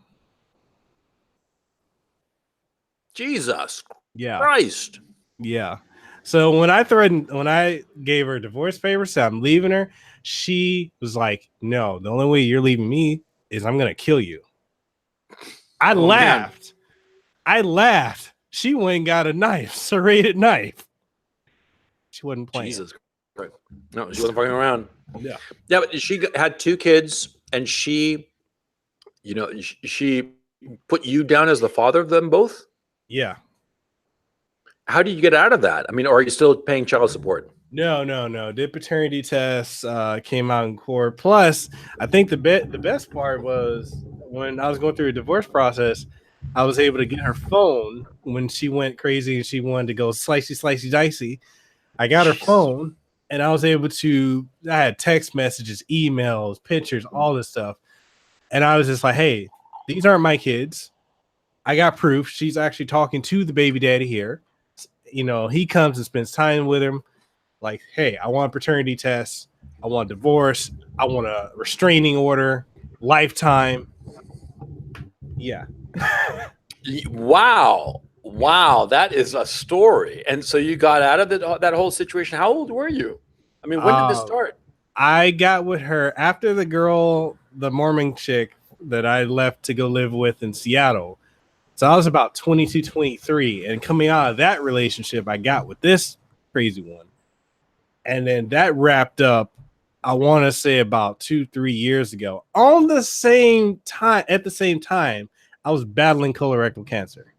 Jesus Yeah. Christ. Yeah. So when I gave her divorce papers, said I'm leaving her, she was like, no, the only way you're leaving me is I'm going to kill you. I Oh, man. laughed. I laughed. She went and got a knife, serrated knife. She wasn't playing. Jesus Christ. No, she wasn't fucking around. Yeah. Yeah, but she had 2 kids, and she, she put you down as the father of them both? Yeah. How do you get out of that? I mean, or are you still paying child support? No. Did paternity tests, came out in court. Plus, I think the best part was when I was going through a divorce process, I was able to get her phone when she went crazy and she wanted to go slicey dicey. I got her phone and I was able to. I had text messages, emails, pictures, all this stuff, and I was just like, "Hey, these aren't my kids. I got proof. She's actually talking to the baby daddy here. He comes and spends time with him." Like, hey, I want a paternity test. I want a divorce. I want a restraining order, lifetime. Yeah. Wow. That is a story. And so you got out of that whole situation. How old were you? I mean, when did this start? I got with her after the Mormon chick that I left to go live with in Seattle. So I was about 22, 23. And coming out of that relationship, I got with this crazy one. And then that wrapped up, I want to say about 2-3 years ago. At the same time, I was battling colorectal cancer.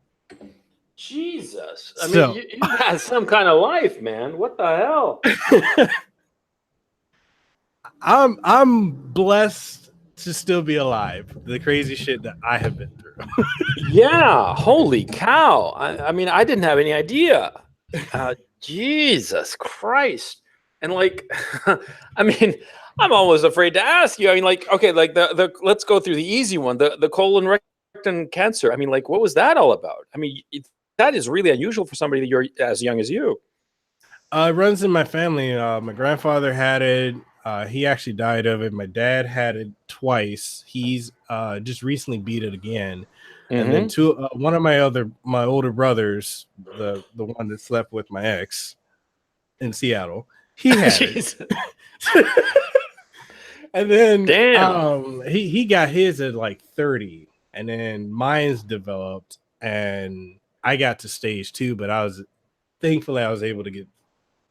Jesus. I mean, you got some kind of life, man. What the hell? I'm blessed to still be alive. The crazy shit that I have been through. Yeah. Holy cow. I mean, I didn't have any idea. Jesus Christ. And like, I mean, I'm always afraid to ask you. I mean, like, okay, like the let's go through the easy one, the colon rectum cancer. I mean, like, what was that all about? I mean, that is really unusual for somebody that you're as young as you. It runs in my family. My grandfather had it. He actually died of it. My dad had it twice. He's just recently beat it again. And then one of my older brothers, the one that slept with my ex in Seattle, he had it. And then he got his at like 30, and then mine's developed, and I got to stage 2, but thankfully I was able to get,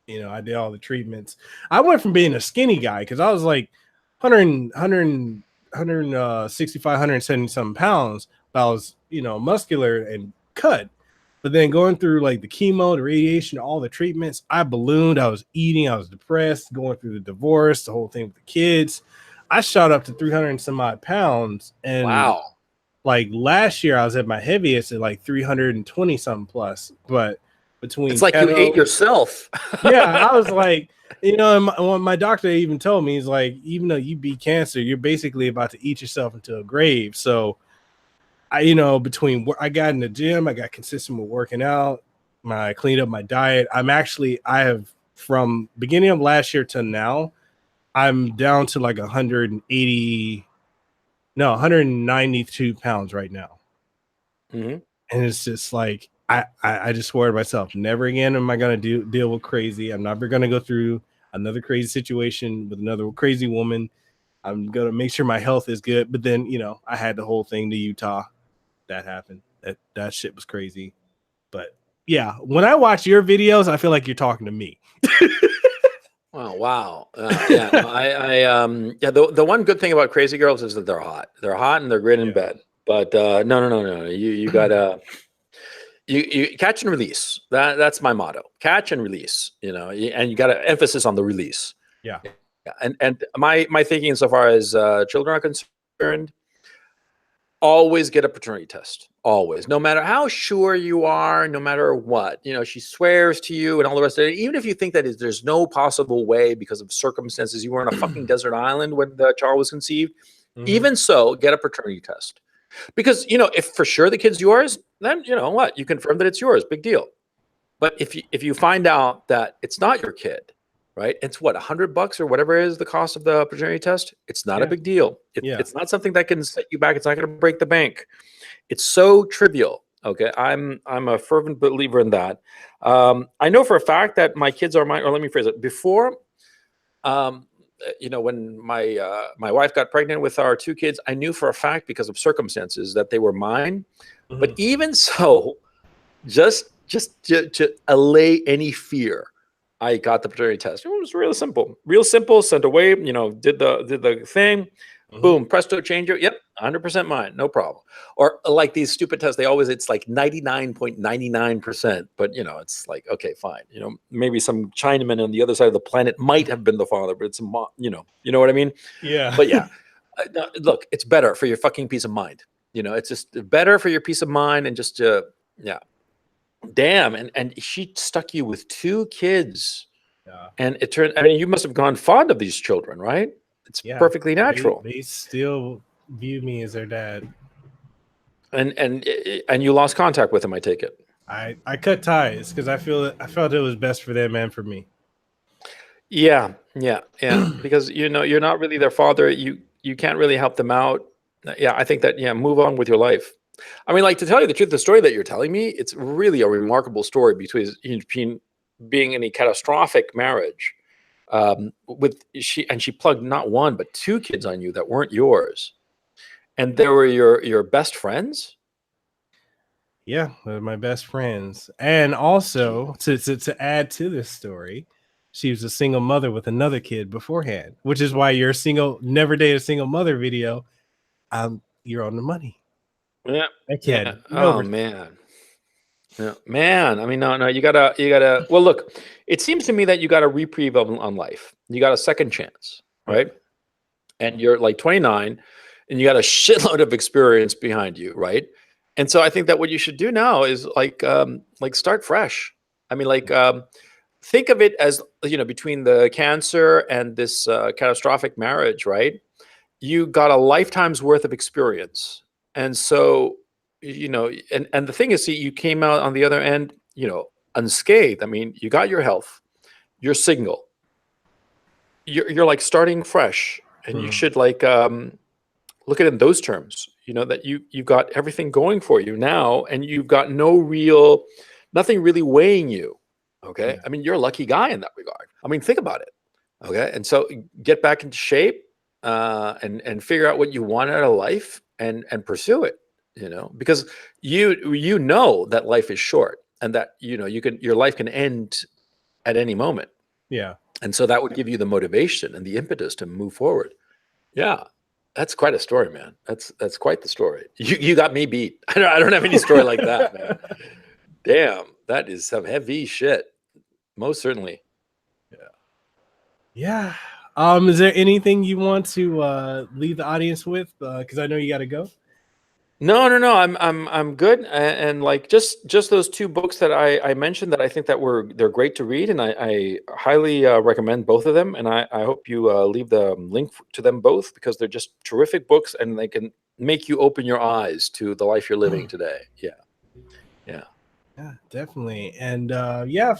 I did all the treatments. I went from being a skinny guy because I was like 165, 170 something pounds, but I was, muscular and cut. But then going through like the chemo, the radiation, all the treatments, I ballooned. I was eating. I was depressed. Going through the divorce, the whole thing with the kids, I shot up to 300 and some odd pounds. And wow, like last year, I was at my heaviest at like 320 something plus. But between it's like you ate yourself. Yeah, I was like, and my doctor even told me, he's like, even though you beat cancer, you're basically about to eat yourself into a grave. So between I got in the gym, I got consistent with working out, I cleaned up my diet. I have from beginning of last year to now, I'm down to like 192 pounds right now. And it's just like, I just swore to myself, never again am I going to deal with crazy. I'm never going to go through another crazy situation with another crazy woman. I'm going to make sure my health is good. But then, I had the whole thing to Utah. That happened. That shit was crazy. But yeah, when I watch your videos, I feel like you're talking to me. Oh, wow. Yeah, the one good thing about crazy girls is that they're hot. They're hot and they're great in bed. But no. You gotta you catch and release. That's my motto. Catch and release. And you got to emphasis on the release. Yeah. And my thinking so far as children are concerned, always get a paternity test. Always, no matter how sure you are, no matter what, she swears to you and all the rest of it. Even if you think that there's no possible way because of circumstances, you were on a fucking desert island when the child was conceived. Even so, get a paternity test. Because, if for sure the kid's yours, then what? You confirm that it's yours. Big deal. But if you find out that it's not your kid, right? It's what, $100 or whatever is the cost of the paternity test. It's not a Yeah. big deal. Yeah. It's not something that can set you back. It's not going to break the bank. It's so trivial. Okay, I'm a fervent believer in that. I know for a fact that my kids are mine. Or let me phrase it. Before, when my wife got pregnant with our two kids, I knew for a fact because of circumstances that they were mine. But even so, just to allay any fear, I got the paternity test. It was real simple. Sent away. Did the thing. Boom, presto, changer. Yep, 100% mine, no problem. Or like these stupid tests, it's like 99.99%. But it's like, okay, fine. Maybe some Chinaman on the other side of the planet might have been the father, but it's you know what I mean? Yeah. But yeah, no, look, it's better for your fucking peace of mind. It's just better for your peace of mind and just yeah. Damn, and she stuck you with two kids. Yeah. And it turned, I mean, you must have gone fond of these children, right? It's perfectly natural. They still view me as their dad. And you lost contact with them, I take it. I cut ties because I felt it was best for them and for me. Yeah. Because you're not really their father. You can't really help them out. Yeah, I think that move on with your life. I mean, like, to tell you the truth, the story that you're telling me, it's really a remarkable story between being in a catastrophic marriage. She plugged not one but two kids on you that weren't yours, and they were your best friends. Yeah, they're my best friends. And also to add to this story, she was a single mother with another kid beforehand, which is why your never date a single mother video. You're on the money. Yeah. That kid. Oh man. Yeah, man. I mean, no. You gotta. Well, look. It seems to me that you got a reprieve on life. You got a second chance, right? And you're like 29, and you got a shitload of experience behind you, right? And so I think that what you should do now is like start fresh. I mean, think of it as between the cancer and this catastrophic marriage, right? You got a lifetime's worth of experience, and so and the thing is, see, you came out on the other end, unscathed. I mean, you got your health, you're single, you're like starting fresh, and you should look at it in those terms. That you've got everything going for you now, and you've got nothing really weighing you. Okay, Yeah. I mean, you're a lucky guy in that regard. I mean, think about it. Okay, and so get back into shape, and figure out what you want out of life, and pursue it. Because you know that life is short, and that your life can end at any moment. Yeah. And so that would give you the motivation and the impetus to move forward. Yeah. That's quite a story, man. That's quite the story. You got me beat. I don't have any story like that, man. Damn, that is some heavy shit. Most certainly. Yeah. Is there anything you want to leave the audience with? Because I know you got to go. No. I'm good. And like just those two books that I mentioned, that I think that they're great to read, and I highly recommend both of them. And I hope you leave the link to them both, because they're just terrific books, and they can make you open your eyes to the life you're living today. Yeah, definitely. And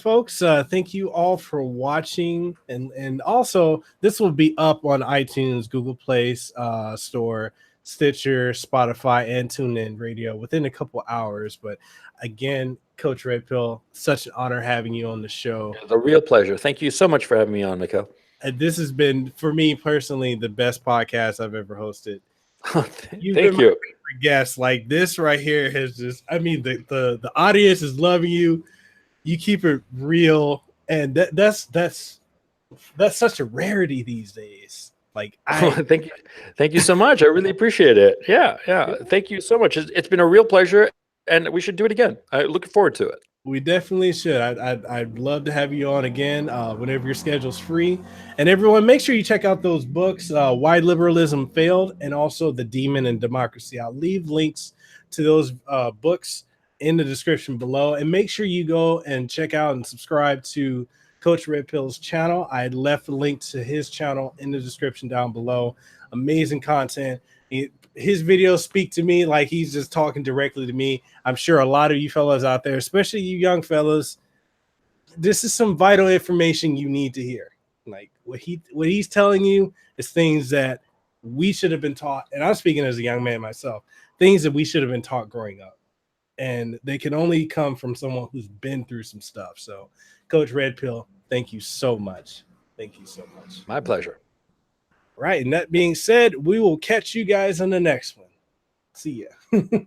folks, thank you all for watching. And also, this will be up on iTunes, Google Play Store, Stitcher, Spotify, and TuneIn Radio within a couple hours. But again, Coach Red Pill, such an honor having you on the show. It's a real pleasure. Thank you so much for having me on, Mekel. And this has been, for me personally, the best podcast I've ever hosted. Thank you. Guest like this right here has just, I mean, the audience is loving you. You keep it real, and that's such a rarity these days. Like, thank you so much. I really appreciate it. Yeah. Thank you so much. It's been a real pleasure, and we should do it again. I'm looking forward to it. We definitely should. I'd love to have you on again whenever your schedule's free. And everyone, make sure you check out those books, Why Liberalism Failed, and also The Demon and Democracy. I'll leave links to those books in the description below. And make sure you go and check out and subscribe to Coach Red Pill's channel. I left a link to his channel in the description down below. Amazing content. His videos speak to me like he's just talking directly to me. I'm sure a lot of you fellas out there, especially you young fellas, this is some vital information you need to hear. Like what he's telling you is things that we should have been taught. And I'm speaking as a young man myself, things that we should have been taught growing up. And they can only come from someone who's been through some stuff. So, Coach Red Pill, thank you so much. Thank you so much. My pleasure. Right. And that being said, we will catch you guys on the next one. See ya.